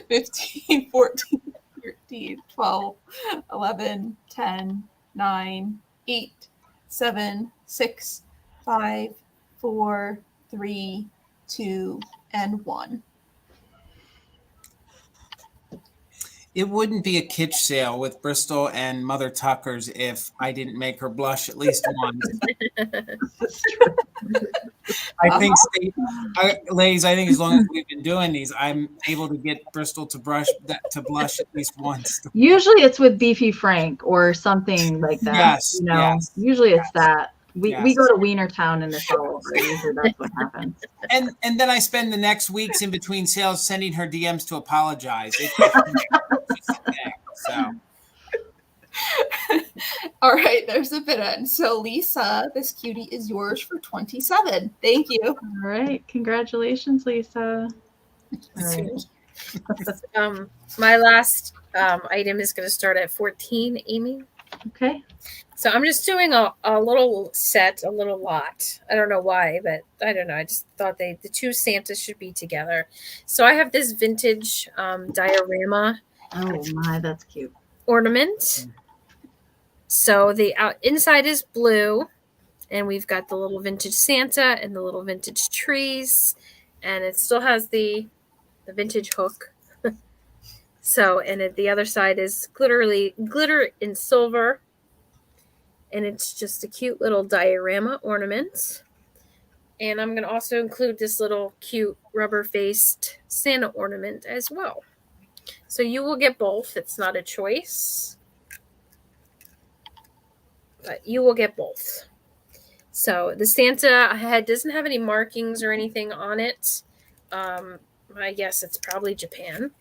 15, 14, 13, 12, 11, 10, 9, 8, 7, 6, 5, 4, 3, 2, and 1. It wouldn't be a kitsch sale with Bristol and Mother Tuckers if I didn't make her blush at least once. I think, ladies, I think as long as we've been doing these, I'm able to get Bristol to blush at least once. Usually it's with Beefy Frank or something like that. Yes. You know, yes. Usually it's that. We Yes. go to Wienertown and it's all over. Usually that's what happens. And then I spend the next weeks in between sales sending her DMs to apologize. So. All right, there's a bid in. So Lisa, this cutie is yours for 27. Thank you. All right, congratulations, Lisa. All right. My last item is going to start at 14, Amy. Okay. So I'm just doing a little set, a little lot. I don't know why, but I don't know. I just thought the two Santas should be together. So I have this vintage diorama. Oh my, that's cute. Ornament. So the inside is blue, and we've got the little vintage Santa and the little vintage trees, and it still has the vintage hook. So, and at the other side is glitter in silver, and it's just a cute little diorama ornament. And I'm going to also include this little cute rubber-faced Santa ornament as well. So you will get both. It's not a choice, but you will get both. So the Santa head doesn't have any markings or anything on it. I guess it's probably Japan.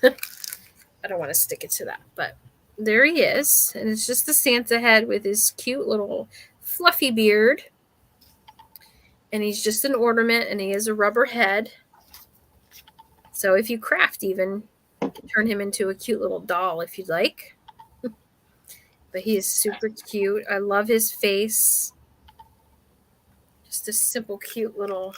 I don't want to stick it to that, but there he is. And it's just the Santa head with his cute little fluffy beard. And he's just an ornament, and he has a rubber head. So if you craft even, you can turn him into a cute little doll if you'd like. But he is super cute. I love his face. Just a simple, cute little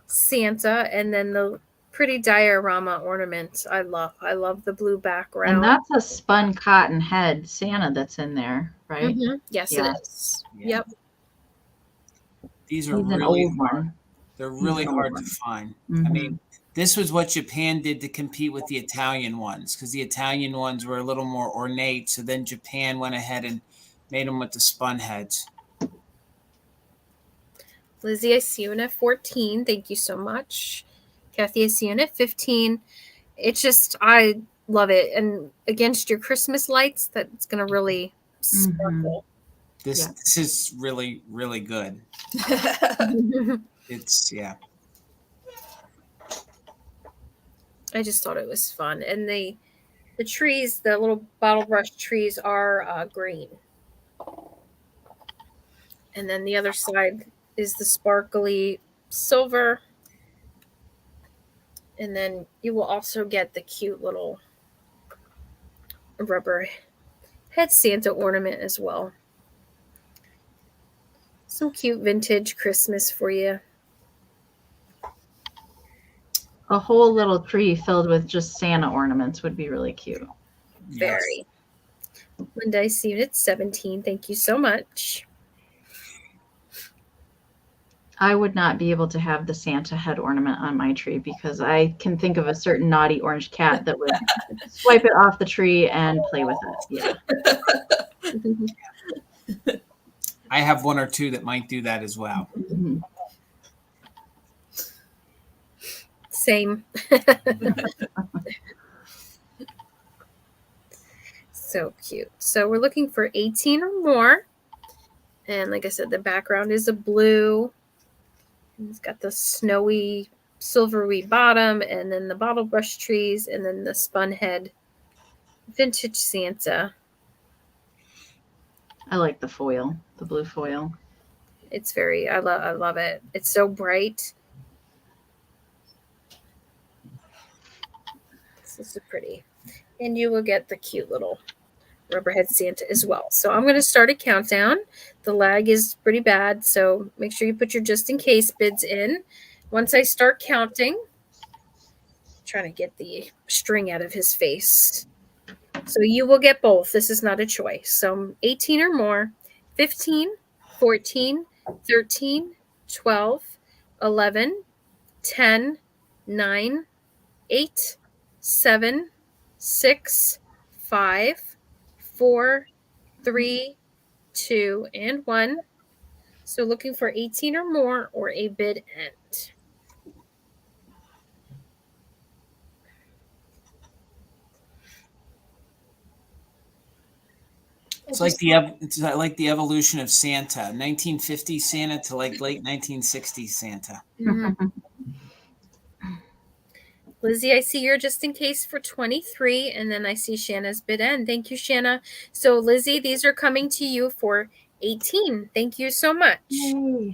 Santa. And then the pretty diorama ornament. I love the blue background. And that's a spun cotton head Santa that's in there, right? Mm-hmm. Yes, Yeah. it is. Yeah. Yep. These are He's an really old hard. one. They're really an old hard one. to find. Mhm. I mean, this was what Japan did to compete with the Italian ones, because the Italian ones were a little more ornate. So then Japan went ahead and made them with the spun heads. Lizzie, I see you in at 14. Thank you so much. Kathy, I see you in at 15. It's just, I love it. And against your Christmas lights, that's going to really sparkle. This Yeah. this is really, really good. It's, yeah. I just thought it was fun. And the trees, the little bottle brush trees are green. And then the other side is the sparkly silver. And then you will also get the cute little rubber head Santa ornament as well. Some cute vintage Christmas for you. A whole little tree filled with just Santa ornaments would be really cute. Very. Linda, I see you at 17. Thank you so much. I would not be able to have the Santa head ornament on my tree because I can think of a certain naughty orange cat that would swipe it off the tree and play with it. Yeah. I have one or two that might do that as well. Mm-hmm. Same. So cute. So we're looking for 18 or more. And like I said, the background is a blue. It's got the snowy, silvery bottom, and then the bottle brush trees, and then the spun head vintage Santa. I like the foil, the blue foil. It's very, I love it. It's so bright. This is pretty. And you will get the cute little rubberhead Santa as well. So I'm going to start a countdown. The lag is pretty bad, so make sure you put your just in case bids in. Once I start counting, trying to get the string out of his face. So you will get both. This is not a choice. So 18 or more, 15, 14, 13, 12, 11, 10, 9, 8, 7, 6, 5, 4, 3, 2, and 1. So looking for 18 or more or a bid end. It's like the evolution of Santa, 1950 Santa to like late 1960s Santa. Mm-hmm. Lizzie, I see you're just in case for 23, and then I see Shanna's bid end. Thank you, Shanna. So Lizzie, these are coming to you for 18. Thank you so much. Yay.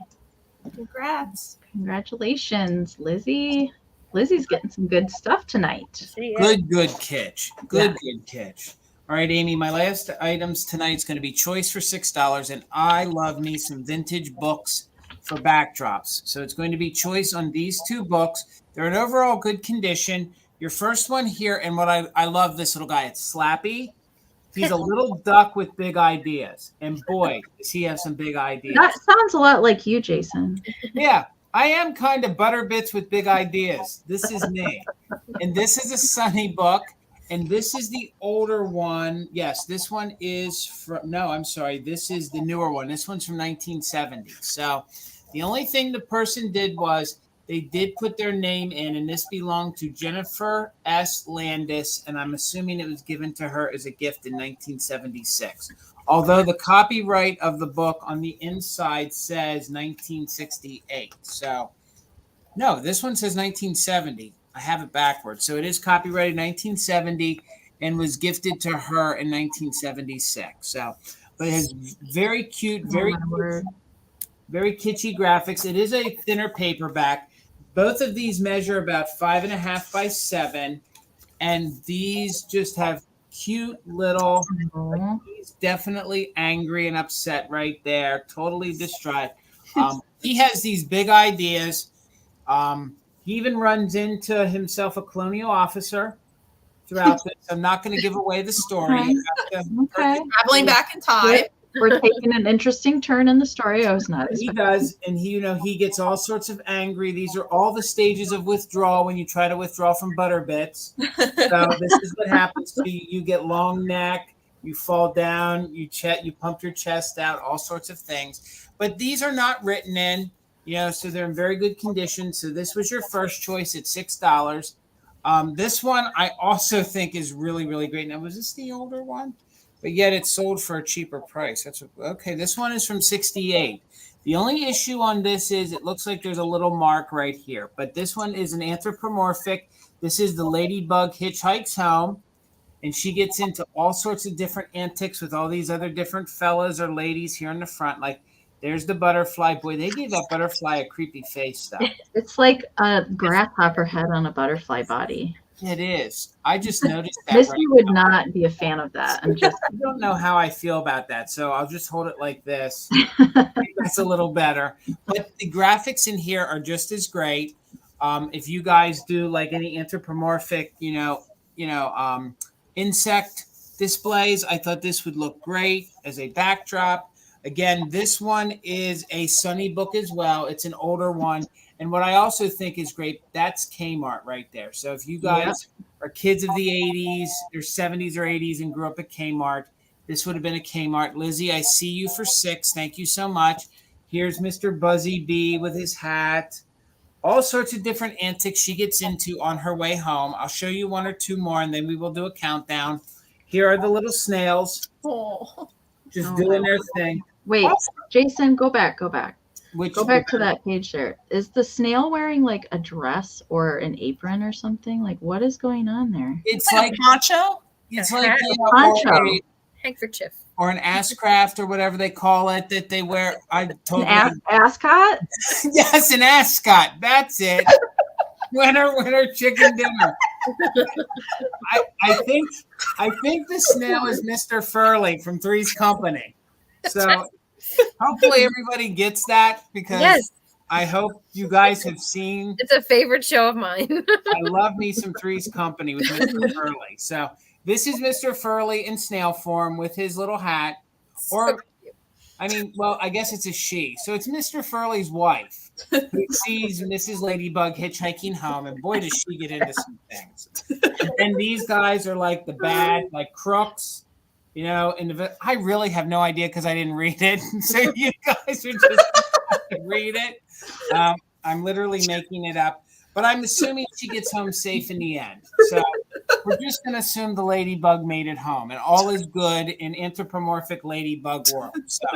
Congrats. Congratulations, Lizzie. Lizzie's getting some good stuff tonight. Good Kitsch. Good Kitsch. All right, Amy, my last items tonight is going to be choice for $6, and I love me some vintage books for backdrops. So it's going to be choice on these two books. They're in overall good condition. Your first one here, and what I love this little guy, it's Slappy. He's a little duck with big ideas. And boy, does he have some big ideas. That sounds a lot like you, Jason. Yeah, I am kind of butterbits with big ideas. This is me. And this is a Sunny book. And this is the older one. Yes, this one is from, no, I'm sorry. This is the newer one. This one's from 1970. So the only thing the person did was they did put their name in, and this belonged to Jennifer S. Landis, and I'm assuming it was given to her as a gift in 1976. Although the copyright of the book on the inside says 1968. So, no, this one says 1970. I have it backwards. So it is copyrighted 1970 and was gifted to her in 1976. So but it has very cute, Oh, very my word. very kitschy graphics. It is a thinner paperback. Both of these measure about 5.5 by 7, and these just have cute little. Oh. He's definitely angry and upset right there, totally distraught. He has these big ideas. He even runs into himself a colonial officer throughout this. I'm not going to give away the story. Okay. You have to Okay. Traveling back in time. We're taking an interesting turn in the story. I was not He expecting. does, and he gets all sorts of angry. These are all the stages of withdrawal when you try to withdraw from Butterbits. So this is what happens to you. You get long neck, you fall down, you pump your chest out, all sorts of things. But these are not written in, so they're in very good condition. So this was your first choice at $6. This one I also think is really, really great. Now, was this the older one? But yet it's sold for a cheaper price. Okay. This one is from '68. The only issue on this is it looks like there's a little mark right here. But this one is an anthropomorphic. This is the ladybug hitchhikes home, and she gets into all sorts of different antics with all these other different fellas or ladies here in the front. Like there's the butterfly. Boy, they gave that butterfly a creepy face, though. It's like a grasshopper head on a butterfly body. It is. I just noticed that. Missy right would now. not be a fan of that. I'm just I don't know how I feel about that, so I'll just hold it like this. That's a little better. But the graphics in here are just as great. If you guys do like any anthropomorphic, insect displays, I thought this would look great as a backdrop. Again, this one is a Sunny book as well. It's an older one. And what I also think is great, that's Kmart right there. So if you guys are kids of the 80s or 70s or 80s and grew up at Kmart, this would have been a Kmart. Lizzie, I see you for $6. Thank you so much. Here's Mr. Buzzy Bee with his hat. All sorts of different antics she gets into on her way home. I'll show you one or two more, and then we will do a countdown. Here are the little snails just doing their thing. Wait, Jason, go back. Go back to that page there. Is the snail wearing like a dress or an apron or something? Like what is going on there? It's like poncho. It's like poncho. Handkerchief. Or an ass craft or whatever they call it that they wear. I totally An ascot? Yes, an ascot. That's it. Winner, chicken dinner. I think the snail is Mr. Furley from Three's Company. So hopefully everybody gets that because I hope you guys have seen. It's a favorite show of mine. I love me some Three's Company with Mr. Furley. So this is Mr. Furley in snail form with his little hat. Or, I guess it's a she. So it's Mr. Furley's wife who sees Mrs. Ladybug hitchhiking home. And boy, does she get into some things. And these guys are like the bad, like crooks. I really have no idea because I didn't read it. So you guys are just read it. I'm literally making it up. But I'm assuming she gets home safe in the end. So we're just going to assume the ladybug made it home. And all is good in anthropomorphic ladybug world. So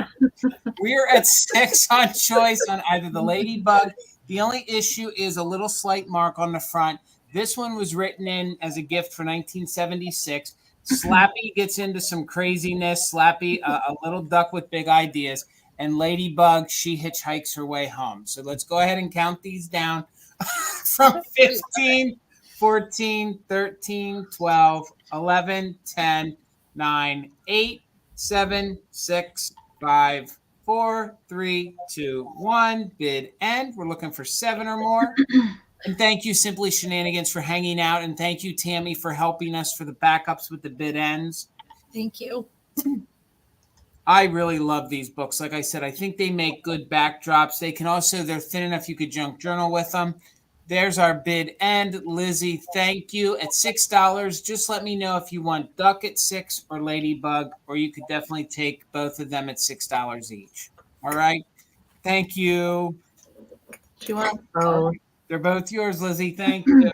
we're at 6 on choice on either the ladybug. The only issue is a little slight mark on the front. This one was written in as a gift for 1976. Slappy gets into some craziness. Slappy, a little duck with big ideas. And Ladybug, she hitchhikes her way home. So let's go ahead and count these down from 15, 14, 13, 12, 11, 10, 9, 8, 7, 6, 5, 4, 3, 2, 1. Bid end. We're looking for 7 or more. And thank you, Simply Shenanigans, for hanging out. And thank you, Tammy, for helping us for the backups with the bid ends. Thank you. I really love these books. Like I said, I think they make good backdrops. They're thin enough you could junk journal with them. There's our bid end. Lizzie, thank you. At $6, just let me know if you want Duck at $6 or Ladybug, or you could definitely take both of them at $6 each. All right. Thank you. She wants both. They're both yours, Lizzie. Thank you.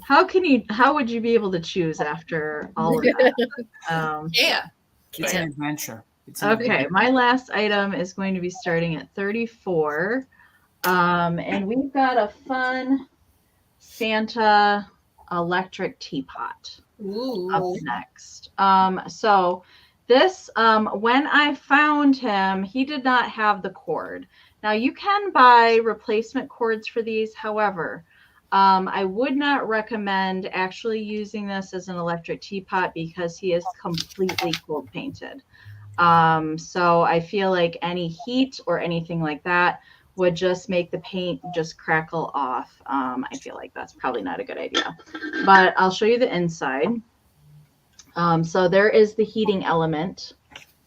How would you be able to choose after all of that? It's an adventure. Okay, my last item is going to be starting at 34. And we've got a fun Santa electric teapot up next. So This, when I found him, he did not have the cord. Now you can buy replacement cords for these. However, I would not recommend actually using this as an electric teapot because he is completely cold painted. So I feel like any heat or anything like that would just make the paint just crackle off. I feel like that's probably not a good idea, but I'll show you the inside. So there is the heating element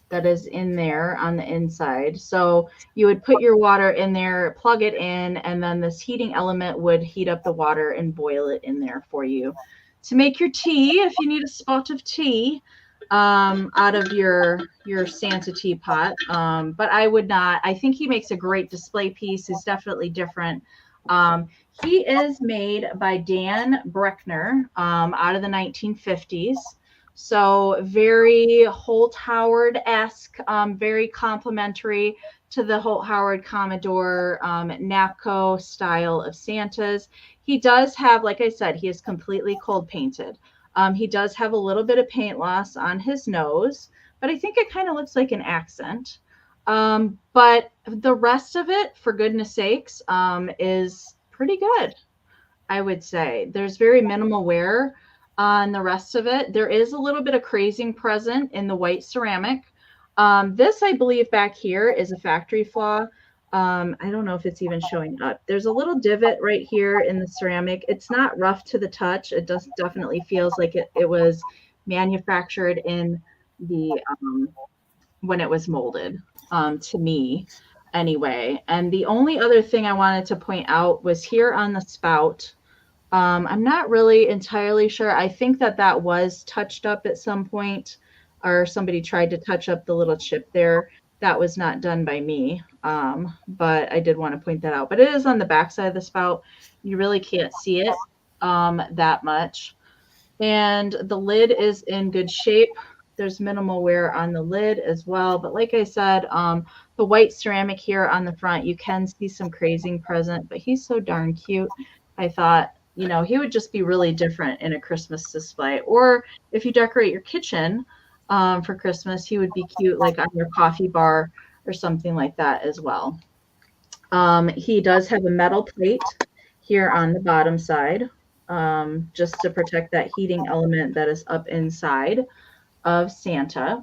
that is in there on the inside. So you would put your water in there, plug it in, and then this heating element would heat up the water and boil it in there for you to make your tea. If you need a spot of tea out of your Santa teapot, but I would not. I think he makes a great display piece. He's definitely different. He is made by Dan Breckner out of the 1950s. So very Holt Howard-esque, very complimentary to the Holt Howard Commodore Napco style of Santas. He does have, like I said, he is completely cold painted. He does have a little bit of paint loss on his nose, but I think it kind of looks like an accent. But the rest of it, for goodness sakes, is pretty good, I would say. There's very minimal wear on the rest of it. There is a little bit of crazing present in the white ceramic. This, I believe, back here is a factory flaw. I don't know if it's even showing up. There's a little divot right here in the ceramic. It's not rough to the touch. It definitely feels like it was manufactured in the when it was molded, to me anyway. And the only other thing I wanted to point out was here on the spout. I'm not really entirely sure. I think that was touched up at some point, or somebody tried to touch up the little chip there. That was not done by me, but I did want to point that out. But it is on the back side of the spout. You really can't see it that much. And the lid is in good shape. There's minimal wear on the lid as well. But like I said, the white ceramic here on the front, you can see some crazing present, but he's so darn cute. I thought, you know, he would just be really different in a Christmas display. Or if you decorate your kitchen for Christmas, he would be cute like on your coffee bar or something like that as well. He does have a metal plate here on the bottom side, just to protect that heating element that is up inside of Santa.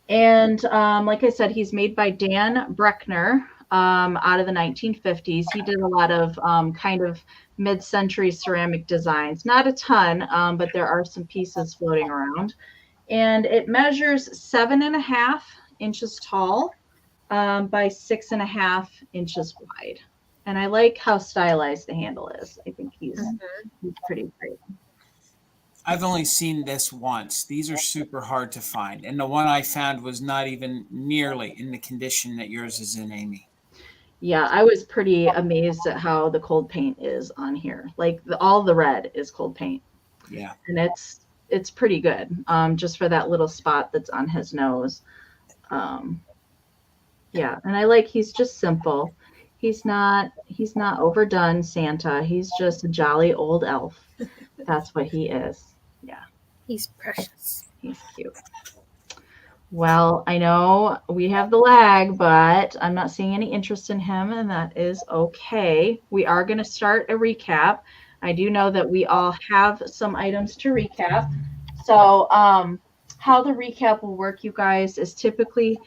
And like I said, he's made by Dan Breckner out of the 1950s. He did a lot of kind of mid-century ceramic designs. Not a ton, but there are some pieces floating around. And it measures 7.5 inches tall by 6.5 inches wide. And I like how stylized the handle is. I think he's pretty great. I've only seen this once. These are super hard to find. And the one I found was not even nearly in the condition that yours is in, Amy. Yeah, I was pretty amazed at how the cold paint is on here. Like all the red is cold paint. Yeah. And it's pretty good, just for that little spot that's on his nose. Yeah, and I like he's just simple. He's not overdone Santa. He's just a jolly old elf. That's what he is. Yeah. He's precious. He's cute. Well, I know we have the lag, but I'm not seeing any interest in him, and that is okay. We are going to start a recap. I do know that we all have some items to recap. So how the recap will work, you guys, is typically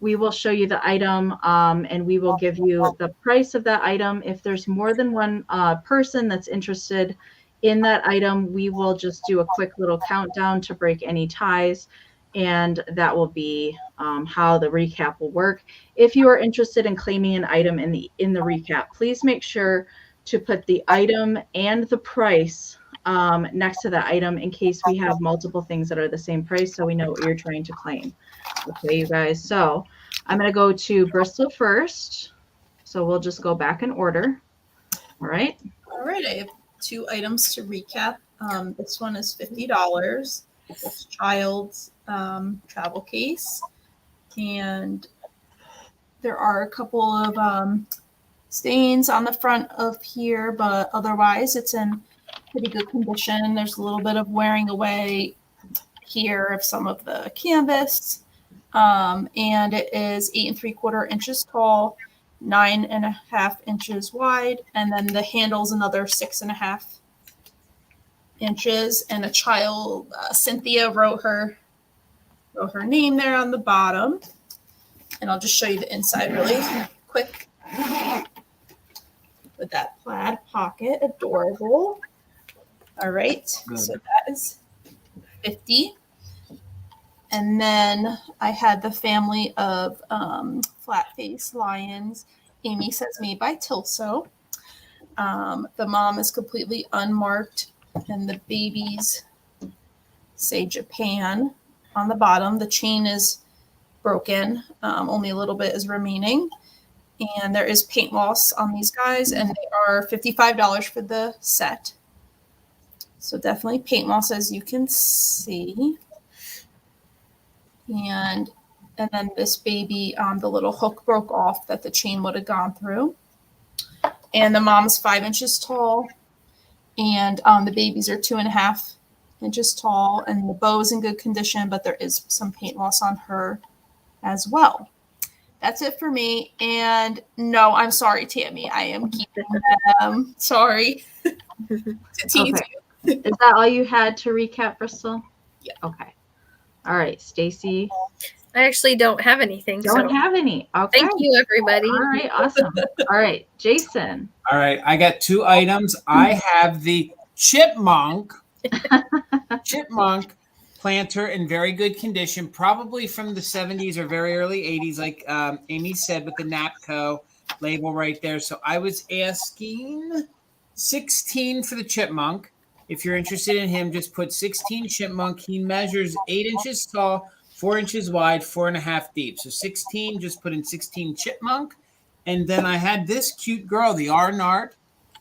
we will show you the item and we will give you the price of that item. If there's more than one person that's interested in that item, we will just do a quick little countdown to break any ties. And that will be how the recap will work. If you are interested in claiming an item in the recap, please make sure to put the item and the price next to the item in case we have multiple things that are the same price, so we know what you're trying to claim. Okay, you guys. So I'm going to go to Bristol first. So we'll just go back in order. All right. All right. I have 2 items to recap. This one is $50. It's child's travel case, and there are a couple of stains on the front of here, but otherwise it's in pretty good condition. There's a little bit of wearing away here of some of the canvas. And it is 8 3/4 inches tall, 9.5 inches wide, and then the handle's another 6.5 inches. And a child, Cynthia, wrote her name there on the bottom. And I'll just show you the inside really quick. With that plaid pocket, adorable. All right, so that is 50. And then I had the family of flat-faced lions. Amie says made by Tilso. The mom is completely unmarked, and the babies say Japan on the bottom. The chain is broken. Only a little bit is remaining. And there is paint loss on these guys, and they are $55 for the set. So definitely paint loss, as you can see. And then this baby, the little hook broke off that the chain would have gone through. And the mom's 5 inches tall, and the babies are 2.5 inches tall, and the bow is in good condition, but there is some paint loss on her as well. That's it for me. And no, I'm sorry, Tammy. I am keeping them. Sorry. To tease you. Is that all you had to recap, Bristol? Yeah. Okay. All right, Stacey. I actually don't have anything. Don't have any. Okay. Thank you, everybody. All right, awesome. All right, Jason. All right, I got 2 items. I have the chipmunk planter in very good condition, probably from the 70s or very early 80s, like Amie said, with the NAPCO label right there. So I was asking 16 for the chipmunk. If you're interested in him, just put 16 chipmunk. He measures 8 inches tall, 4 inches wide, 4.5 deep. So 16, just put in 16 chipmunk. And then I had this cute girl, the Arnart,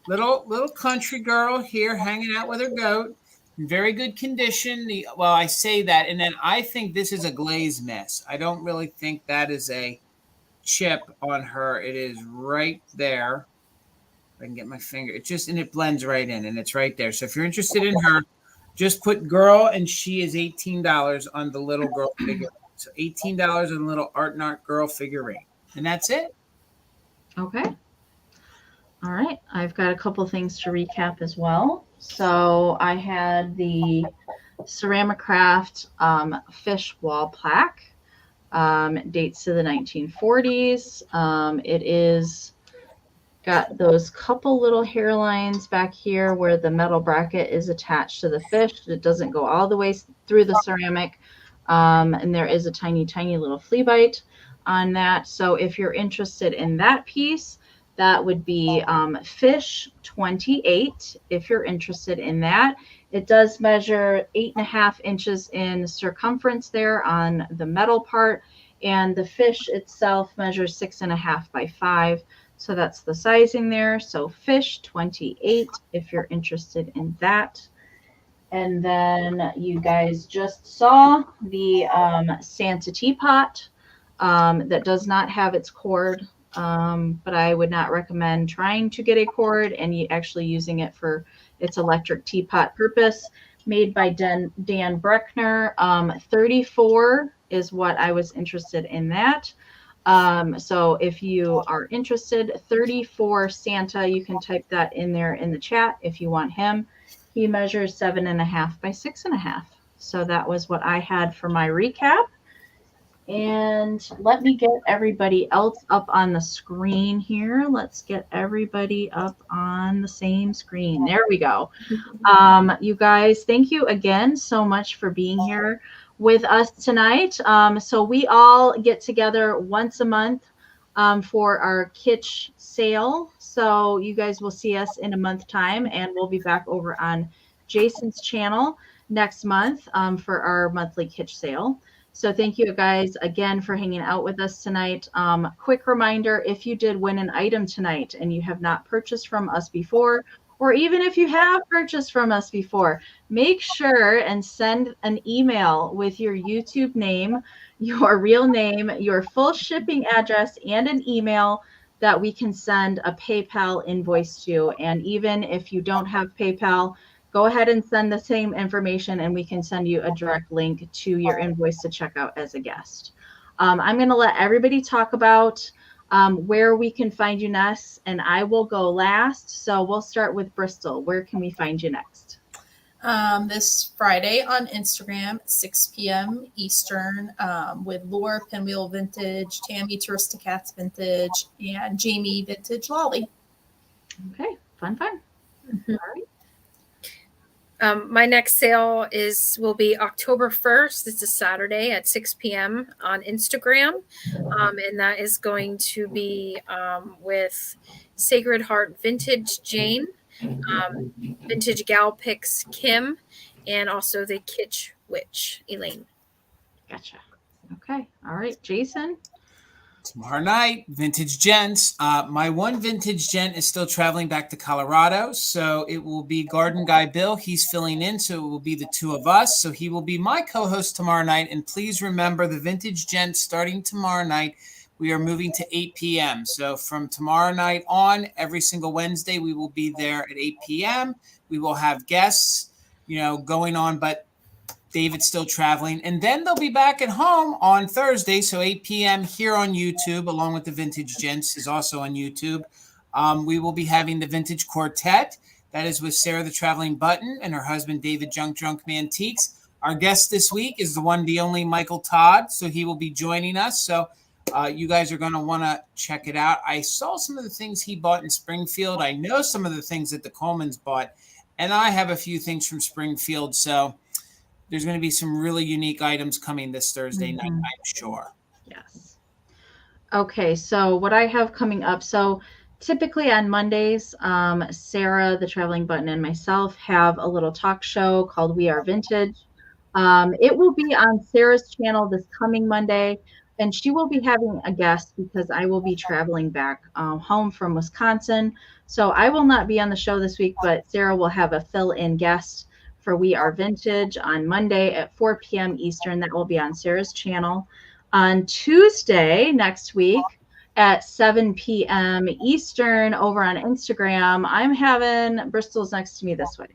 little country girl here hanging out with her goat. In very good condition. Well, I say that, and then I think this is a glaze mess. I don't really think that is a chip on her. It is right there. If I can get my finger. And it blends right in, and it's right there. So if you're interested in her, just put girl, and she is $18 on the little girl figure. So $18 on the little Arnart girl figurine. And that's it. Okay. All right. I've got a couple things to recap as well. So I had the Ceramic Craft fish wall plaque. Dates to the 1940s. It is got those couple little hairlines back here where the metal bracket is attached to the fish. It doesn't go all the way through the ceramic. And there is a tiny, tiny little flea bite on that. So if you're interested in that piece, that would be fish 28. If you're interested in that, it does measure 8.5 inches in circumference there on the metal part, and the fish itself measures 6.5 by 5. So that's the sizing there. So fish 28, if you're interested in that. And then you guys just saw the Santa teapot that does not have its cord. But I would not recommend trying to get a cord and actually using it for its electric teapot purpose. Made by Dan Breckner. 34 is what I was interested in that. So if you are interested, 34 Santa, you can type that in there in the chat if you want him. He measures 7.5 by 6.5. So that was what I had for my recap. And let me get everybody else up on the screen here. Let's get everybody up on the same screen. There we go. You guys, thank you again so much for being here with us tonight. So we all get together once a month for our Kitsch sale. So you guys will see us in a month time, and we'll be back over on Jason's channel next month for our monthly Kitsch sale. So thank you guys again for hanging out with us tonight. Quick reminder, if you did win an item tonight and you have not purchased from us before, or even if you have purchased from us before, make sure and send an email with your YouTube name, your real name, your full shipping address, and an email that we can send a PayPal invoice to. And even if you don't have PayPal, go ahead and send the same information and we can send you a direct link to your invoice to check out as a guest. I'm going to let everybody talk about where we can find you next, and I will go last. So we'll start with Bristol. Where can we find you next? This Friday on Instagram, 6 p.m. Eastern, with Laura Pinwheel Vintage, Tammy Touristicats Vintage, and Jamie Vintage Lolly. Okay, fun. Mm-hmm. All right. My next sale will be October 1st. It's a Saturday at 6 p.m. on Instagram. And that is going to be with Sacred Heart Vintage Jane, Vintage Gal Picks Kim, and also the Kitsch Witch Elaine. Gotcha. Okay. All right, Jason. Tomorrow night, Vintage Gents. My one Vintage Gent is still traveling back to Colorado, so it will be Garden Guy Bill. He's filling in, so it will be the two of us. So he will be my co-host tomorrow night. And please remember, the Vintage Gent starting tomorrow night, we are moving to 8 p.m. So from tomorrow night on, every single Wednesday, we will be there at 8 p.m. We will have guests, going on, but David's still traveling. And then they'll be back at home on Thursday, so 8 p.m. here on YouTube, along with the Vintage Gents is also on YouTube. We will be having the Vintage Quartet. That is with Sarah the Traveling Button and her husband, David Drunk Mantiques. Our guest this week is the one, the only Michael Todd, so he will be joining us. So you guys are going to want to check it out. I saw some of the things he bought in Springfield. I know some of the things that the Colemans bought, and I have a few things from Springfield, so there's going to be some really unique items coming this Thursday night, I'm sure. Yes. Okay, so what I have coming up. So typically on Mondays, Sarah, the Traveling Button, and myself have a little talk show called We Are Vintage. It will be on Sarah's channel this coming Monday, and she will be having a guest because I will be traveling back home from Wisconsin. So I will not be on the show this week, but Sarah will have a fill-in guest for We Are Vintage on Monday at 4 p.m. Eastern. That will be on Sarah's channel. On Tuesday next week at 7 p.m. Eastern over on Instagram, I'm having, Bristol's next to me this way,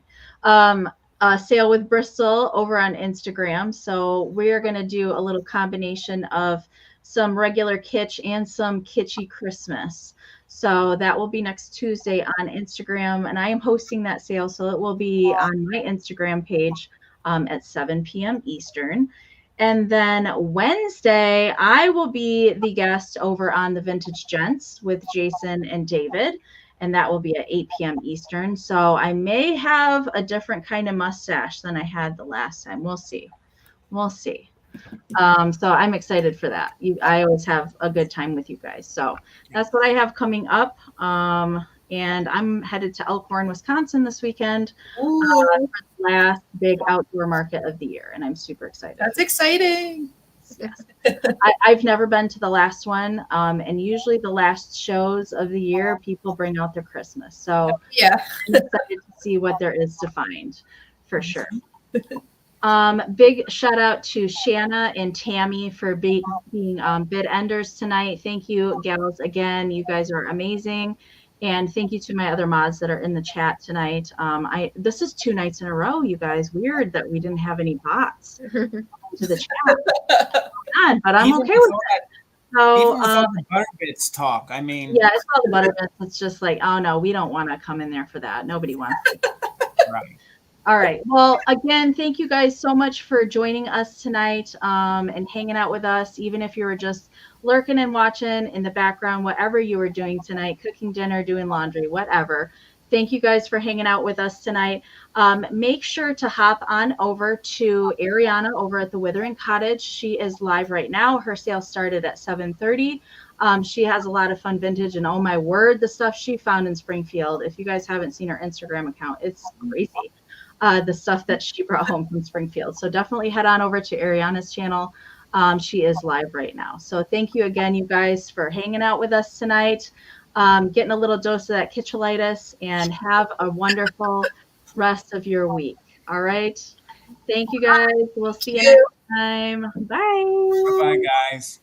a sale with Bristol over on Instagram. So we're going to do a little combination of some regular kitsch and some kitschy Christmas. So that will be next Tuesday on Instagram, and I am hosting that sale, so it will be on my Instagram page at 7 p.m. Eastern. And then Wednesday, I will be the guest over on the Vintage Gents with Jason and David, and that will be at 8 p.m. Eastern. So I may have a different kind of mustache than I had the last time. We'll see. So I'm excited for that. I always have a good time with you guys. So that's what I have coming up. And I'm headed to Elkhorn, Wisconsin this weekend for the last big outdoor market of the year. And I'm super excited. That's exciting. Yes. I've never been to the last one. And usually the last shows of the year, people bring out their Christmas. So yeah, I'm excited to see what there is to find for sure. Big shout out to Shanna and Tammy for being bid enders tonight. Thank you, gals, again. You guys are amazing. And thank you to my other mods that are in the chat tonight. This is 2 nights in a row, you guys. Weird that we didn't have any bots to the chat. But I'm okay with that. So, even with all the Butterbits talk, I mean. Yeah, it's all the Butterbits. It's just like, oh no, we don't want to come in there for that. Nobody wants to. Right. All right. Well, again, thank you guys so much for joining us tonight and hanging out with us, even if you were just lurking and watching in the background, whatever you were doing tonight, cooking dinner, doing laundry, whatever. Thank you guys for hanging out with us tonight. Make sure to hop on over to Ariana over at the Withering Cottage. She is live right now. Her sale started at 7:30. She has a lot of fun vintage, and oh my word, the stuff she found in Springfield. If you guys haven't seen her Instagram account, it's crazy. The stuff that she brought home from Springfield. So definitely head on over to Ariana's channel. She is live right now. So thank you again, you guys, for hanging out with us tonight, getting a little dose of that kitchulitis, and have a wonderful rest of your week. All right. Thank you, guys. We'll see you next time. Bye. Bye-bye, guys.